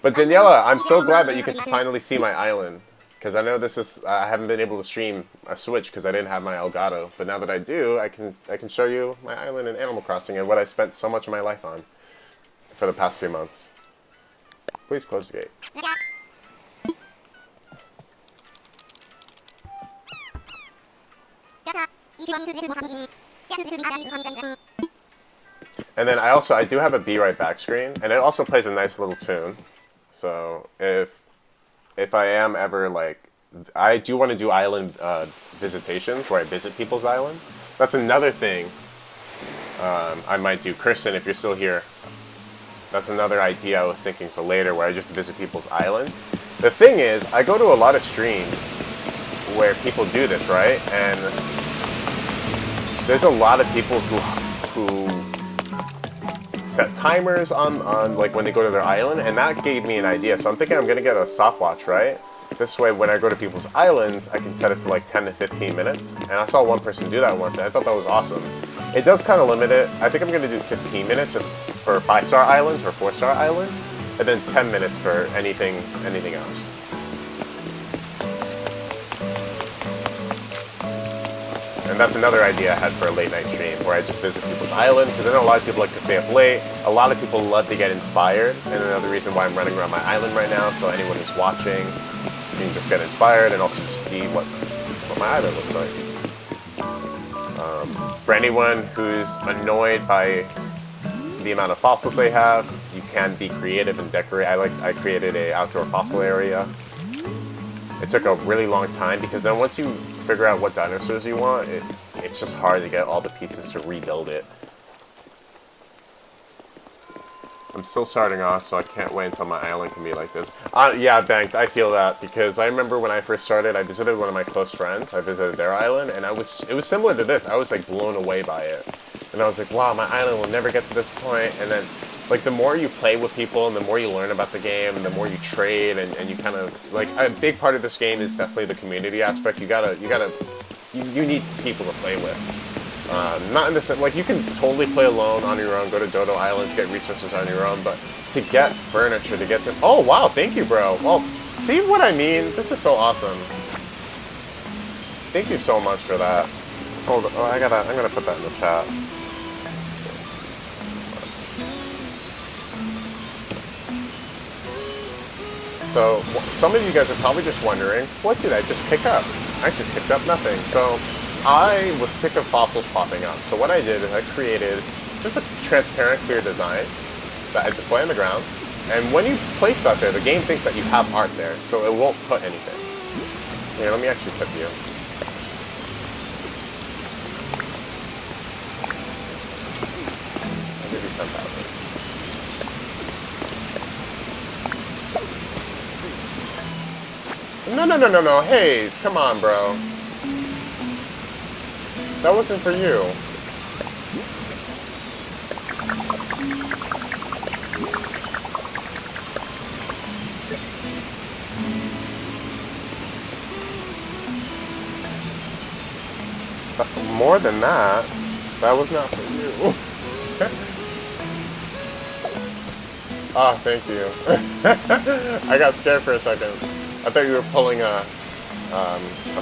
Speaker 1: But Daniela, I'm so glad that you could finally see my island, because I know I haven't been able to stream a Switch because I didn't have my Elgato, but now that I do, I can show you my island in Animal Crossing and what I spent so much of my life on for the past 3 months. Please close the gate. And then I do have a Be Right Back screen, and it also plays a nice little tune. So if I am ever like, I do want to do island visitations where I visit people's island. That's another thing I might do. Kristen, if you're still here, that's another idea I was thinking for later, where I just visit people's island. The thing is, I go to a lot of streams where people do this, right? And there's a lot of people who set timers on like when they go to their island, and that gave me an idea. So I'm thinking I'm gonna get a stopwatch, right? This way, when I go to people's islands, I can set it to like 10 to 15 minutes. And I saw one person do that once, and I thought that was awesome. It does kind of limit it. I think I'm gonna do 15 minutes just for 5-star islands or 4-star islands, and then 10 minutes for anything else. And that's another idea I had for a late night stream, where I just visit people's island, because I know a lot of people like to stay up late. A lot of people love to get inspired, and another reason why I'm running around my island right now, so anyone who's watching can just get inspired and also just see what my island looks like. For anyone who's annoyed by the amount of fossils they have, you can be creative and decorate. I created a outdoor fossil area. It took a really long time, because then once you figure out what dinosaurs you want, it's just hard to get all the pieces to rebuild it. I'm still starting off, so I can't wait until my island can be like this. Yeah, Banked, I feel that, because I remember when I first started, I visited one of my close friends. I visited their island, and it was similar to this. I was, like, blown away by it. And I was like, wow, my island will never get to this point. And then, like, the more you play with people, and the more you learn about the game, and the more you trade, and you kind of, like, a big part of this game is definitely the community aspect. You need people to play with. Not in the sense, like, you can totally play alone on your own, go to Dodo Island to get resources on your own, but to get furniture, to get to... Oh, wow, thank you, bro. Well, see what I mean? This is so awesome. Thank you so much for that. Hold on, I'm gonna put that in the chat. So, some of you guys are probably just wondering, what did I just pick up? I just picked up nothing. So, I was sick of fossils popping up. So what I did is I created just a transparent, clear design that I display on the ground. And when you place that there, the game thinks that you have art there, so it won't put anything. Here, let me actually tip you. I'll give you 10,000. No, Hayes, come on, bro. That wasn't for you. More than that, that was not for you. Oh, thank you. I got scared for a second. I thought you were pulling a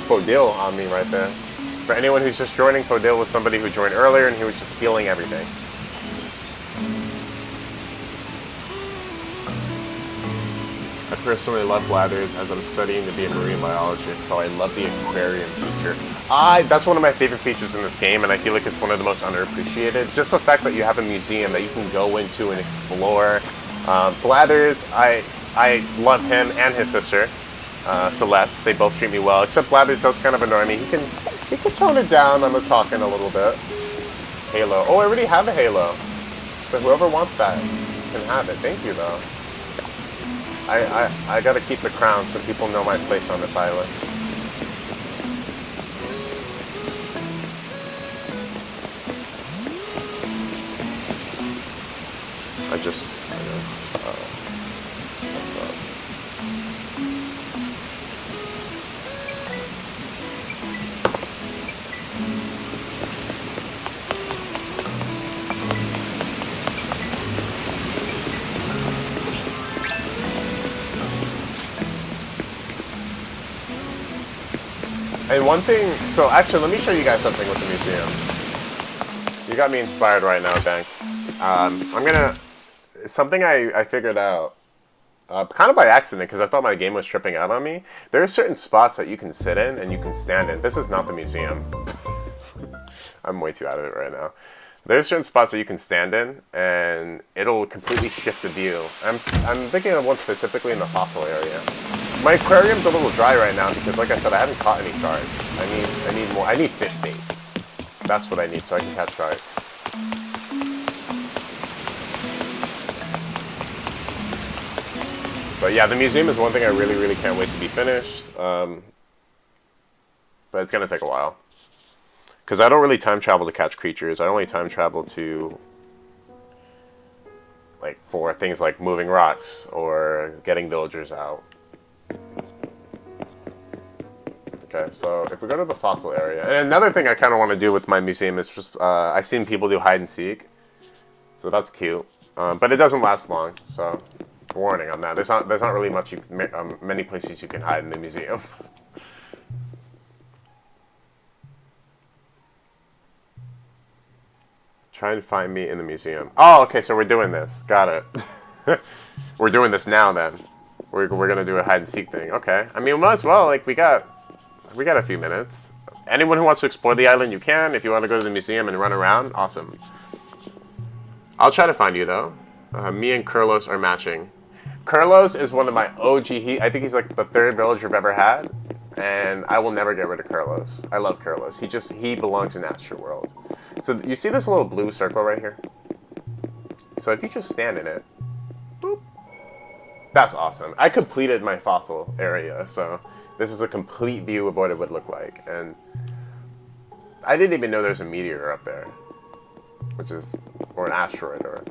Speaker 1: faux deal on me right there. For anyone who's just joining, Fodil was somebody who joined earlier and he was just stealing everything. I personally love bladders as I'm studying to be a marine biologist, so I love the aquarium feature. That's one of my favorite features in this game, and I feel like it's one of the most underappreciated. Just the fact that you have a museum that you can go into and explore. Bladders, I love him and his sister, Celeste. They both treat me well, except Bladders does kind of annoy me. He can tone it down on the talking a little bit. Halo. Oh, I already have a Halo. So whoever wants that can have it. Thank you, though. I gotta keep the crown so people know my place on this island. And one thing, so actually, let me show you guys something with the museum. You got me inspired right now, Banked. Something I figured out, kind of by accident, because I thought my game was tripping out on me. There are certain spots that you can sit in and you can stand in. This is not the museum. I'm way too out of it right now. There's certain spots that you can stand in, and it'll completely shift the view. I'm thinking of one specifically in the fossil area. My aquarium's a little dry right now because, like I said, I haven't caught any sharks. I need more. I need fish bait. That's what I need so I can catch sharks. But yeah, the museum is one thing I really, really can't wait to be finished. But it's gonna take a while. Because I don't really time travel to catch creatures. I only time travel to, like, for things like moving rocks or getting villagers out. Okay, so if we go to the fossil area, and another thing I kind of want to do with my museum is just, I've seen people do hide and seek, so that's cute, but it doesn't last long, so warning on that. There's not really many places you can hide in the museum. Try and find me in the museum. Oh, okay, so we're doing this. Got it. We're doing this now then. We're gonna do a hide and seek thing. Okay. I mean, we might as well. Like, we got a few minutes. Anyone who wants to explore the island, you can. If you want to go to the museum and run around, awesome. I'll try to find you though. Me and Kurlos are matching. Kurlos is one of my OG. I think he's like the third villager I've ever had, and I will never get rid of Kurlos. I love Kurlos. He belongs in Astroworld. So you see this little blue circle right here? So if you just stand in it, Boop. That's awesome. I completed my fossil area, so this is a complete view of what it would look like. And I didn't even know there's a meteor up there, which is, or an asteroid, or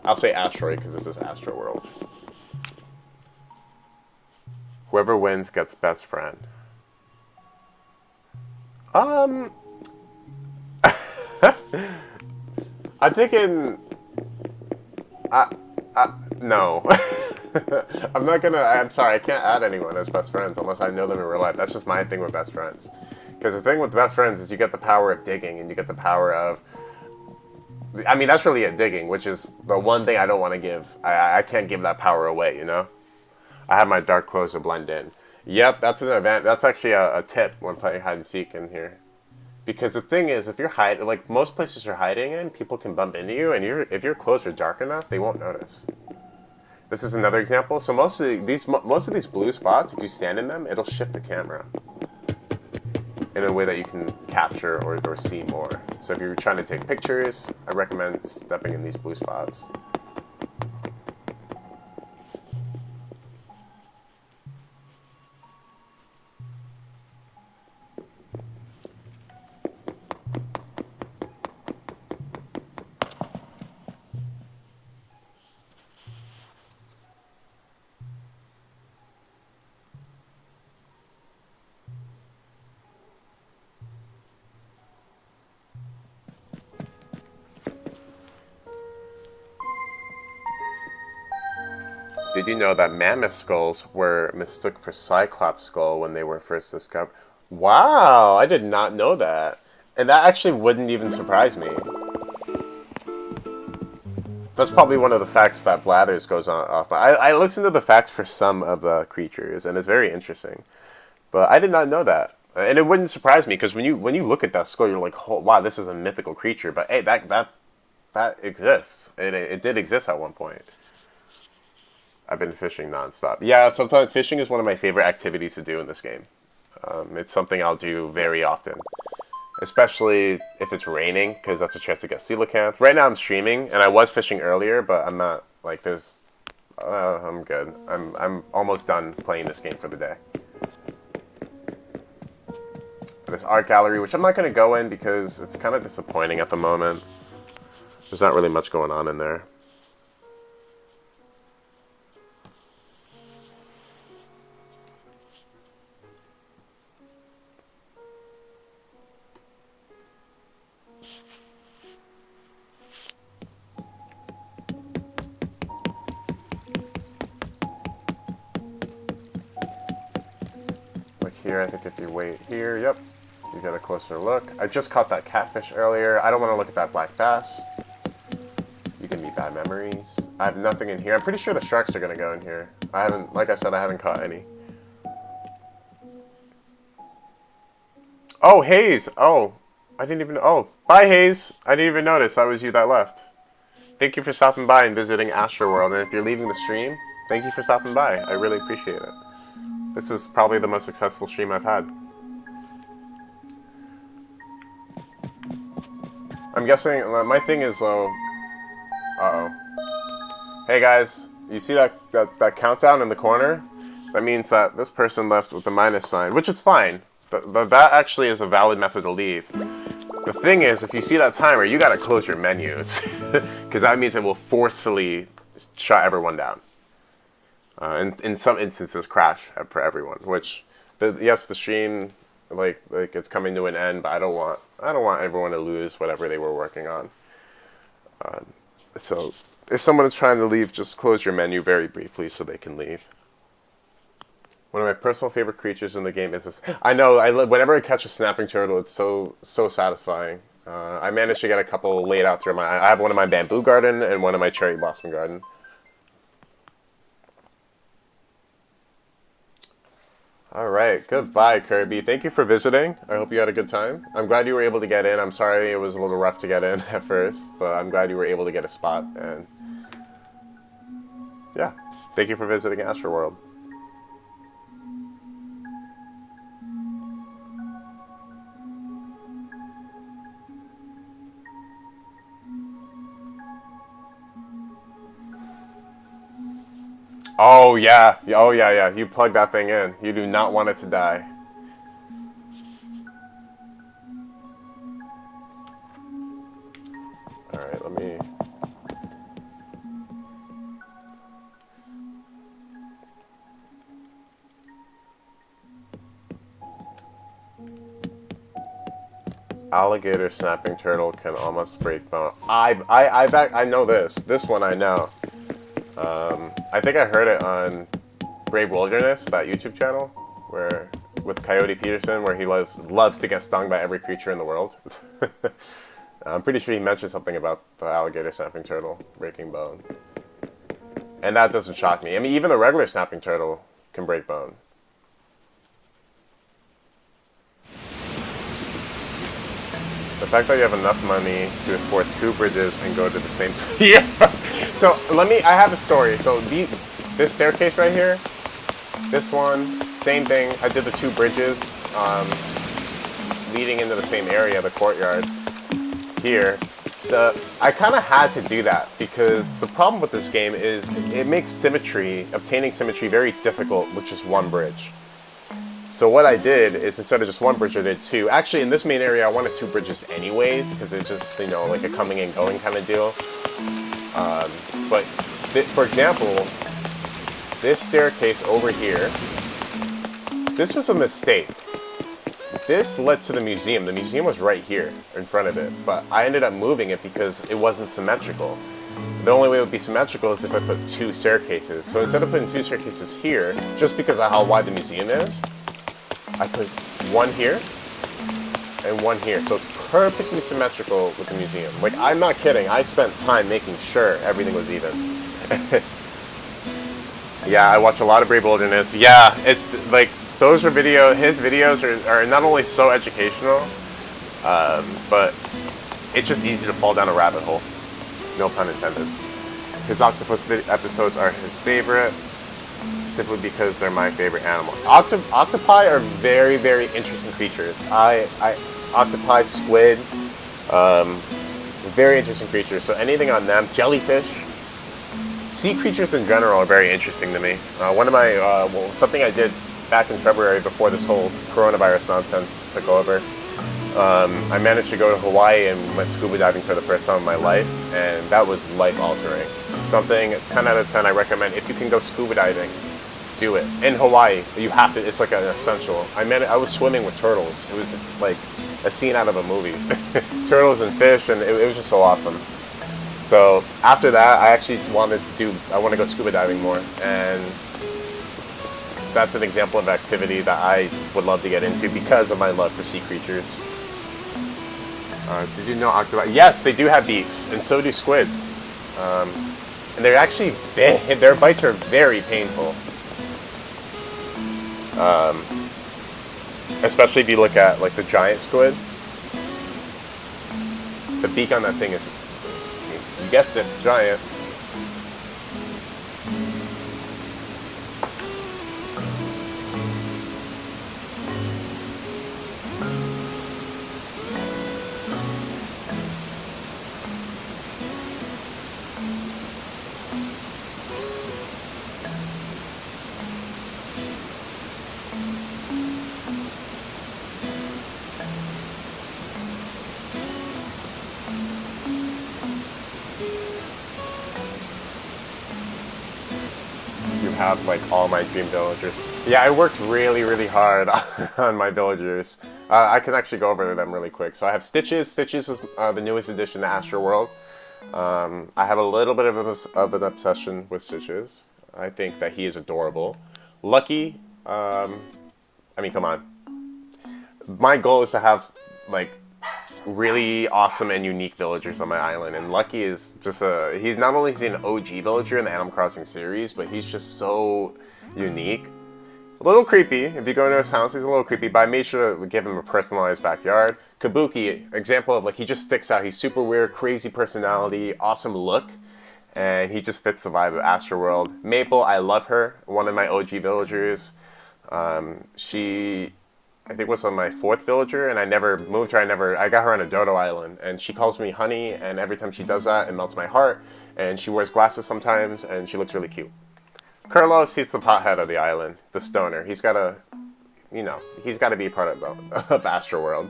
Speaker 1: I'll say asteroid because this is Astro World. Whoever wins gets best friend. I'm thinking. No. I'm not gonna. I'm sorry. I can't add anyone as best friends unless I know them in real life. That's just my thing with best friends. Because the thing with best friends is you get the power of digging and you get the power of. I mean, that's really it, digging, which is the one thing I don't want to give. I can't give that power away, you know? I have my dark clothes to blend in. Yep, that's an event. That's actually a tip when playing hide and seek in here. Because the thing is, if you're hiding, like most places you're hiding in, people can bump into you, and if your clothes are dark enough, they won't notice. This is another example. So most of these blue spots, if you stand in them, it'll shift the camera in a way that you can capture or see more. So if you're trying to take pictures, I recommend stepping in these blue spots. Did you know that mammoth skulls were mistook for cyclops skull when they were first discovered? Wow, I did not know that. And that actually wouldn't even surprise me. That's probably one of the facts that Blathers goes on off. I listened to the facts for some of the creatures, and it's very interesting. But I did not know that. And it wouldn't surprise me, because when you look at that skull, you're like, oh, wow, this is a mythical creature. But hey, that exists. It did exist at one point. I've been fishing nonstop. Yeah, sometimes fishing is one of my favorite activities to do in this game. It's something I'll do very often, especially if it's raining, because that's a chance to get coelacanth. Right now I'm streaming, and I was fishing earlier, but I'm not, like, there's... I'm good. I'm almost done playing this game for the day. This art gallery, which I'm not going to go in because it's kind of disappointing at the moment. There's not really much going on in there. Like here, I think if you wait here, yep, you get a closer look. I just caught that catfish earlier. I don't want to look at that black bass. You can be bad memories. I have nothing in here. I'm pretty sure the sharks are going to go in here. I haven't, like I said, I haven't caught any. Oh, Hayes. Oh, I didn't even, oh, bye, Hayes. I didn't even notice that was you that left. Thank you for stopping by and visiting Astroworld. And if you're leaving the stream, thank you for stopping by. I really appreciate it. This is probably the most successful stream I've had. I'm guessing, my thing is though, uh-oh. Hey guys, you see that countdown in the corner? That means that this person left with the minus sign, which is fine. That actually is a valid method to leave. The thing is, if you see that timer, you gotta close your menus. Because that means it will forcefully shut everyone down. In some instances, crash for everyone. Which, yes, the stream, like it's coming to an end, but I don't want everyone to lose whatever they were working on. So, if someone is trying to leave, just close your menu very briefly so they can leave. One of my personal favorite creatures in the game is this. I know, whenever I catch a snapping turtle, it's so satisfying. I managed to get a couple laid out through I have one in my bamboo garden and one in my cherry blossom garden. Alright, goodbye, Kirby. Thank you for visiting. I hope you had a good time. I'm glad you were able to get in. I'm sorry it was a little rough to get in at first, but I'm glad you were able to get a spot. And yeah, thank you for visiting Astroworld. Oh yeah, oh yeah, yeah. You plug that thing in. You do not want it to die. All right, let me. Alligator snapping turtle can almost break bone. I know this. This one I know. I think I heard it on Brave Wilderness, that YouTube channel, where with Coyote Peterson, where he loves to get stung by every creature in the world. I'm pretty sure he mentioned something about the alligator snapping turtle breaking bone, and that doesn't shock me. I mean, even the regular snapping turtle can break bone. The fact that you have enough money to afford 2 bridges and go to the same yeah. So I have a story. So this staircase right here, this one, same thing. I did the 2 bridges leading into the same area, the courtyard here. I kind of had to do that because the problem with this game is it makes obtaining symmetry very difficult with just 1 bridge. So what I did is instead of just 1 bridge, I did 2. Actually, in this main area, I wanted 2 bridges anyways, because it's just, you know, like a coming and going kind of deal. But, for example, this staircase over here, this was a mistake. This led to the museum. The museum was right here in front of it, but I ended up moving it because it wasn't symmetrical. The only way it would be symmetrical is if I put 2 staircases. So instead of putting 2 staircases here, just because of how wide the museum is, I put 1 here and 1 here. So it's perfectly symmetrical with the museum. Like, I'm not kidding. I spent time making sure everything was even. Yeah, I watch a lot of Brave Wilderness. Yeah, it's like, his videos are not only so educational, but it's just easy to fall down a rabbit hole. No pun intended. His octopus episodes are his favorite, simply because they're my favorite animal. Octopi are very, very interesting creatures. Octopi, squid, very interesting creatures. So anything on them, jellyfish, sea creatures in general are very interesting to me. One of my, something I did back in February before this whole coronavirus nonsense took over, I managed to go to Hawaii and went scuba diving for the first time in my life, and that was life-altering. Something 10 out of 10 I recommend. If you can go scuba diving, do it. In Hawaii, you have to, it's like an essential. I was swimming with turtles. It was like a scene out of a movie. Turtles and fish, and it was just so awesome. So after that, I actually want to go scuba diving more, and that's an example of activity that I would love to get into because of my love for sea creatures. Did you know octopi? Yes, they do have beaks, and so do squids. And they're actually, their bites are very painful. Especially if you look at like the giant squid. The beak on that thing is, you guessed it, giant. Have like all my dream villagers. Yeah, I worked really, really hard on my villagers. I can actually go over them really quick. So I have Stitches. Stitches is the newest addition to Astro World. I have a little bit of an obsession with Stitches. I think that he is adorable. Lucky, I mean, come on. My goal is to have like really awesome and unique villagers on my island, and Lucky is just he's not only an OG villager in the Animal Crossing series, but he's just so unique. A little creepy. If you go into his house, he's a little creepy, but I made sure to give him a personalized backyard. Kabuki, example of like, he just sticks out. He's super weird, crazy personality, awesome look, and he just fits the vibe of Astro World. Maple, I love her, one of my OG villagers. She, I think, was on my 4th villager, and I never moved her. I got her on a Dodo island, and she calls me honey, and every time she does that, it melts my heart. And she wears glasses sometimes, and she looks really cute. Carlos, he's the pothead of the island, the stoner. He's got to, you know, he's got to be part of Astroworld.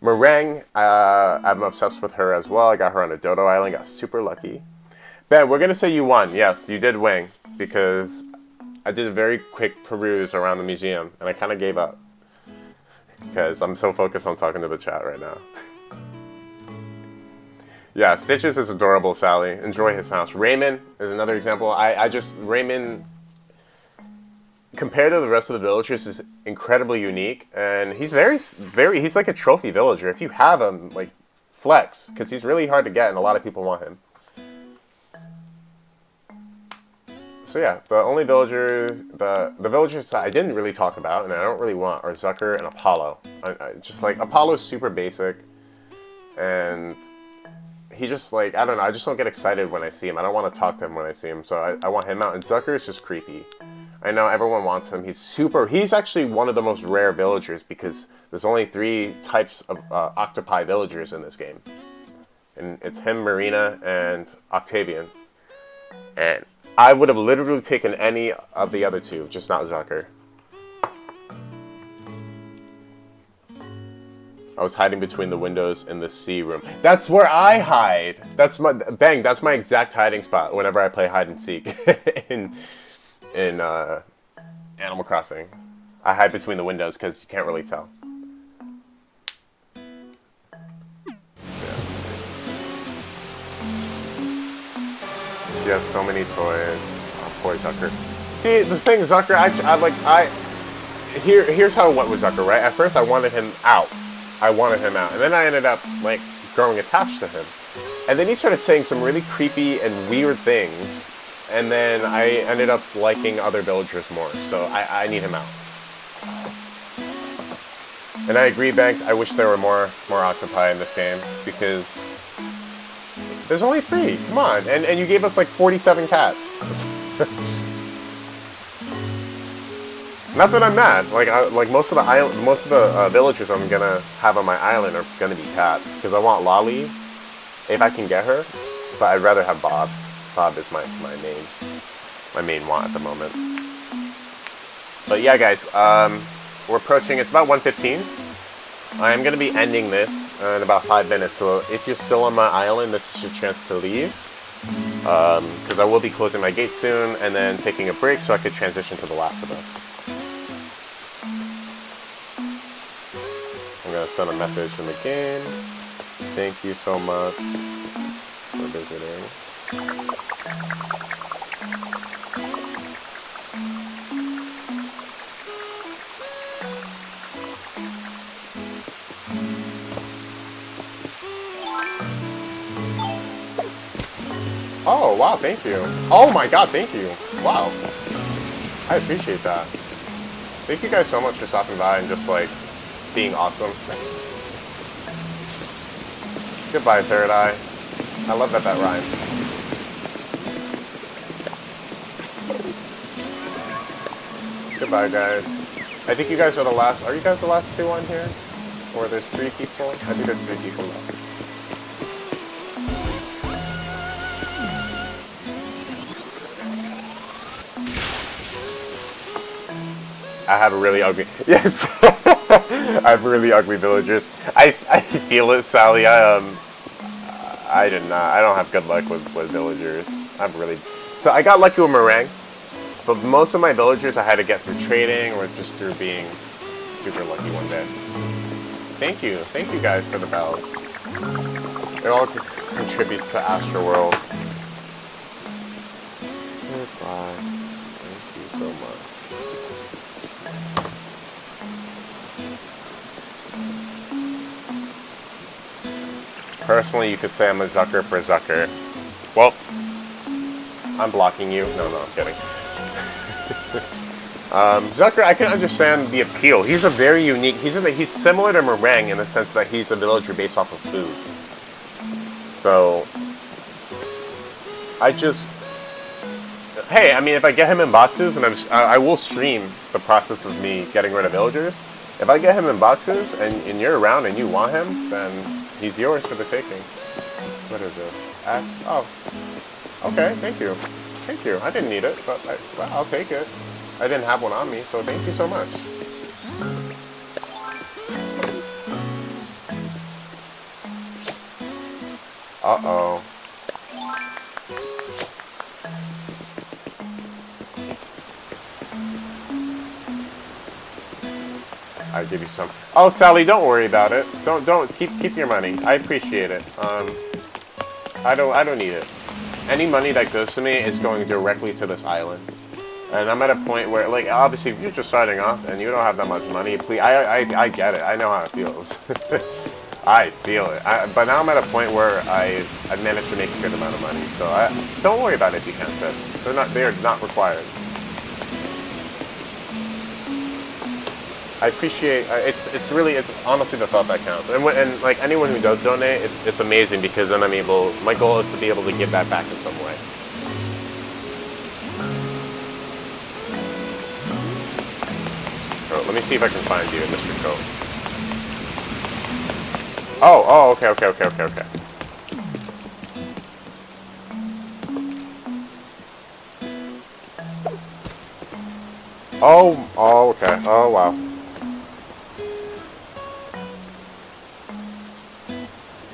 Speaker 1: Meringue, I'm obsessed with her as well. I got her on a Dodo island, got super lucky. Ben, we're going to say you won. Yes, you did win, because I did a very quick peruse around the museum, and I kind of gave up. Because I'm so focused on talking to the chat right now. Yeah, Stitches is adorable, Sally. Enjoy his house. Raymond is another example. Raymond, compared to the rest of the villagers, is incredibly unique, and he's he's like a trophy villager. If you have him, like, flex, because he's really hard to get, and a lot of people want him. So yeah, the only villagers, the villagers that I didn't really talk about, and I don't really want, are Zucker and Apollo. Just like, Apollo's super basic, and he just, like, I don't know, I just don't get excited when I see him. I don't want to talk to him when I see him, so I want him out. And Zucker is just creepy. I know everyone wants him. He's actually one of the most rare villagers, because there's only 3 types of octopi villagers in this game. And it's him, Marina, and Octavian. And I would have literally taken any of the other 2, just not Zucker. I was hiding between the windows in the sea room. That's where I hide. That's my exact hiding spot whenever I play hide and seek in Animal Crossing. I hide between the windows because you can't really tell. She has so many toys. Oh, poor Zucker. See, the thing, Zucker, here's how it went with Zucker, right? At first, I wanted him out. And then I ended up, like, growing attached to him. And then he started saying some really creepy and weird things. And then I ended up liking other villagers more. So I need him out. And I agree, Banked. I wish there were more octopi in this game. Because there's only 3. Come on. And you gave us, like, 47 cats. Not that I'm mad. Like most of the villagers I'm gonna have on my island are gonna be cats, because I want Lolly, if I can get her, but I'd rather have Bob. Bob is my main want at the moment. But yeah, guys, we're approaching. It's about 1:15. I am gonna be ending this in about 5 minutes. So if you're still on my island, this is your chance to leave, because I will be closing my gate soon and then taking a break so I could transition to The Last of Us. I'm gonna send a message in the game. Thank you so much for visiting. Oh, wow, thank you. Oh my god, thank you. Wow. I appreciate that. Thank you guys so much for stopping by and just, like, being awesome. Goodbye, Third Eye. I love that rhymes. Goodbye, guys. I think you guys are the last. Are you guys the last 2 on here? Or there's 3 people? I think there's 3 people left. I have a really ugly. Yes, I have really ugly villagers. I feel it, Sally. I don't have good luck with villagers. So I got lucky with Meringue, but most of my villagers I had to get through trading or just through being super lucky one day. Thank you guys for the bells. It all contributes to Astroworld. Goodbye. Thank you so much. Personally, you could say I'm a Zucker for Zucker. Well, I'm blocking you. No, I'm kidding. Zucker, I can understand the appeal. He's a very unique. He's similar to Meringue in the sense that he's a villager based off of food. So, hey, I mean, if I get him in boxes, and I will stream the process of me getting rid of villagers. If I get him in boxes and you're around and you want him, then he's yours for the taking. What is this? X? Oh. Okay, thank you. Thank you. I didn't need it, but well, I'll take it. I didn't have one on me, so thank you so much. Uh-oh. I give you some. Oh, Sally, don't worry about it. Don't keep your money. I appreciate it. I don't need it. Any money that goes to me is going directly to this island. And I'm at a point where, like, obviously, if you're just starting off and you don't have that much money, please, I get it. I know how it feels. I feel it. But now I'm at a point where I've managed to make a good amount of money. So don't worry about it if you can't fit. They are not required. I appreciate it's honestly the thought that counts, and like anyone who does donate, it's amazing because then my goal is to be able to give that back in some way. Oh, let me see if I can find you, Mr. Coat. Oh, okay. Oh, okay. Oh, wow.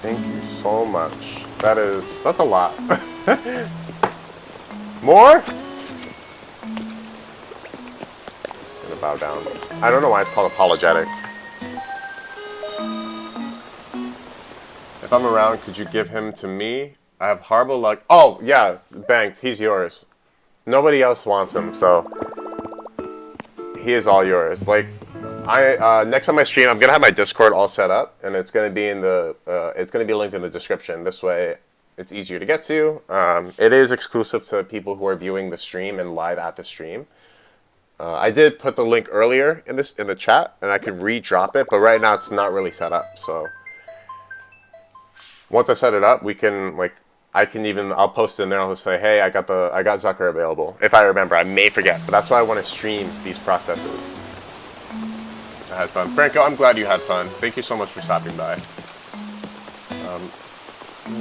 Speaker 1: Thank you so much. That's a lot. More? I'm gonna bow down. I don't know why it's called apologetic. If I'm around, could you give him to me? I have horrible luck. Oh, yeah, banked. He's yours. Nobody else wants him, so he is all yours. Like, next time I stream, I'm gonna have my Discord all set up, and it's gonna be linked in the description. This way, it's easier to get to. It is exclusive to people who are viewing the stream and live at the stream. I did put the link earlier in the chat, and I could re-drop it, but right now it's not really set up. So once I set it up, we can I'll post it in there. I'll just say, hey, I got Zucker available. If I remember, I may forget, but that's why I want to stream these processes. I had fun. Franco, I'm glad you had fun. Thank you so much for stopping by.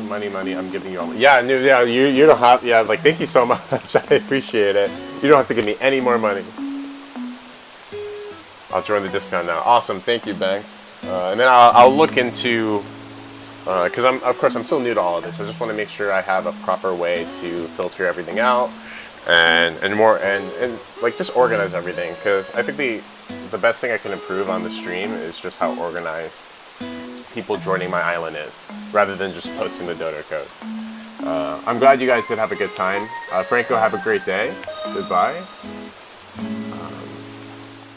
Speaker 1: Money, I'm giving you all. Yeah, you don't have. Yeah, like thank you so much. I appreciate it. You don't have to give me any more money. I'll join the discount now. Awesome, thank you, Banks. And then I'll look into because I'm still new to all of this. I just want to make sure I have a proper way to filter everything out and like just organize everything, because I think the best thing I can improve on the stream is just how organized people joining my island is, rather than just posting the Dodo code. I'm glad you guys did have a good time. Franco, have a great day. Goodbye.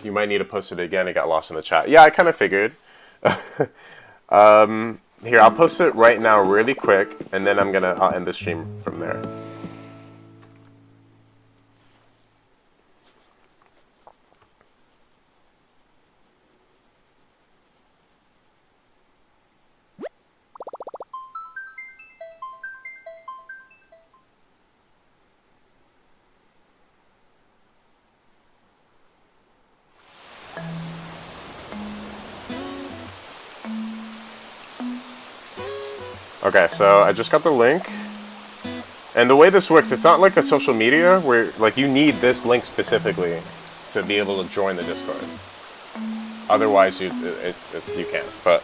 Speaker 1: You might need to post it again. It got lost in the chat. Yeah, I kind of figured. Here, I'll post it right now really quick, and then I'll end the stream from there. Okay, so I just got the link. And the way this works, it's not like a social media where like you need this link specifically to be able to join the Discord. Otherwise, you can't. But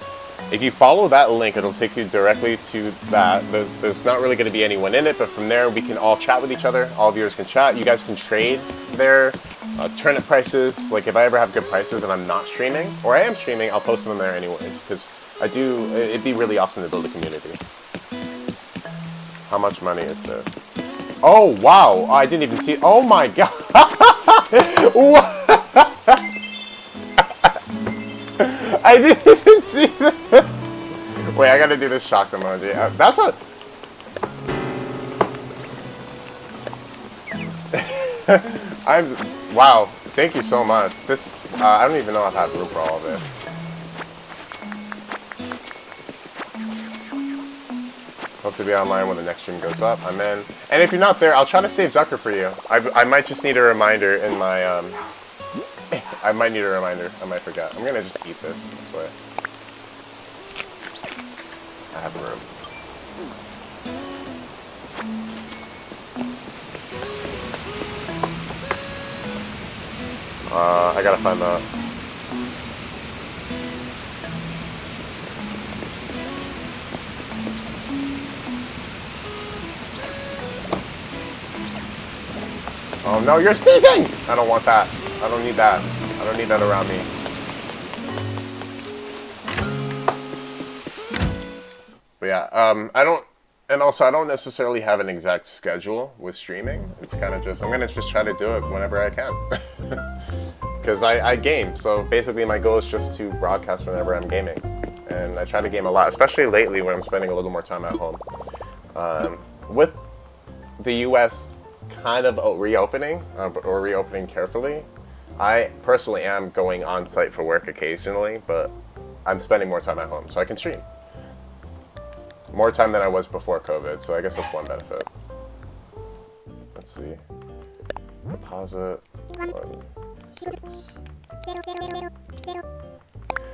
Speaker 1: if you follow that link, it'll take you directly to that. There's not really going to be anyone in it, but from there we can all chat with each other. All viewers can chat. You guys can trade their turnip prices. Like if I ever have good prices and I'm not streaming, or I am streaming, I'll post them there anyways, because it'd be really awesome to build a community. How much money is this? Oh, wow. I didn't even see. Oh, my God. I didn't even see this. Wait, I got to do this shocked emoji. That's a... Wow. Thank you so much. This, I don't even know if I have room for all of this. Hope to be online when the next stream goes up. I'm in. And if you're not there, I'll try to save Zucker for you. I might just need a reminder in my, I might need a reminder. I might forget. I'm gonna just eat this way. I have room. I gotta find the... Oh no, you're sneezing! I don't want that. I don't need that. I don't need that around me. But yeah, I don't... And also, I don't necessarily have an exact schedule with streaming. It's kind of just... I'm gonna just try to do it whenever I can. Because I game, so basically my goal is just to broadcast whenever I'm gaming. And I try to game a lot, especially lately when I'm spending a little more time at home. With the US kind of reopening, or reopening carefully, I personally am going on site for work occasionally, but I'm spending more time at home, so I can stream. More time than I was before COVID, so I guess that's one benefit. Let's see. Deposit.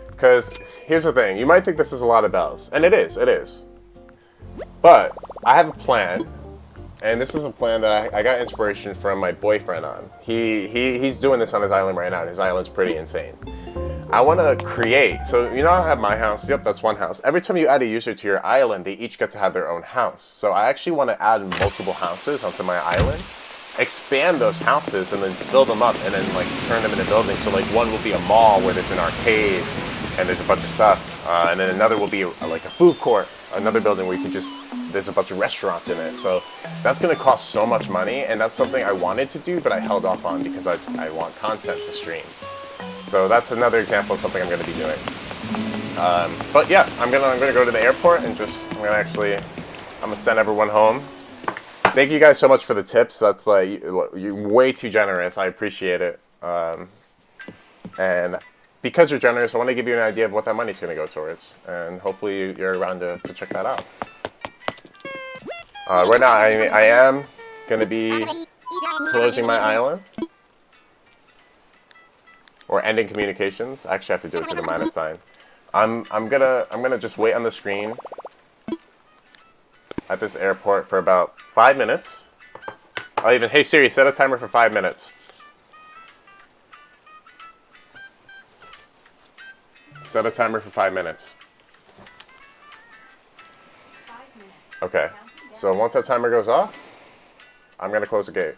Speaker 1: Because here's the thing, you might think this is a lot of bells, and it is. But I have a plan, and this is a plan that I got inspiration from my boyfriend on. He's doing this on his island right now, and his island's pretty insane. I want to create, so you know I have my house, yep, that's one house. Every time you add a user to your island, they each get to have their own house. So I actually want to add multiple houses onto my island, expand those houses, and then fill them up, and then like turn them into buildings. So like one will be a mall where there's an arcade, and there's a bunch of stuff, and then another will be like a food court, another building where you can just, there's a bunch of restaurants in it. So that's going to cost so much money, and that's something I wanted to do, but I held off on because I want content to stream. So that's another example of something I'm going to be doing. But yeah, I'm gonna go to the airport and I'm gonna send everyone home. Thank you guys so much for the tips. That's like, you're way too generous. I appreciate it. And because you're generous, I want to give you an idea of what that money's going to go towards. And hopefully you're around to check that out. Right now, I am going to be closing my island. Or ending communications. I actually have to do it to the minus sign. I'm gonna just wait on the screen at this airport for about 5 minutes. Hey Siri, set a timer for 5 minutes. Set a timer for 5 minutes.
Speaker 2: 5 minutes.
Speaker 1: Okay. So once that timer goes off, I'm gonna close the gate.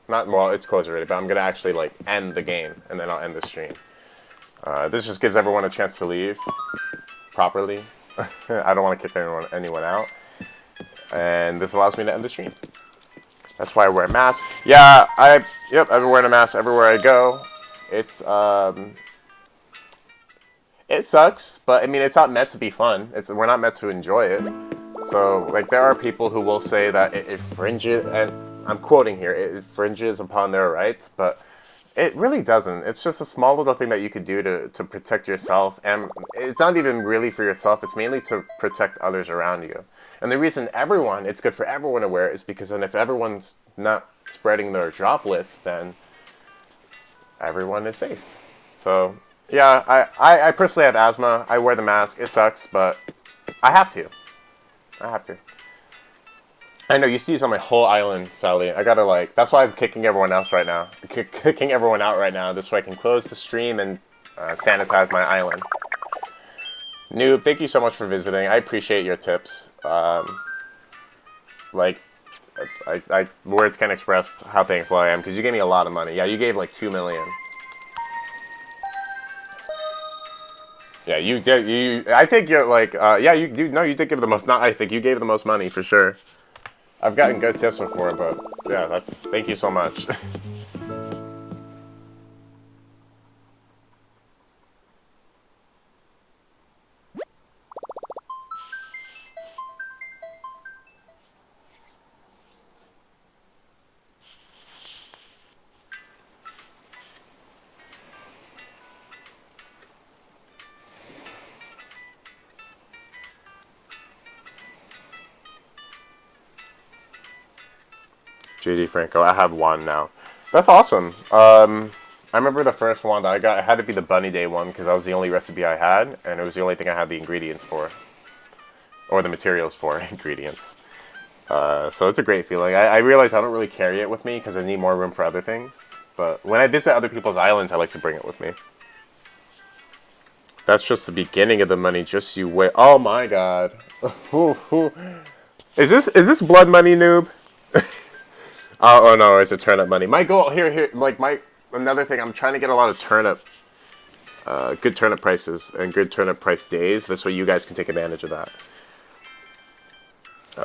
Speaker 1: Well, it's closed already, but I'm gonna actually like end the game, and then I'll end the stream. This just gives everyone a chance to leave properly. I don't want to kick anyone out, and this allows me to end the stream. That's why I wear a mask. Yeah, I've been wearing a mask everywhere I go. It sucks, but I mean, it's not meant to be fun. We're not meant to enjoy it. So, like, there are people who will say that it infringes, and I'm quoting here, it infringes upon their rights, but it really doesn't. It's just a small little thing that you could do to protect yourself, and it's not even really for yourself, it's mainly to protect others around you. And the reason it's good for everyone to wear it is because then if everyone's not spreading their droplets, then everyone is safe. So, yeah, I personally have asthma, I wear the mask, it sucks, but I have to. I know, you see this on my whole island, Sally. I gotta that's why I'm kicking everyone else right now. Kicking everyone out right now, this way I can close the stream and sanitize my island. Noob, thank you so much for visiting. I appreciate your tips. Words can't express how thankful I am, because you gave me a lot of money. Yeah, you gave like 2 million. Yeah, you did. I think you're you did give the most. Not I think you gave the most money for sure. I've gotten good tips before, but yeah, thank you so much. JD Franco, I have one now. That's awesome. I remember the first one that I got, it had to be the Bunny Day one, because that was the only recipe I had, and it was the only thing I had the ingredients for. Or the materials for, ingredients. So it's a great feeling. I realize I don't really carry it with me because I need more room for other things. But when I visit other people's islands, I like to bring it with me. That's just the beginning of the money. Just you wait. Oh my god. Is this blood money, noob? Oh no, it's a turnip money. My goal here, like another thing. I'm trying to get a lot of good turnip prices and good turnip price days. This way, you guys can take advantage of that.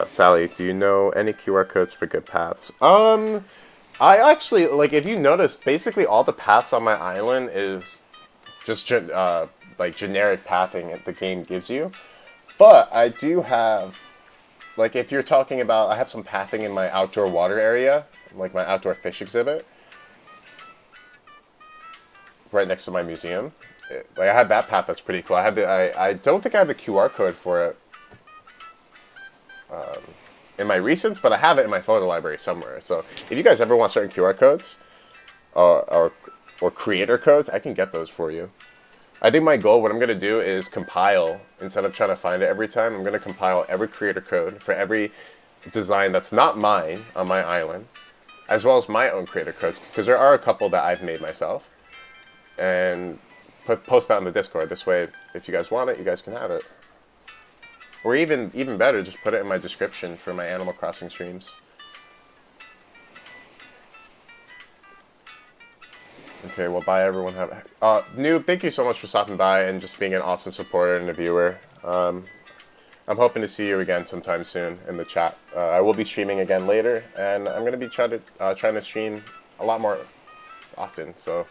Speaker 1: Sally, do you know any QR codes for good paths? I actually, like, if you notice, basically all the paths on my island is just like generic pathing that the game gives you. But I do have, like, if you're talking about, I have some pathing in my outdoor water area, like my outdoor fish exhibit, right next to my museum. Like, I have that path that's pretty cool. I don't think I have the QR code for it in my recents, but I have it in my photo library somewhere. So if you guys ever want certain QR codes or creator codes, I can get those for you. I think my goal, what I'm going to do is compile, instead of trying to find it every time, I'm going to compile every creator code for every design that's not mine on my island, as well as my own creator codes, because there are a couple that I've made myself, and post that on the Discord. This way, if you guys want it, you guys can have it. Or even better, just put it in my description for my Animal Crossing streams. Okay, well, bye everyone. Noob, thank you so much for stopping by and just being an awesome supporter and a viewer. I'm hoping to see you again sometime soon in the chat. I will be streaming again later, and I'm going to be trying to stream a lot more often. So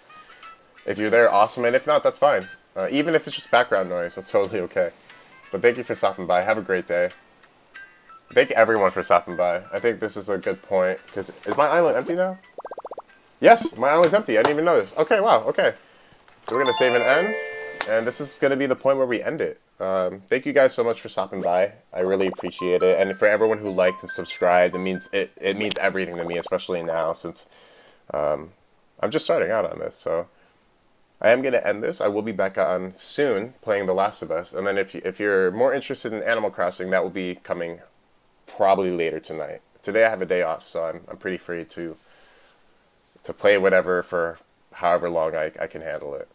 Speaker 1: if you're there, awesome, and if not, that's fine. Even if it's just background noise, that's totally okay. But thank you for stopping by. Have a great day. Thank everyone for stopping by. I think this is a good point, because is my island empty now? Yes, my island's empty. I didn't even notice. Okay, wow, okay. So we're going to save and end, and this is going to be the point where we end it. Thank you guys so much for stopping by. I really appreciate it. And for everyone who liked and subscribed, it means everything to me, especially now, since I'm just starting out on this. So I am going to end this. I will be back on soon playing The Last of Us. And then if you're more interested in Animal Crossing, that will be coming probably later tonight. Today I have a day off, so I'm pretty free to play whatever for however long I can handle it.